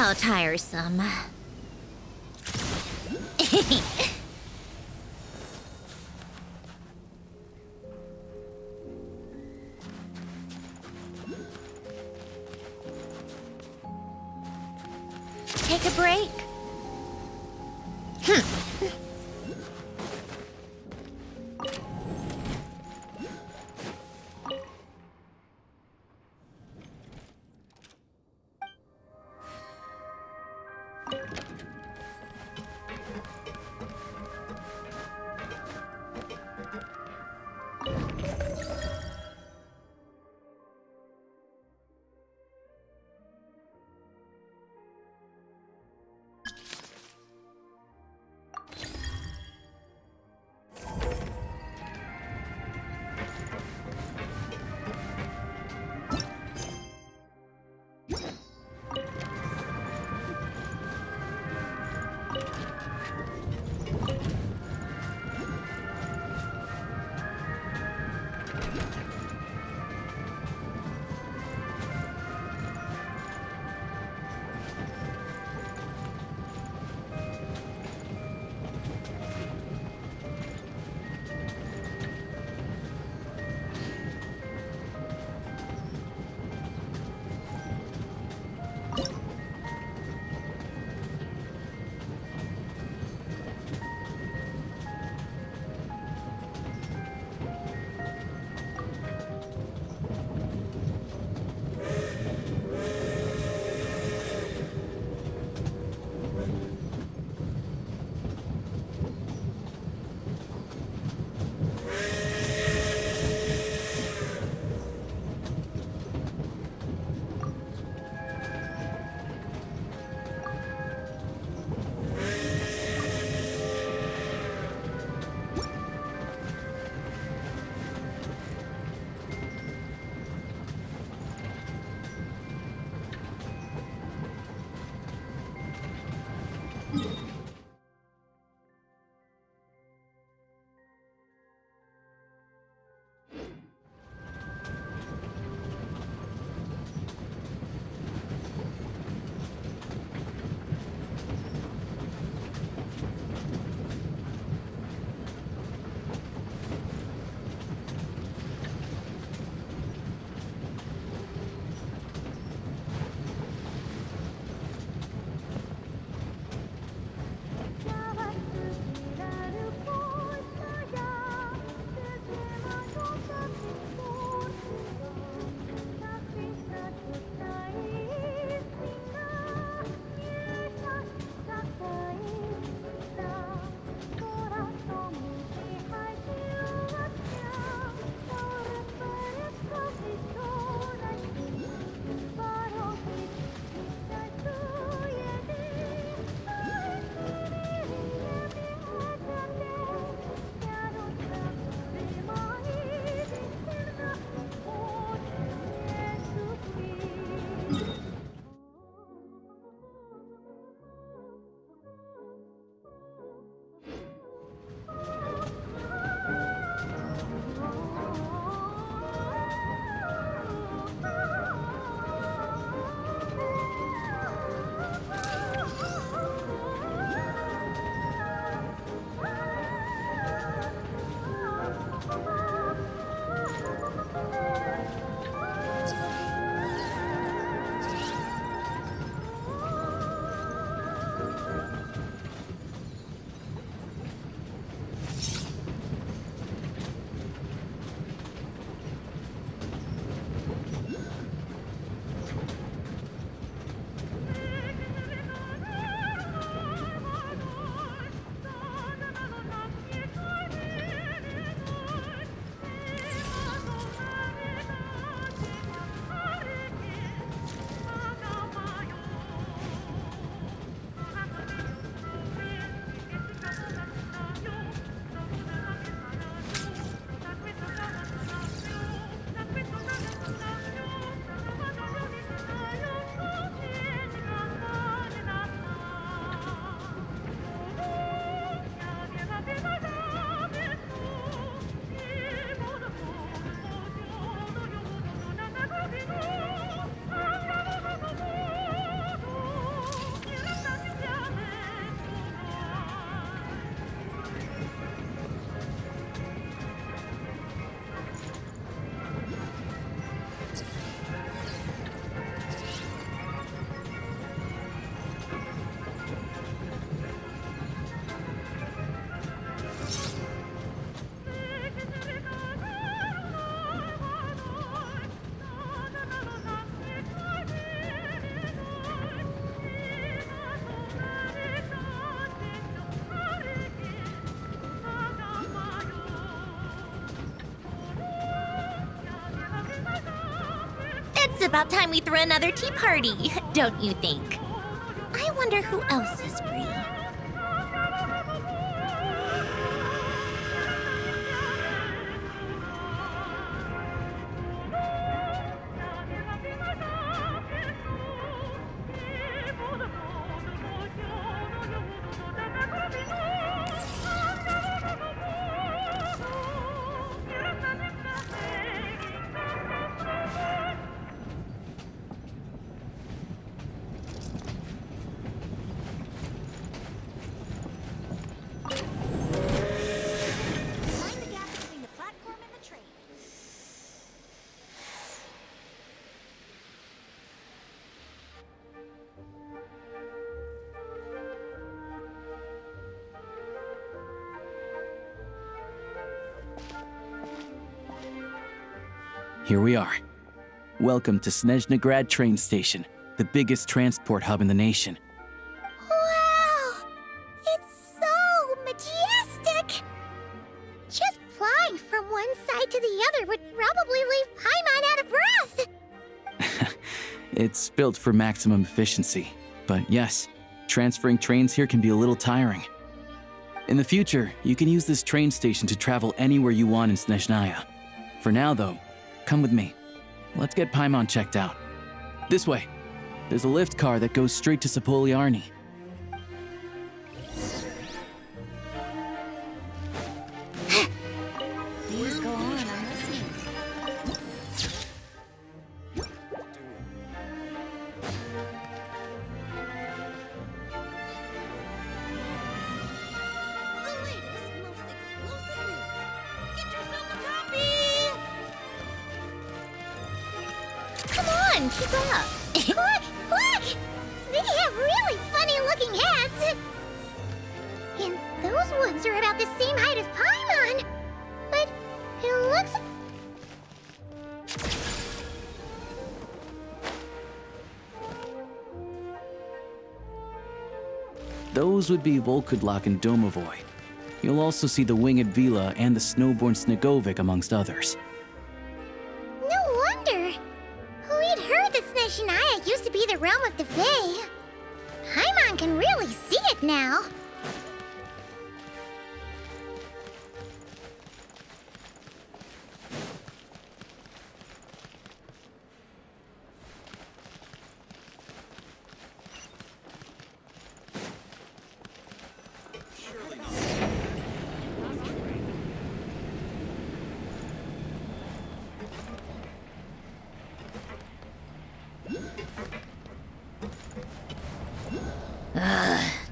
How tiresome. Take a break. It's about time we throw another tea party, don't you think? I wonder who else is free. Here we are. Welcome to Snezhnograd train station, the biggest transport hub in the nation. Wow! It's so majestic! Just flying from one side to the other would probably leave Paimon out of breath! It's built for maximum efficiency, but yes, transferring trains here can be a little tiring. In the future, you can use this train station to travel anywhere you want in Snezhnaya. For now, though, come with me. Let's get Paimon checked out. This way. There's a lift car that goes straight to Sapoliarni. Please go on, I'm listening. The latest, most explosive news. Get yourself a copy! Come on, keep up. Look! Look! They have really funny-looking hats. And those ones are about the same height as Paimon. But it looks... Those would be Volkudlak and Domovoy. You'll also see the Winged Vila and the Snowborn Snegovic amongst others. No wonder. We'd heard that Snezhnaya used to be the realm of the Fae. Paimon can really see it now.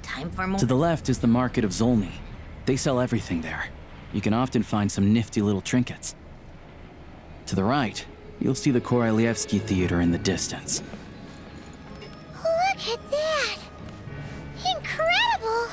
Time for more. To the left is the Market of Zolny. They sell everything there. You can often find some nifty little trinkets. To the right, you'll see the Korolyevsky Theater in the distance. Look at that! Incredible!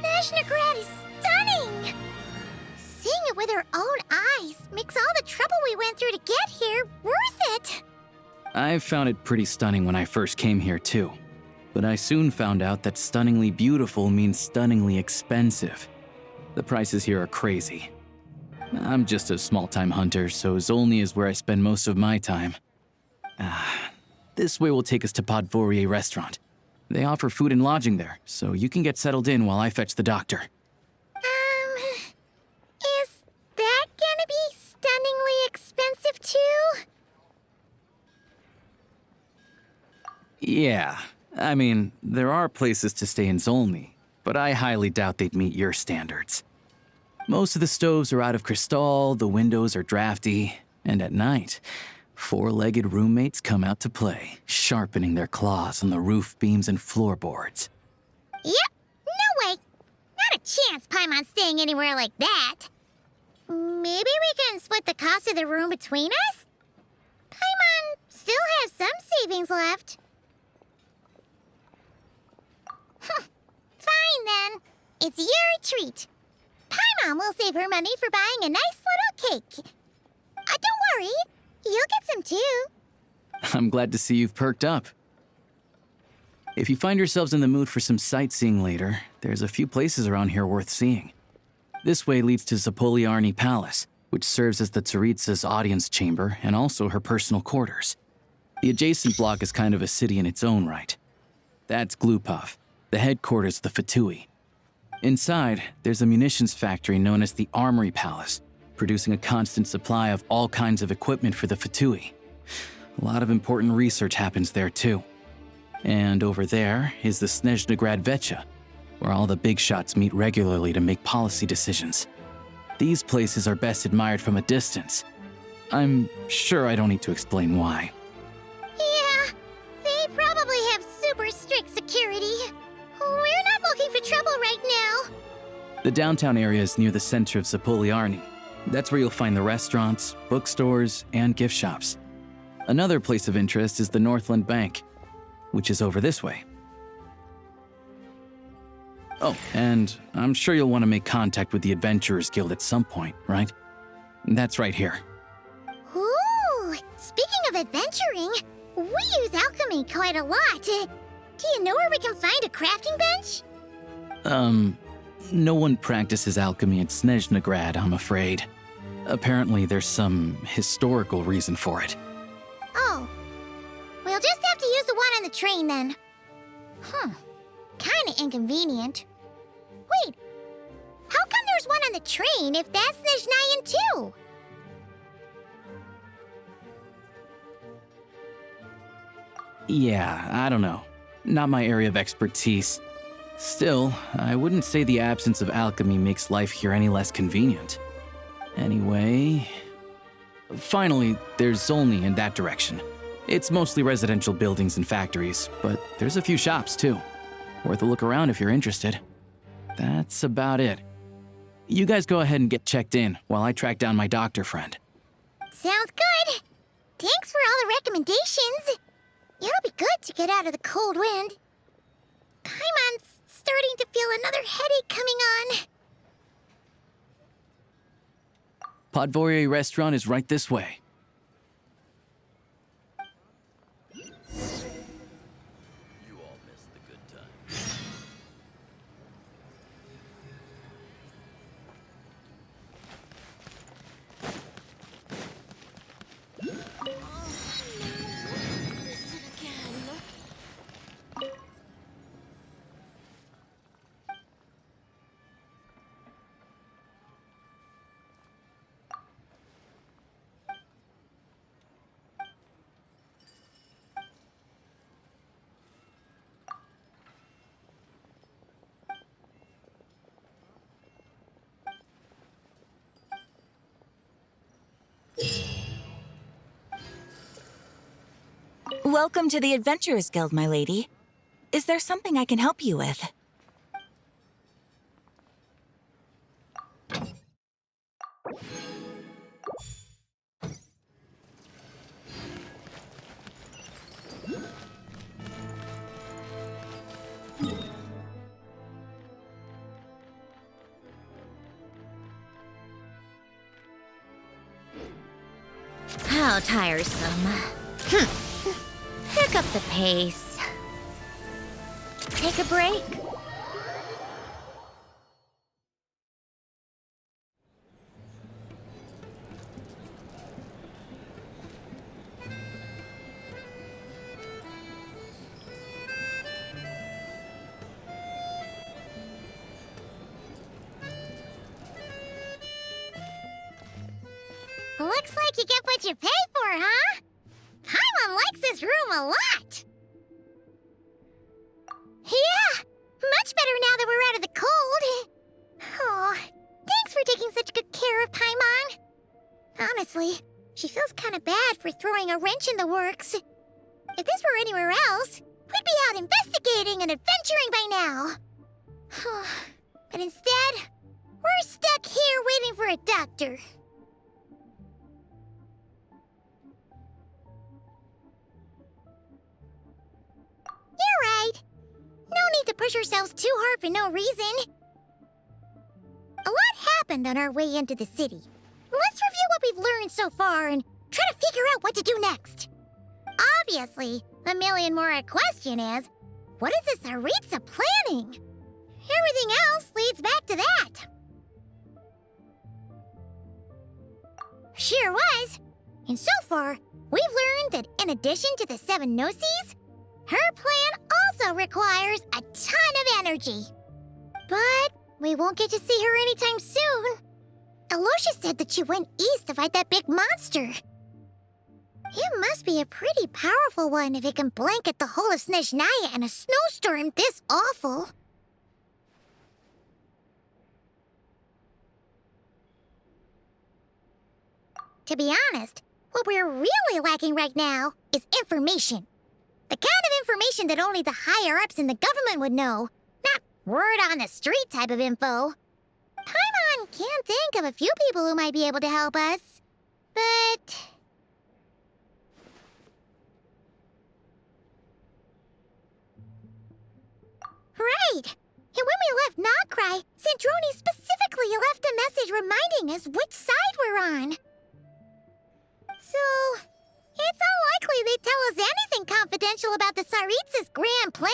Snezhnograd is stunning! Seeing it with our own eyes makes all the trouble we went through to get here worth it! I found it pretty stunning when I first came here, too. But I soon found out that stunningly beautiful means stunningly expensive. The prices here are crazy. I'm just a small-time hunter, so Zolny is where I spend most of my time. This way will take us to Podvorier restaurant. They offer food and lodging there, so you can get settled in while I fetch the doctor. Is that gonna be stunningly expensive too? Yeah, I mean, there are places to stay in Zolny, but I highly doubt they'd meet your standards. Most of the stoves are out of crystal, the windows are drafty, and at night, four-legged roommates come out to play, sharpening their claws on the roof beams and floorboards. Yep, no way. Not a chance Paimon's staying anywhere like that. Maybe we can split the cost of the room between us? Paimon still has some savings left. Fine then. It's your treat. Paimon will save her money for buying a nice little cake. Don't worry, you'll get some too. I'm glad to see you've perked up. If you find yourselves in the mood for some sightseeing later, there's a few places around here worth seeing. This way leads to Zapoliarny Palace, which serves as the Tsaritsa's audience chamber and also her personal quarters. The adjacent block is kind of a city in its own right. That's Glupov, the headquarters of the Fatui. Inside, there's a munitions factory known as the Armory Palace, producing a constant supply of all kinds of equipment for the Fatui. A lot of important research happens there too. And over there is the Snezhnegrad Vecha, where all the big shots meet regularly to make policy decisions. These places are best admired from a distance. I'm sure I don't need to explain why. Yeah, they probably have super strict security. We're not looking for trouble right now. The downtown area is near the center of Zapoliarny. That's where you'll find the restaurants, bookstores, and gift shops. Another place of interest is the Northland Bank, which is over this way. Oh, and I'm sure you'll want to make contact with the Adventurers Guild at some point, right? That's right here. Ooh, speaking of adventuring, we use alchemy quite a lot. Do you know where we can find a crafting bench? No one practices alchemy in Snezhnegrad, I'm afraid. Apparently there's some historical reason for it. Oh, we'll just have to use the one on the train then. Kinda inconvenient. Wait, how come there's one on the train if that's Snezhnayan too? Yeah, I don't know. Not my area of expertise. Still, I wouldn't say the absence of alchemy makes life here any less convenient. Anyway... Finally, there's Zolny in that direction. It's mostly residential buildings and factories, but there's a few shops too. Worth a look around if you're interested. That's about it. You guys go ahead and get checked in while I track down my doctor friend. Sounds good. Thanks for all the recommendations. It'll be good to get out of the cold wind. Paimon's starting to feel another headache coming on. Podvorier restaurant is right this way. Welcome to the Adventurers Guild, my lady. Is there something I can help you with? How tiresome. Pick up the pace. take a break? Looks like you get what you pay for, huh? Paimon likes this room a lot. Yeah, much better now that we're out of the cold. Oh, thanks for taking such good care of Paimon. Honestly, she feels kind of bad for throwing a wrench in the works. If this were anywhere else, we'd be out investigating and adventuring by now. But instead, we're stuck here waiting for a doctor. You're right. No need to push ourselves too hard for no reason. A lot happened on our way into the city. Let's review what we've learned so far and try to figure out what to do next. Obviously, the million more question is, what is the Tsaritsa planning? Everything else leads back to that. Sure was. And so far, we've learned that in addition to the 7 Gnosis, her plan also requires a ton of energy. But we won't get to see her anytime soon. Alosha said that she went east to fight that big monster. It must be a pretty powerful one if it can blanket the whole of Snezhnaya in a snowstorm this awful. To be honest, what we're really lacking right now is information. The kind of information that only the higher-ups in the government would know, not word-on-the-street type of info. Paimon can think of a few people who might be able to help us, but... Right! And when we left Nogcry, Sandrone specifically left a message reminding us which side we're on. So, it's unlikely they'd tell us anything confidential about the Tsaritsa's grand plan.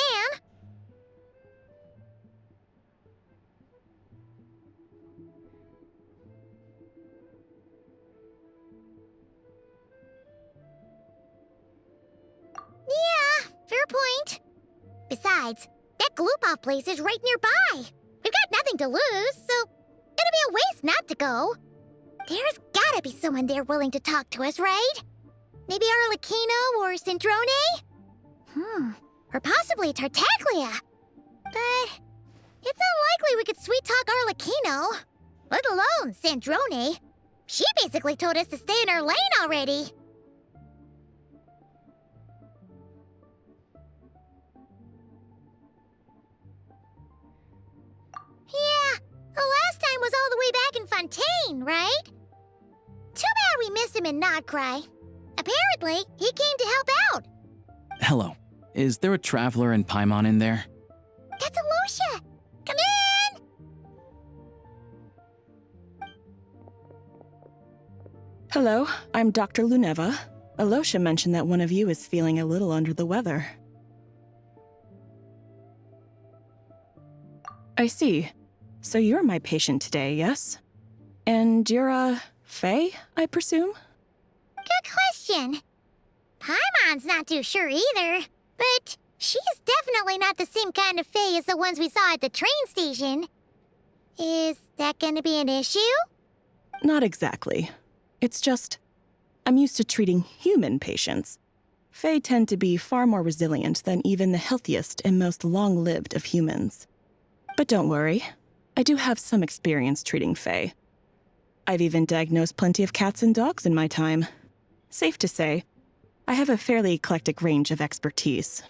Yeah, fair point. Besides, that Gloop-Off place is right nearby. We've got nothing to lose, so it'd be a waste not to go. There's gotta be someone there willing to talk to us, right? Maybe Arlecchino or Sandrone? Or possibly Tartaglia. But it's unlikely we could sweet-talk Arlecchino, let alone Sandrone. She basically told us to stay in her lane already. Yeah, the last time was all the way back in Fontaine, right? Too bad we missed him in Nogcry. Apparently, he came to help out. Hello. Is there a traveler and Paimon in there? That's Alosha! Come in! Hello, I'm Dr. Luneva. Alosha mentioned that one of you is feeling a little under the weather. I see. So you're my patient today, yes? And you're Fae, I presume? Good question. Paimon's not too sure either, but she's definitely not the same kind of Fae as the ones we saw at the train station. Is that gonna be an issue? Not exactly. It's just, I'm used to treating human patients. Fae tend to be far more resilient than even the healthiest and most long-lived of humans. But don't worry, I do have some experience treating Fae. I've even diagnosed plenty of cats and dogs in my time. Safe to say, I have a fairly eclectic range of expertise.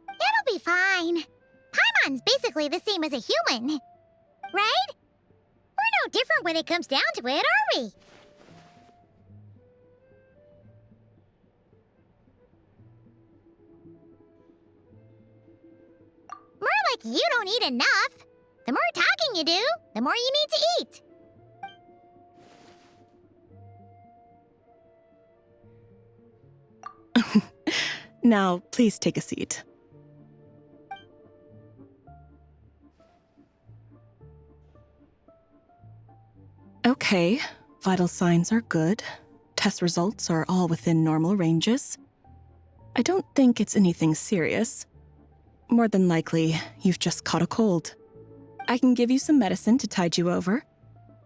It'll be fine. Paimon's basically the same as a human, right? We're no different when it comes down to it, are we? More like you don't eat enough. The more talking you do, the more you need to eat. Now, please take a seat. Okay, vital signs are good. Test results are all within normal ranges. I don't think it's anything serious. More than likely, you've just caught a cold. I can give you some medicine to tide you over,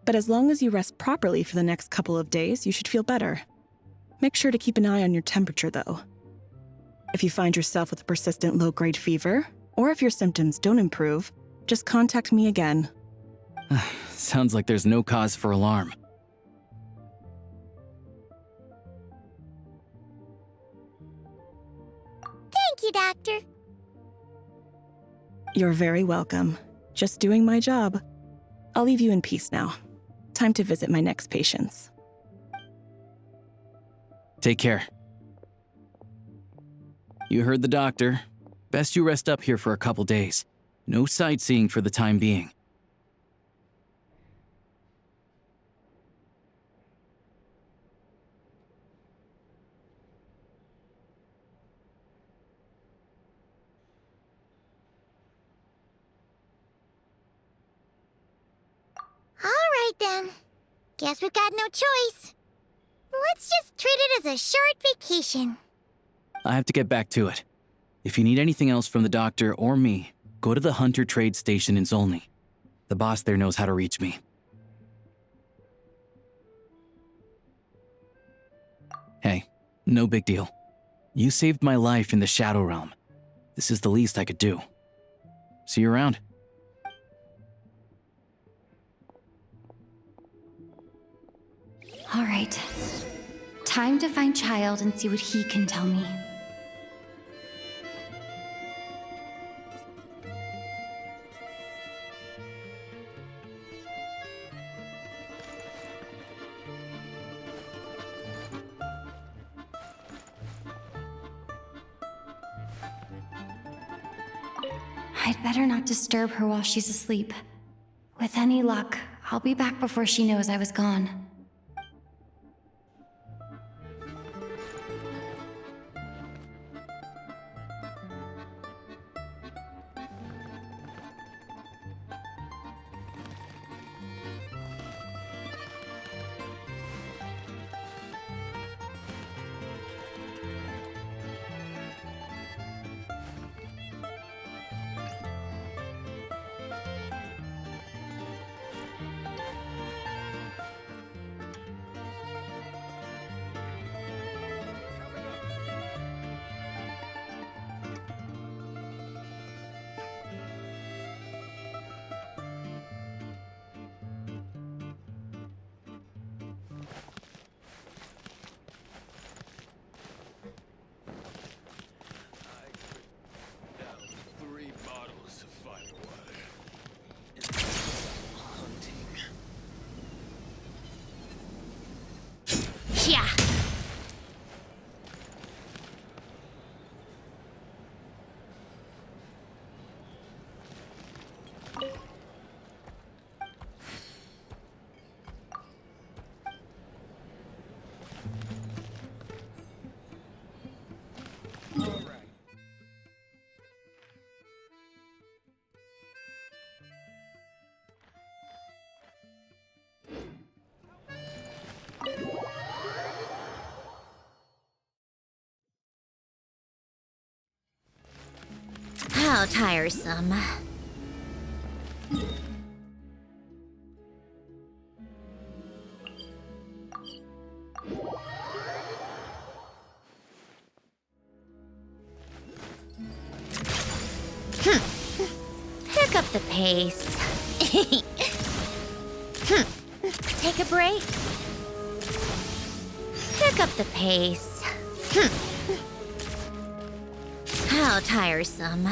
but as long as you rest properly for the next couple of days, you should feel better. Make sure to keep an eye on your temperature, though. If you find yourself with a persistent low-grade fever, or if your symptoms don't improve, just contact me again. Sounds like there's no cause for alarm. Thank you, Doctor. You're very welcome. Just doing my job. I'll leave you in peace now. Time to visit my next patients. Take care. You heard the doctor. Best you rest up here for a couple days. No sightseeing for the time being. All right, then. Guess we've got no choice. Let's just treat it as a short vacation. I have to get back to it. If you need anything else from the doctor or me, go to the Hunter Trade Station in Zolny. The boss there knows how to reach me. Hey, no big deal. You saved my life in the Shadow Realm. This is the least I could do. See you around. All right. Time to find Child and see what he can tell me. I'd better not disturb her while she's asleep. With any luck, I'll be back before she knows I was gone. Yeah. How tiresome. Pick up the pace. Take a break. Pick up the pace. How tiresome.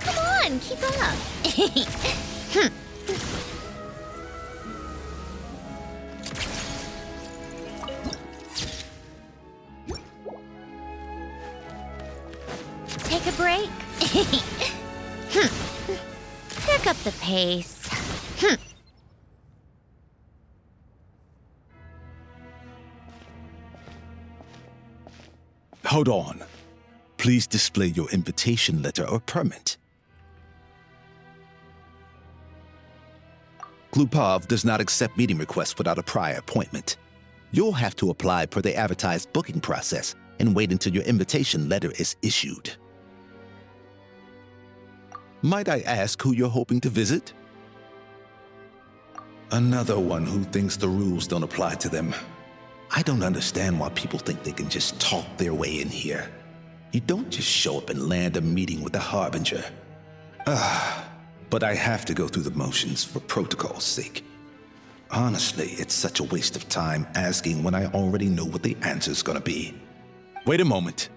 Come on, keep up. Take a break. Pick up the pace. Hold on. Please display your invitation letter or permit. Glupov does not accept meeting requests without a prior appointment. You'll have to apply per the advertised booking process and wait until your invitation letter is issued. Might I ask who you're hoping to visit? Another one who thinks the rules don't apply to them. I don't understand why people think they can just talk their way in here. You don't just show up and land a meeting with the Harbinger. But I have to go through the motions for protocol's sake. Honestly, it's such a waste of time asking when I already know what the answer's gonna be. Wait a moment.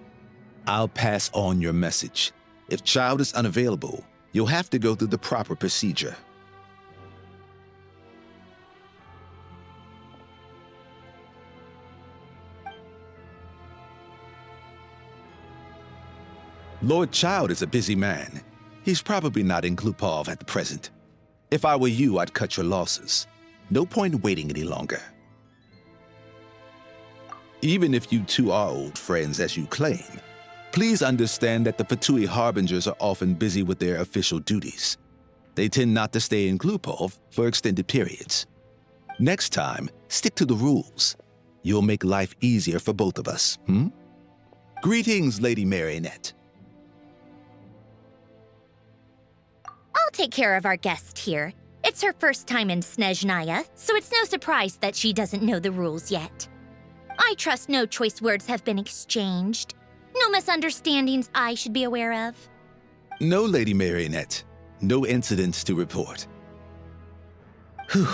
I'll pass on your message. If Child is unavailable, you'll have to go through the proper procedure. Lord Child is a busy man. He's probably not in Glupov at the present. If I were you, I'd cut your losses. No point in waiting any longer. Even if you two are old friends as you claim, please understand that the Fatui Harbingers are often busy with their official duties. They tend not to stay in Glupov for extended periods. Next time, stick to the rules. You'll make life easier for both of us, Greetings, Lady Marionette. I'll take care of our guest here. It's her first time in Snezhnaya, so it's no surprise that she doesn't know the rules yet. I trust no choice words have been exchanged. No misunderstandings I should be aware of. No, Lady Marionette. No incidents to report. Whew,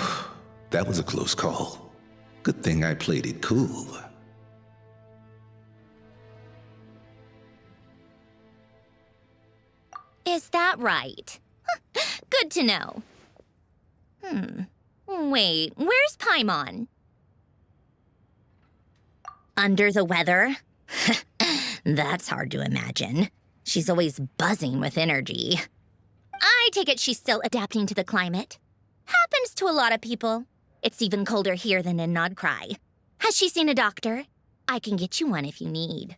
that was a close call. Good thing I played it cool. Is that right? Good to know. Wait, where's Paimon? Under the weather? That's hard to imagine. She's always buzzing with energy. I take it she's still adapting to the climate. Happens to a lot of people. It's even colder here than in Nodcry. Has she seen a doctor? I can get you one if you need.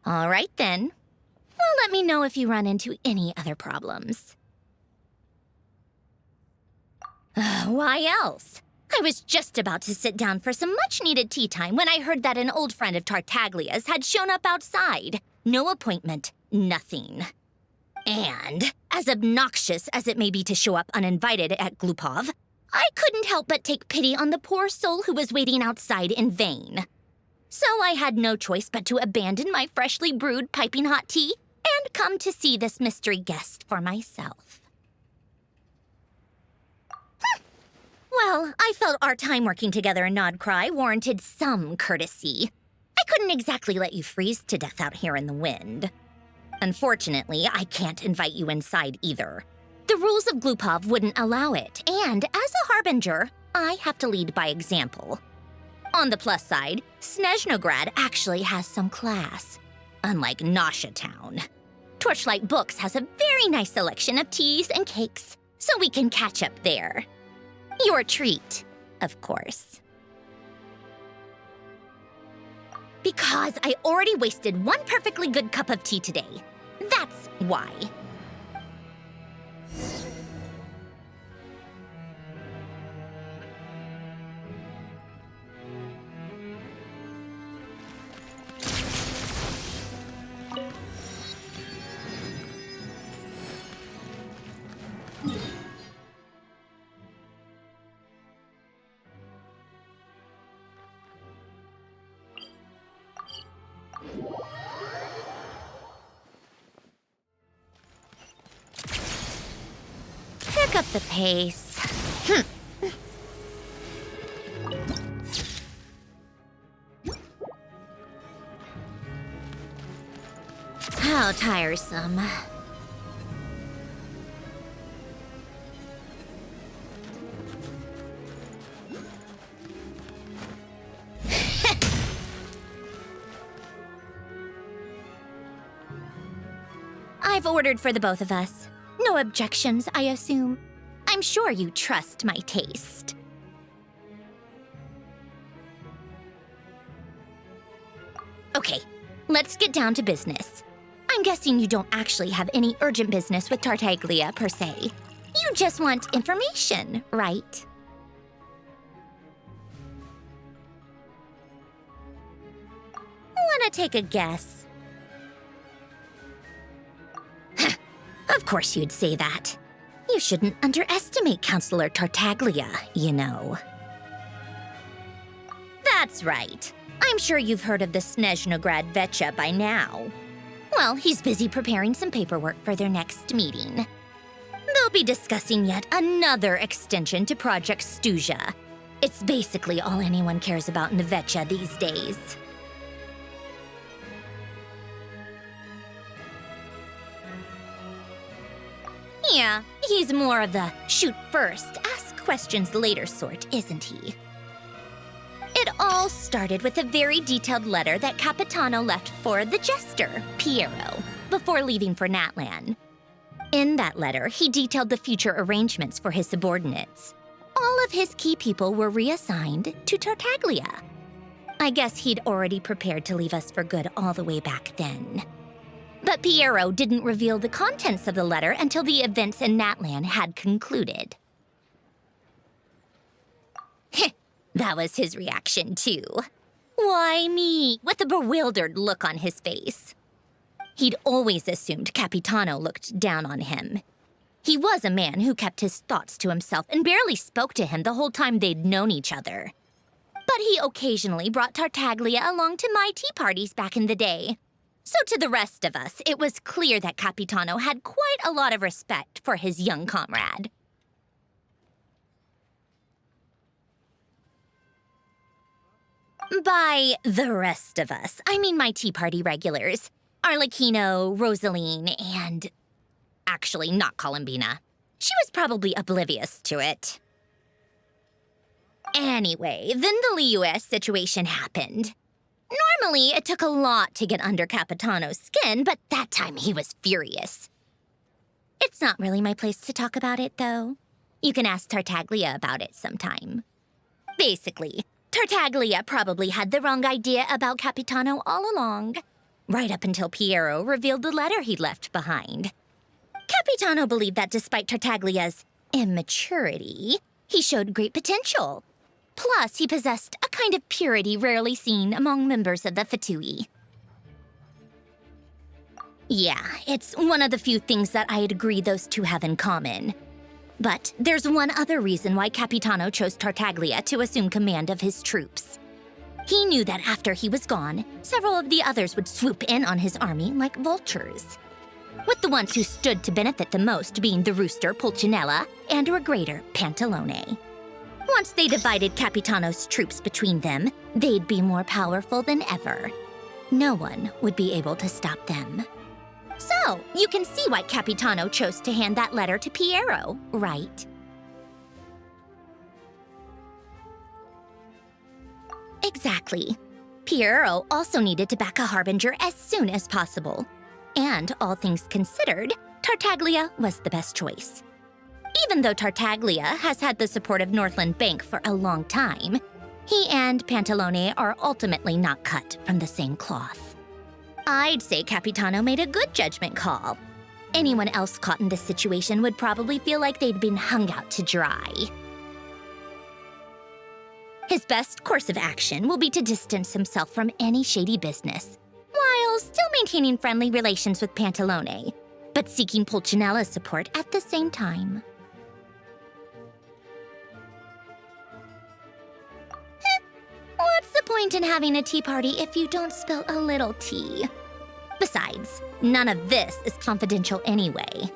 All right, then. Well, let me know if you run into any other problems. Why else? I was just about to sit down for some much-needed tea time when I heard that an old friend of Tartaglia's had shown up outside. No appointment, nothing. And, as obnoxious as it may be to show up uninvited at Glupov, I couldn't help but take pity on the poor soul who was waiting outside in vain. So I had no choice but to abandon my freshly brewed piping hot tea and come to see this mystery guest for myself. Well, I felt our time working together in Nodcry warranted some courtesy. I couldn't exactly let you freeze to death out here in the wind. Unfortunately, I can't invite you inside either. The rules of Glupov wouldn't allow it, and as a Harbinger, I have to lead by example. On the plus side, Snezhnograd actually has some class, unlike Nasha Town. Torchlight Books has a very nice selection of teas and cakes, so we can catch up there. Your treat, of course. Because I already wasted one perfectly good cup of tea today. That's why. Pick up the pace. How tiresome. I've ordered for the both of us. No objections, I assume. I'm sure you trust my taste. Okay, let's get down to business. I'm guessing you don't actually have any urgent business with Tartaglia, per se. You just want information, right? Wanna take a guess? Of course you'd say that. You shouldn't underestimate Counselor Tartaglia, you know. That's right. I'm sure you've heard of the Snezhnograd Vecha by now. Well, he's busy preparing some paperwork for their next meeting. They'll be discussing yet another extension to Project Stuja. It's basically all anyone cares about in the Vecha these days. Yeah, he's more of the shoot first, ask questions later sort, isn't he? It all started with a very detailed letter that Capitano left for the jester, Piero, before leaving for Natlan. In that letter, he detailed the future arrangements for his subordinates. All of his key people were reassigned to Tartaglia. I guess he'd already prepared to leave us for good all the way back then. But Piero didn't reveal the contents of the letter until the events in Natlan had concluded. That was his reaction, too. Why me? With a bewildered look on his face. He'd always assumed Capitano looked down on him. He was a man who kept his thoughts to himself and barely spoke to him the whole time they'd known each other. But he occasionally brought Tartaglia along to my tea parties back in the day. So to the rest of us, it was clear that Capitano had quite a lot of respect for his young comrade. By the rest of us, I mean my tea party regulars. Arlecchino, Rosaline, and... actually, not Columbina. She was probably oblivious to it. Anyway, then the Liues situation happened. Normally, it took a lot to get under Capitano's skin, but that time he was furious. It's not really my place to talk about it, though. You can ask Tartaglia about it sometime. Basically, Tartaglia probably had the wrong idea about Capitano all along, right up until Piero revealed the letter he'd left behind. Capitano believed that despite Tartaglia's immaturity, he showed great potential. Plus, he possessed a kind of purity rarely seen among members of the Fatui. Yeah, it's one of the few things that I'd agree those two have in common. But there's one other reason why Capitano chose Tartaglia to assume command of his troops. He knew that after he was gone, several of the others would swoop in on his army like vultures. With the ones who stood to benefit the most being the rooster Pulcinella and Regrator Pantalone. Once they divided Capitano's troops between them, they'd be more powerful than ever. No one would be able to stop them. So, you can see why Capitano chose to hand that letter to Piero, right? Exactly. Piero also needed to back a harbinger as soon as possible. And all things considered, Tartaglia was the best choice. Even though Tartaglia has had the support of Northland Bank for a long time, he and Pantalone are ultimately not cut from the same cloth. I'd say Capitano made a good judgment call. Anyone else caught in this situation would probably feel like they'd been hung out to dry. His best course of action will be to distance himself from any shady business, while still maintaining friendly relations with Pantalone, but seeking Pulcinella's support at the same time. What's the point in having a tea party if you don't spill a little tea? Besides, none of this is confidential anyway.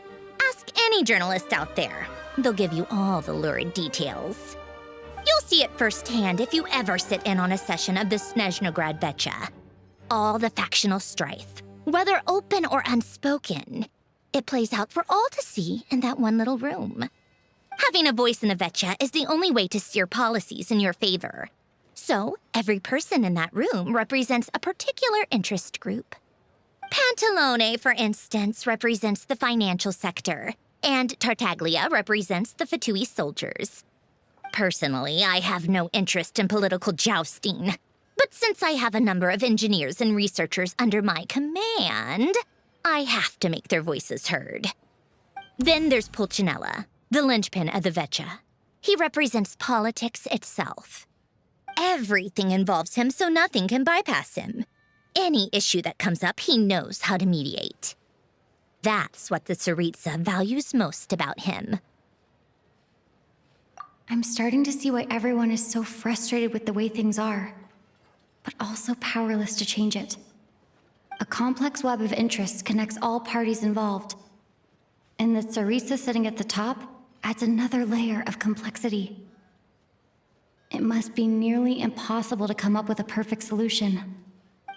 Ask any journalist out there. They'll give you all the lurid details. You'll see it firsthand if you ever sit in on a session of the Snezhnograd Vecha. All the factional strife, whether open or unspoken, it plays out for all to see in that one little room. Having a voice in the Vecha is the only way to steer policies in your favor. So, every person in that room represents a particular interest group. Pantalone, for instance, represents the financial sector. And Tartaglia represents the Fatui soldiers. Personally, I have no interest in political jousting. But since I have a number of engineers and researchers under my command, I have to make their voices heard. Then there's Pulcinella, the linchpin of the Vecha. He represents politics itself. Everything involves him, so nothing can bypass him. Any issue that comes up, he knows how to mediate. That's what the Tsaritsa values most about him. I'm starting to see why everyone is so frustrated with the way things are, but also powerless to change it. A complex web of interests connects all parties involved. And the Tsaritsa sitting at the top adds another layer of complexity. It must be nearly impossible to come up with a perfect solution.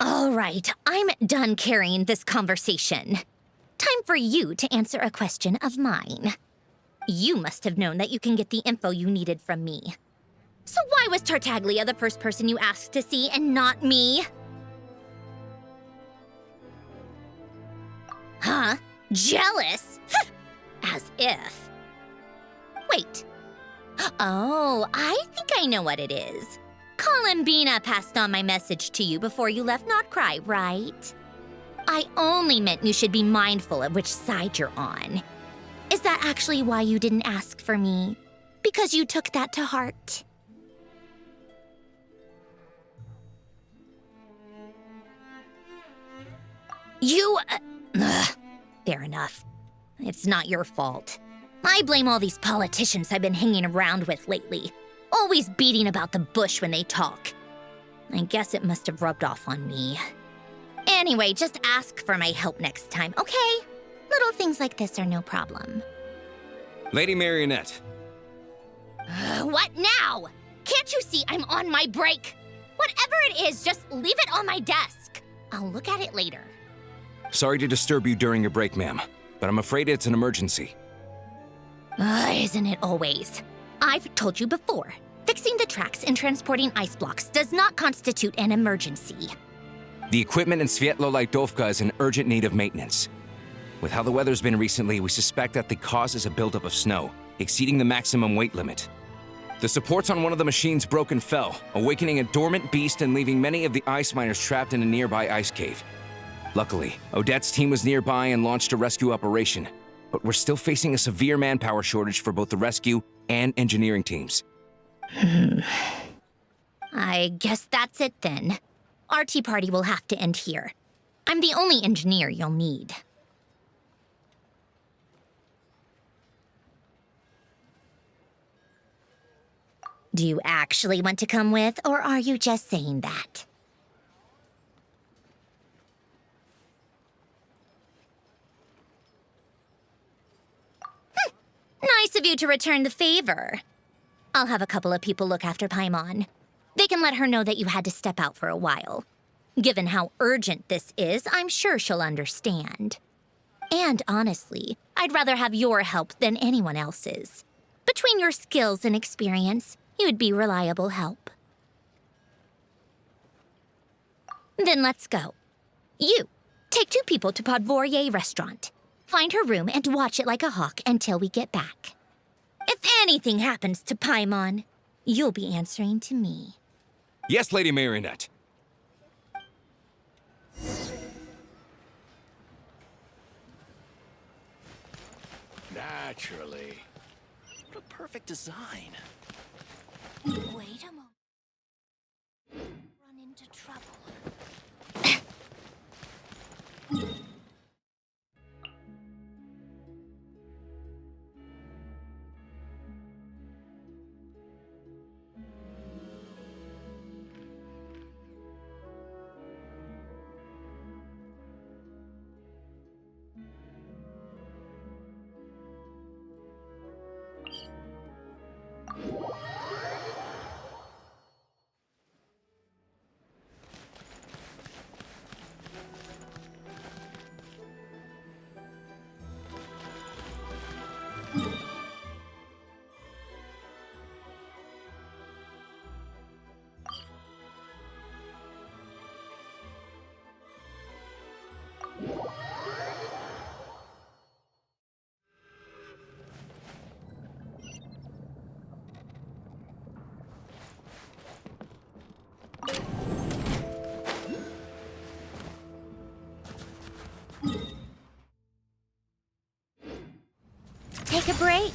All right, I'm done carrying this conversation. Time for you to answer a question of mine. You must have known that you can get the info you needed from me. So why was Tartaglia the first person you asked to see and not me? Huh? Jealous? As if. Wait. Oh, I think I know what it is. Columbina passed on my message to you before you left Notcry, right? I only meant you should be mindful of which side you're on. Is that actually why you didn't ask for me? Because you took that to heart? Fair enough. It's not your fault. I blame all these politicians I've been hanging around with lately. Always beating about the bush when they talk. I guess it must have rubbed off on me. Anyway, just ask for my help next time, okay? Little things like this are no problem. Lady Marionette. What now? Can't you see I'm on my break? Whatever it is, just leave it on my desk. I'll look at it later. Sorry to disturb you during your break, ma'am, but I'm afraid it's an emergency. Isn't it always? I've told you before, fixing the tracks and transporting ice blocks does not constitute an emergency. The equipment in Svietlo-Laidovka is in urgent need of maintenance. With how the weather's been recently, we suspect that the cause is a buildup of snow, exceeding the maximum weight limit. The supports on one of the machines broke and fell, awakening a dormant beast and leaving many of the ice miners trapped in a nearby ice cave. Luckily, Odette's team was nearby and launched a rescue operation, but we're still facing a severe manpower shortage for both the rescue and engineering teams. I guess that's it then. Our tea party will have to end here. I'm the only engineer you'll need. Do you actually want to come with, or are you just saying that? Nice of you to return the favor. I'll have a couple of people look after Paimon. They can let her know that you had to step out for a while. Given how urgent this is, I'm sure she'll understand. And honestly, I'd rather have your help than anyone else's. Between your skills and experience, you'd be reliable help. Then let's go. You, take 2 people to Podvorier restaurant. Find her room and watch it like a hawk until we get back. If anything happens to Paimon, you'll be answering to me. Yes, Lady Marionette. Naturally. What a perfect design. Wait a moment. Run into trouble. take a break.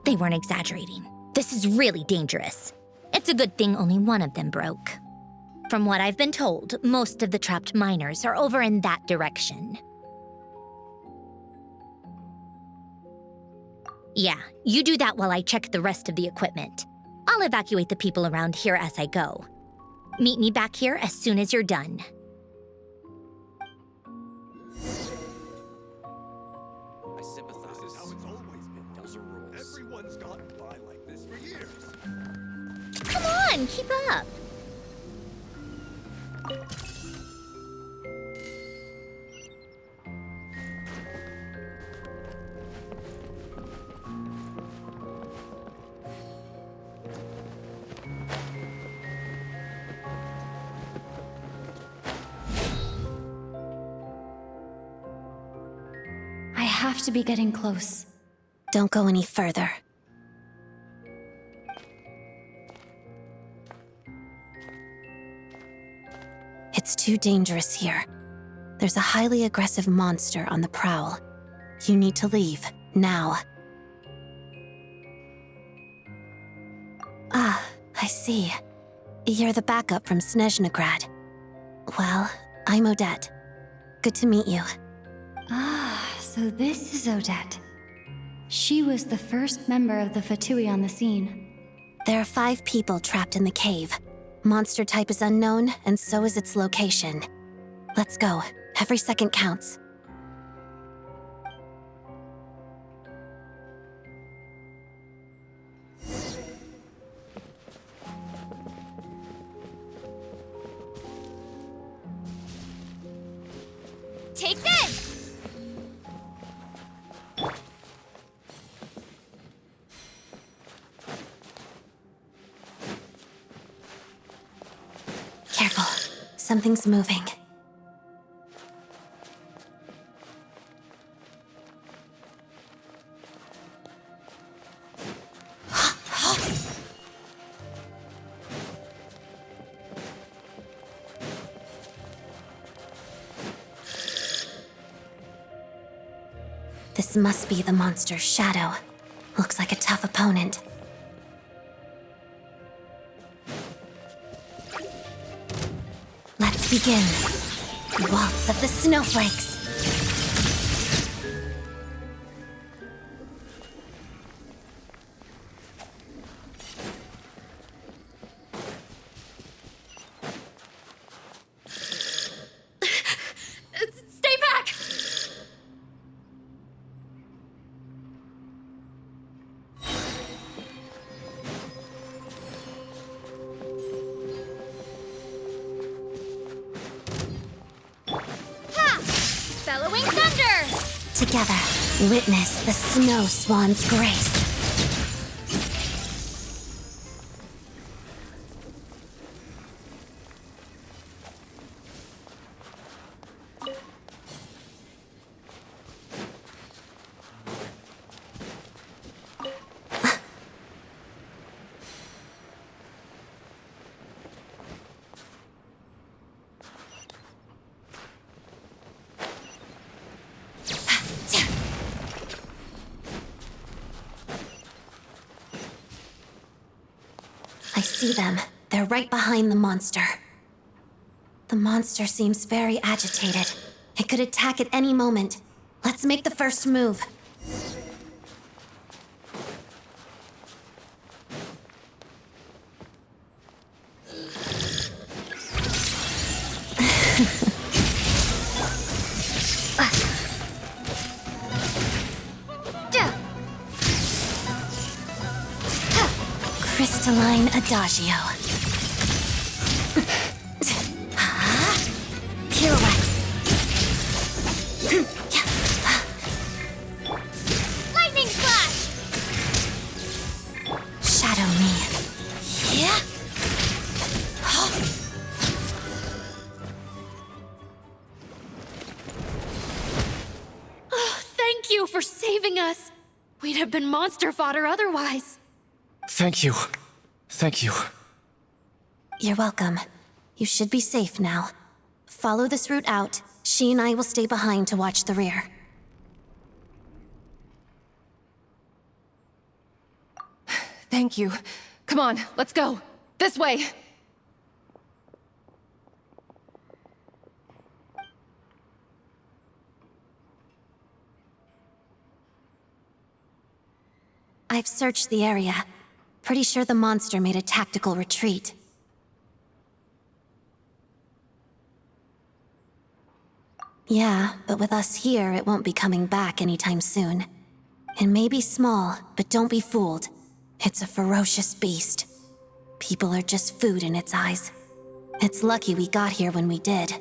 They weren't exaggerating. This is really dangerous. It's a good thing only one of them broke. From what I've been told, most of the trapped miners are over in that direction. Yeah, you do that while I check the rest of the equipment. I'll evacuate the people around here as I go. Meet me back here as soon as you're done. I sympathize. This is how it's always been. Those are rules. Everyone's gotten by like this for years. Come on, keep up. I have to be getting close. Don't go any further. It's too dangerous here. There's a highly aggressive monster on the prowl. You need to leave, now. Ah, I see. You're the backup from Snezhnograd. Well, I'm Odette. Good to meet you. Ah, so this is Odette. She was the first member of the Fatui on the scene. There are 5 people trapped in the cave. Monster type is unknown, and so is its location. Let's go. Every second counts. Take this! Careful. Something's moving. This must be the monster's shadow. Looks like a tough opponent. Let's begin. Waltz of the snowflakes. Stay back! Bellowing thunder! Together, witness the snow swan's grace. I see them. They're right behind the monster. The monster seems very agitated. It could attack at any moment. Let's make the first move. Crystalline Adagio. Pirouette. you for saving us. We'd have been monster fodder otherwise. Thank you. Thank you. You're welcome. You should be safe now. Follow this route out. She and I will stay behind to watch the rear. Thank you. Come on, let's go. This way. I've searched the area. Pretty sure the monster made a tactical retreat. Yeah, but with us here, it won't be coming back anytime soon. It may be small, but don't be fooled. It's a ferocious beast. People are just food in its eyes. It's lucky we got here when we did.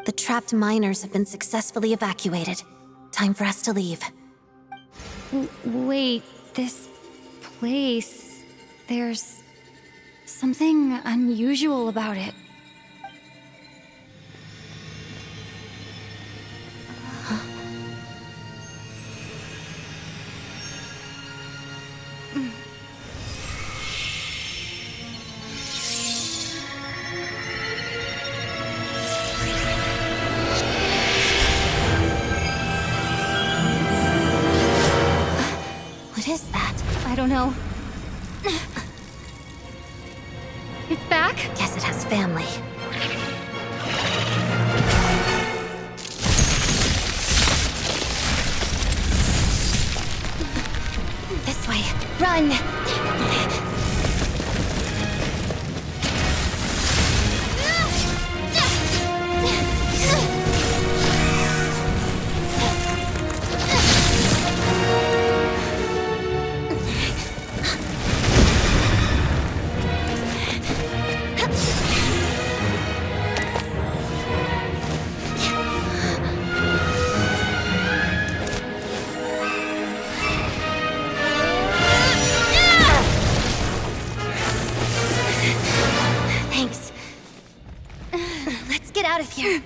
The trapped miners have been successfully evacuated. Time for us to leave. Wait, this place... There's something unusual about it. What is that? I don't know. It's back? Guess it has family. This way. Run! Thanks. Let's get out of here.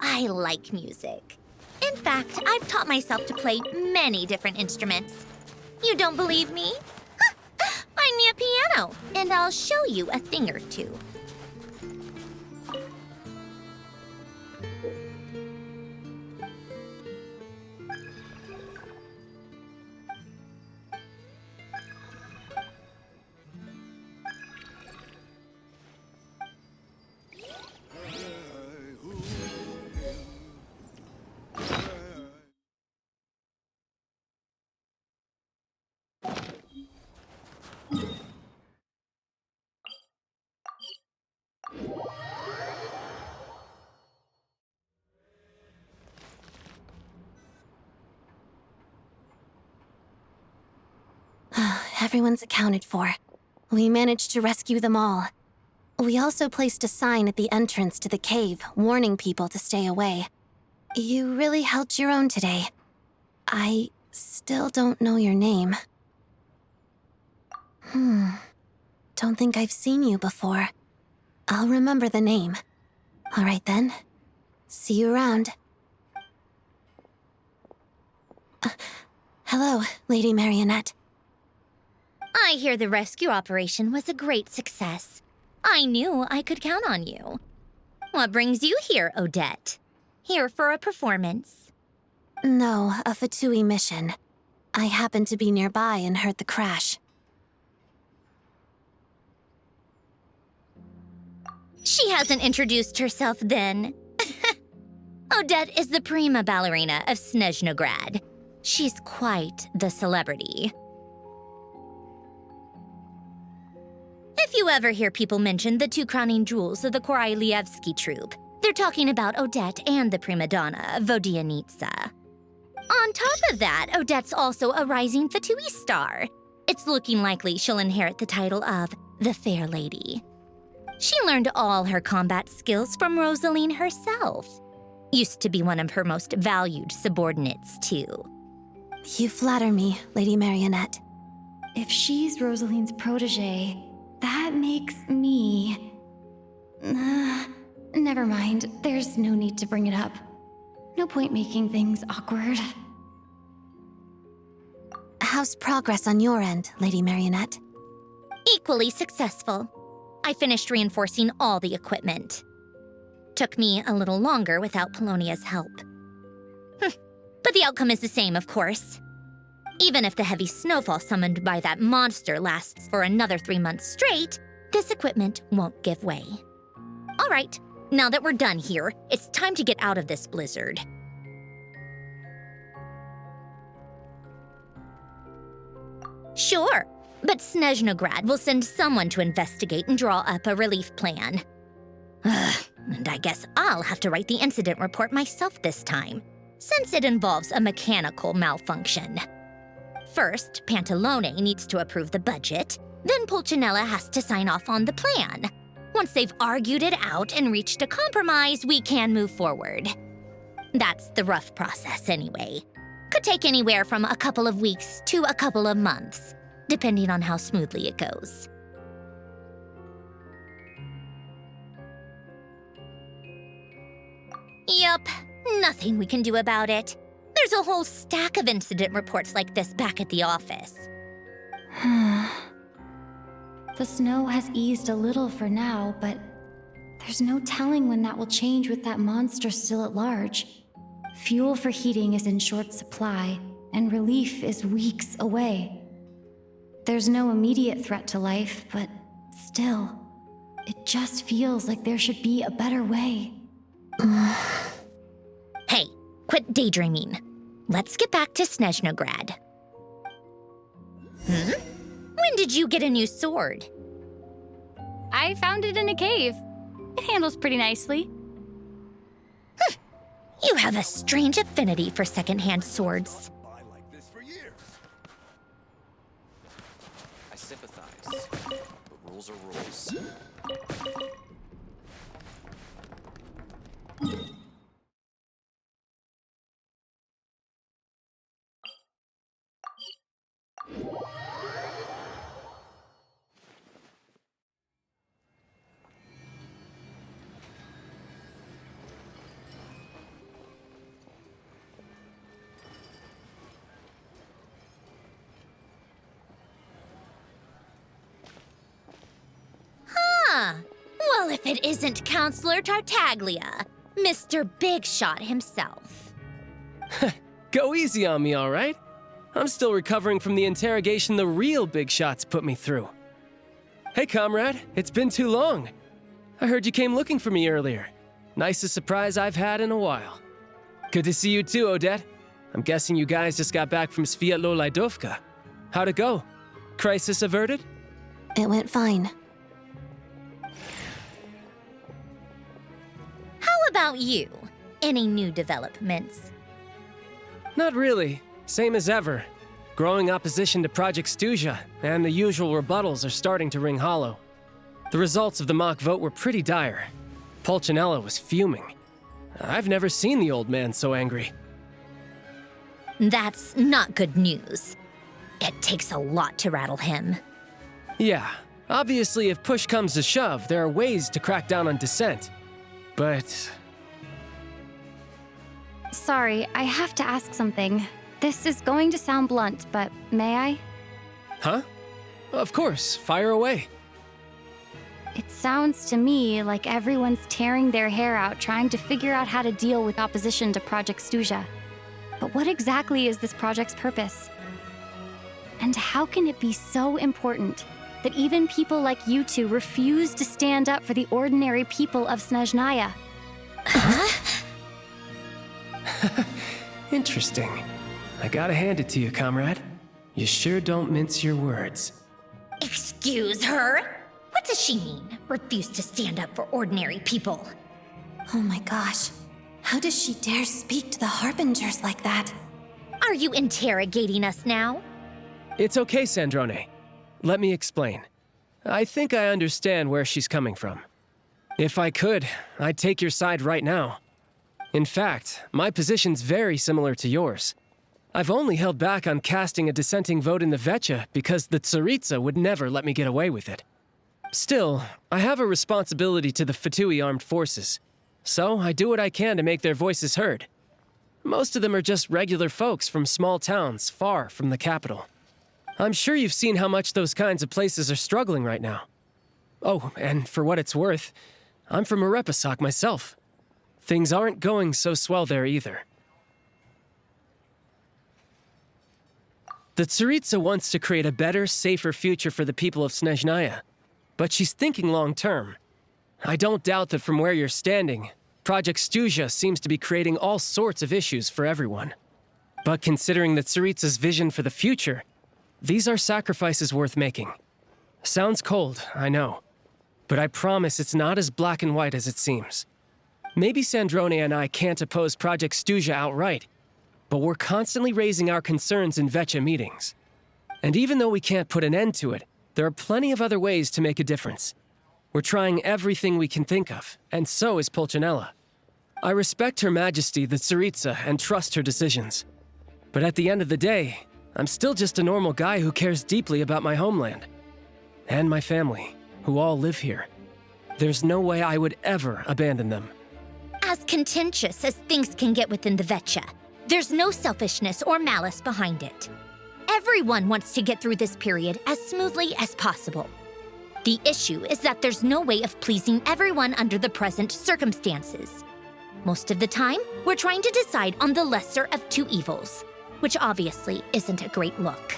I like music. In fact, I've taught myself to play many different instruments. You don't believe me? Find me a piano, and I'll show you a thing or two. Everyone's accounted for. We managed to rescue them all. We also placed a sign at the entrance to the cave, warning people to stay away. You really held your own today. I still don't know your name. Don't think I've seen you before. I'll remember the name. All right then. See you around. Hello, Lady Marionette. I hear the rescue operation was a great success. I knew I could count on you. What brings you here, Odette? Here for a performance? No, a Fatui mission. I happened to be nearby and heard the crash. She hasn't introduced herself then. Odette is the prima ballerina of Snezhnograd. She's quite the celebrity. If you ever hear people mention the two crowning jewels of the Korailievsky troupe, they're talking about Odette and the prima donna, Vodianitsa. On top of that, Odette's also a rising Fatui star. It's looking likely she'll inherit the title of the Fair Lady. She learned all her combat skills from Rosaline herself. Used to be one of her most valued subordinates, too. You flatter me, Lady Marionette. If she's Rosaline's protege, that makes me... never mind. There's no need to bring it up. No point making things awkward. How's progress on your end, Lady Marionette? Equally successful. I finished reinforcing all the equipment. Took me a little longer without Polonia's help. But the outcome is the same, of course. Even if the heavy snowfall summoned by that monster lasts for another 3 months straight, this equipment won't give way. All right, now that we're done here, it's time to get out of this blizzard. Sure, but Snezhnograd will send someone to investigate and draw up a relief plan. And I guess I'll have to write the incident report myself this time, since it involves a mechanical malfunction. First, Pantalone needs to approve the budget, then Pulcinella has to sign off on the plan. Once they've argued it out and reached a compromise, we can move forward. That's the rough process anyway. Could take anywhere from a couple of weeks to a couple of months, depending on how smoothly it goes. Yup, nothing we can do about it. There's a whole stack of incident reports like this back at the office. The snow has eased a little for now, but there's no telling when that will change with that monster still at large. Fuel for heating is in short supply, and relief is weeks away. There's no immediate threat to life, but still, it just feels like there should be a better way. Hey, quit daydreaming. Let's get back to Snezhnograd. When did you get a new sword? I found it in a cave. It handles pretty nicely. You have a strange affinity for secondhand swords. I sympathize, but rules are rules. Well, if it isn't Counselor Tartaglia, Mr. Big Shot himself. Go easy on me, all right? I'm still recovering from the interrogation the real Big Shots put me through. Hey, comrade, it's been too long. I heard you came looking for me earlier. Nicest surprise I've had in a while. Good to see you too, Odette. I'm guessing you guys just got back from Sviatlo Laidovka. How'd it go? Crisis averted? It went fine. How about you? Any new developments? Not really. Same as ever. Growing opposition to Project Stuja, and the usual rebuttals are starting to ring hollow. The results of the mock vote were pretty dire. Pulcinella was fuming. I've never seen the old man so angry. That's not good news. It takes a lot to rattle him. Yeah, obviously if push comes to shove, there are ways to crack down on dissent. But... Sorry, I have to ask something. This is going to sound blunt, but may I? Huh? Of course, fire away. It sounds to me like everyone's tearing their hair out trying to figure out how to deal with opposition to Project Stuja. But what exactly is this project's purpose? And how can it be so important that even people like you two refuse to stand up for the ordinary people of Snezhnaya? Interesting. I gotta hand it to you, comrade. You sure don't mince your words. Excuse her? What does she mean? Refuse to stand up for ordinary people? Oh my gosh. How does she dare speak to the Harbingers like that? Are you interrogating us now? It's okay, Sandrone. Let me explain. I think I understand where she's coming from. If I could, I'd take your side right now. In fact, my position's very similar to yours. I've only held back on casting a dissenting vote in the Vetcha because the Tsaritsa would never let me get away with it. Still, I have a responsibility to the Fatui armed forces, so I do what I can to make their voices heard. Most of them are just regular folks from small towns far from the capital. I'm sure you've seen how much those kinds of places are struggling right now. Oh, and for what it's worth, I'm from Arepasak myself. Things aren't going so swell there either. The Tsaritsa wants to create a better, safer future for the people of Snezhnaya, but she's thinking long-term. I don't doubt that from where you're standing, Project Stuja seems to be creating all sorts of issues for everyone. But considering the Tsaritsa's vision for the future, these are sacrifices worth making. Sounds cold, I know, but I promise it's not as black and white as it seems. Maybe Sandrone and I can't oppose Project Stuja outright, but we're constantly raising our concerns in Vetcha meetings. And even though we can't put an end to it, there are plenty of other ways to make a difference. We're trying everything we can think of, and so is Pulcinella. I respect Her Majesty, the Tsaritsa, and trust her decisions. But at the end of the day, I'm still just a normal guy who cares deeply about my homeland. And my family, who all live here. There's no way I would ever abandon them. As contentious as things can get within the Vetcha, there's no selfishness or malice behind it. Everyone wants to get through this period as smoothly as possible. The issue is that there's no way of pleasing everyone under the present circumstances. Most of the time, we're trying to decide on the lesser of two evils, which obviously isn't a great look.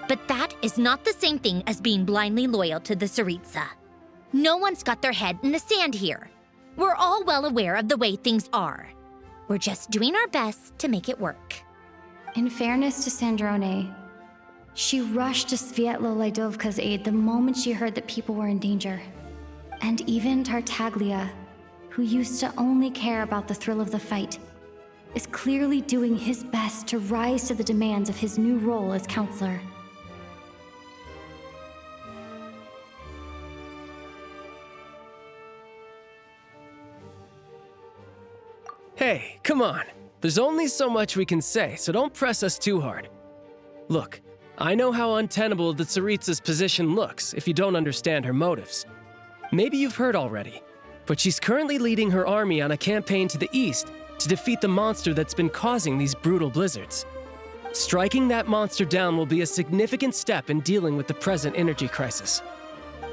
But that is not the same thing as being blindly loyal to the Tsaritsa. No one's got their head in the sand here. We're all well aware of the way things are. We're just doing our best to make it work. In fairness to Sandrone, she rushed to Svietlo Laidovka's aid the moment she heard that people were in danger. And even Tartaglia, who used to only care about the thrill of the fight, is clearly doing his best to rise to the demands of his new role as counselor. Hey, come on. There's only so much we can say, so don't press us too hard. Look, I know how untenable the Tsaritsa's position looks if you don't understand her motives. Maybe you've heard already, but she's currently leading her army on a campaign to the east to defeat the monster that's been causing these brutal blizzards. Striking that monster down will be a significant step in dealing with the present energy crisis.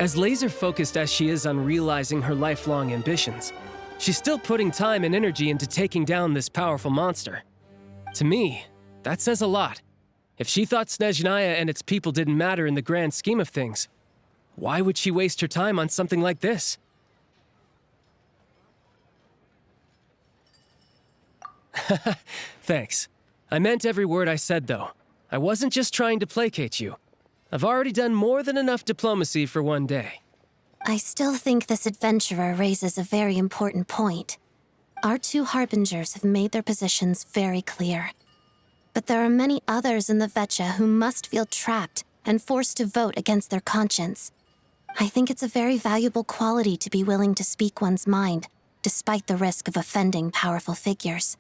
As laser-focused as she is on realizing her lifelong ambitions, she's still putting time and energy into taking down this powerful monster. To me, that says a lot. If she thought Snezhnaya and its people didn't matter in the grand scheme of things, why would she waste her time on something like this? Thanks. I meant every word I said, though. I wasn't just trying to placate you. I've already done more than enough diplomacy for one day. I still think this adventurer raises a very important point. Our two Harbingers have made their positions very clear. But there are many others in the Vetcha who must feel trapped and forced to vote against their conscience. I think it's a very valuable quality to be willing to speak one's mind, despite the risk of offending powerful figures.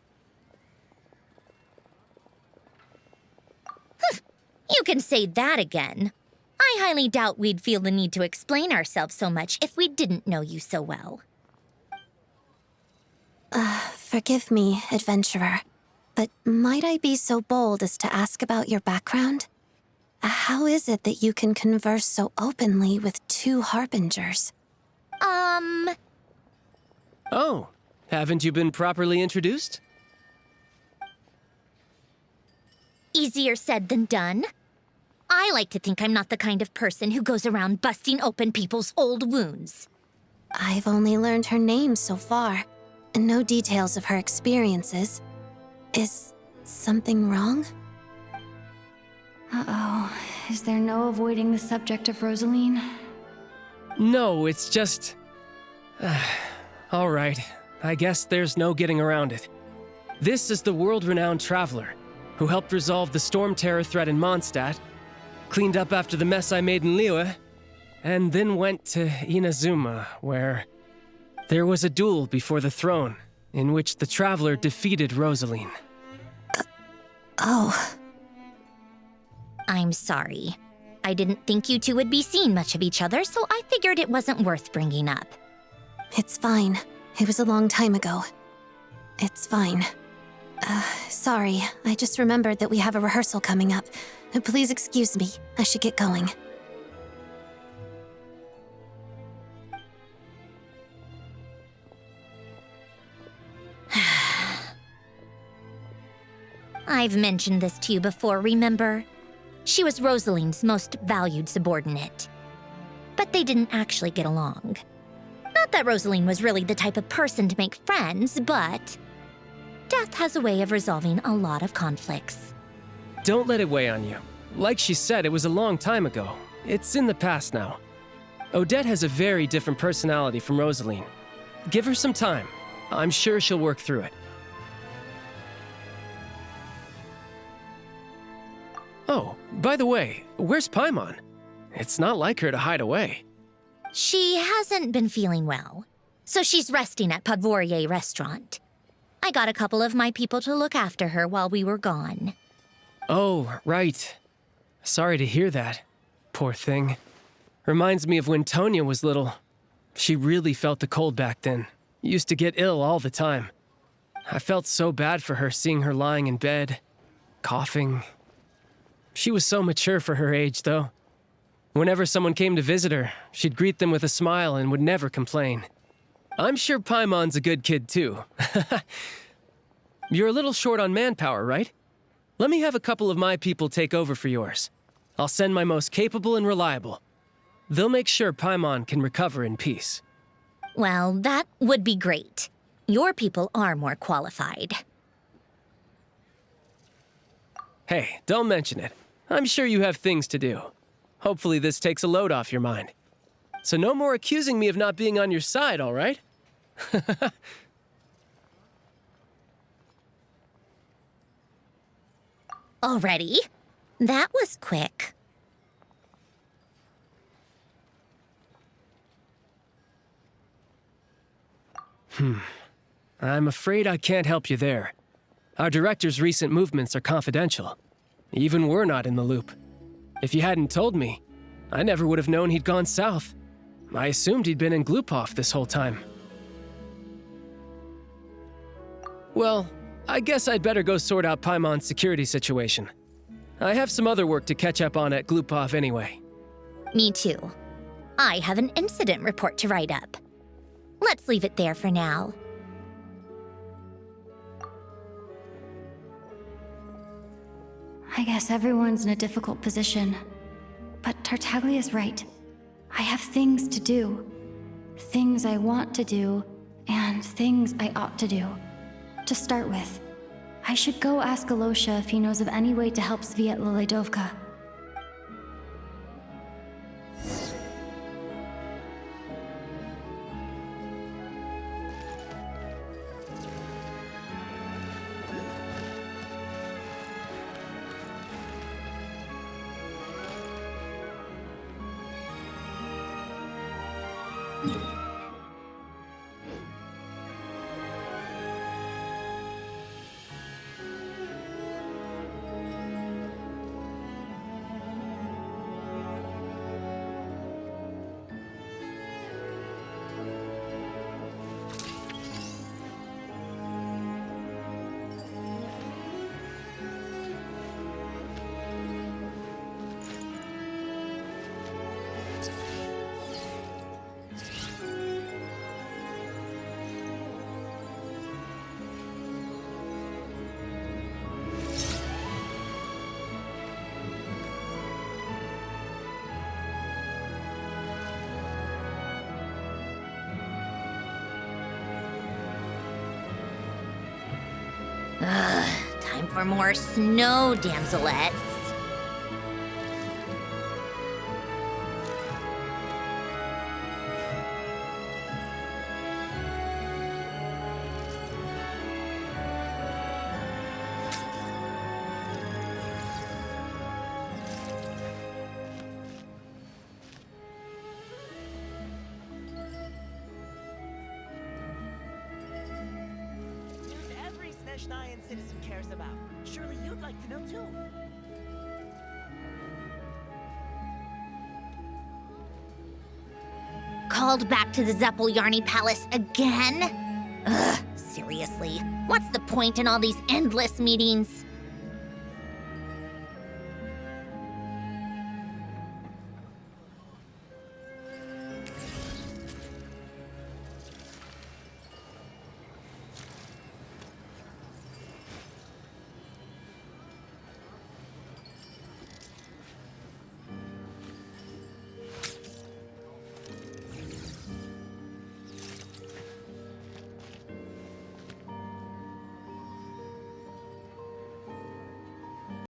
You can say that again. I highly doubt we'd feel the need to explain ourselves so much if we didn't know you so well. Forgive me, adventurer, but might I be so bold as to ask about your background? How is it that you can converse so openly with two Harbingers? Oh, haven't you been properly introduced? Easier said than done. I like to think I'm not the kind of person who goes around busting open people's old wounds. I've only learned her name so far, and no details of her experiences. Is something wrong? Uh-oh. Is there no avoiding the subject of Rosaline? No, it's just... All right, I guess there's no getting around it. This is the world-renowned traveler who helped resolve the storm terror threat in Mondstadt, cleaned up after the mess I made in Liyue, and then went to Inazuma, where there was a duel before the throne in which the traveler defeated Rosaline. Oh. I'm sorry. I didn't think you two would be seeing much of each other, so I figured it wasn't worth bringing up. It's fine. It was a long time ago. It's fine. Sorry. I just remembered that we have a rehearsal coming up. Please excuse me. I should get going. I've mentioned this to you before, remember? She was Rosaline's most valued subordinate. But they didn't actually get along. Not that Rosaline was really the type of person to make friends, but death has a way of resolving a lot of conflicts. Don't let it weigh on you. Like she said, it was a long time ago. It's in the past now. Odette has a very different personality from Rosaline. Give her some time. I'm sure she'll work through it. Oh, by the way, where's Paimon? It's not like her to hide away. She hasn't been feeling well, so she's resting at Podvorier restaurant. I got a couple of my people to look after her while we were gone. Oh, right. Sorry to hear that. Poor thing. Reminds me of when Tonya was little. She really felt the cold back then. Used to get ill all the time. I felt so bad for her seeing her lying in bed, coughing. She was so mature for her age, though. Whenever someone came to visit her, she'd greet them with a smile and would never complain. I'm sure Paimon's a good kid, too. You're a little short on manpower, right? Let me have a couple of my people take over for yours. I'll send my most capable and reliable. They'll make sure Paimon can recover in peace. Well, that would be great. Your people are more qualified. Hey, don't mention it. I'm sure you have things to do. Hopefully this takes a load off your mind. So no more accusing me of not being on your side, all right? Already? That was quick. I'm afraid I can't help you there. Our director's recent movements are confidential. Even we're not in the loop. If you hadn't told me, I never would have known he'd gone south. I assumed he'd been in Glupov this whole time. Well, I guess I'd better go sort out Paimon's security situation. I have some other work to catch up on at Glupov anyway. Me too. I have an incident report to write up. Let's leave it there for now. I guess everyone's in a difficult position. But Tartaglia's right. I have things to do. Things I want to do, and things I ought to do. To start with, I should go ask Alosha if he knows of any way to help Sviatla Ledovka. for more snow damselettes. Every Snezhnayan citizen cares about. Surely you'd like to know too. Called back to the Zeppeljärni Palace again? Ugh, seriously. What's the point in all these endless meetings?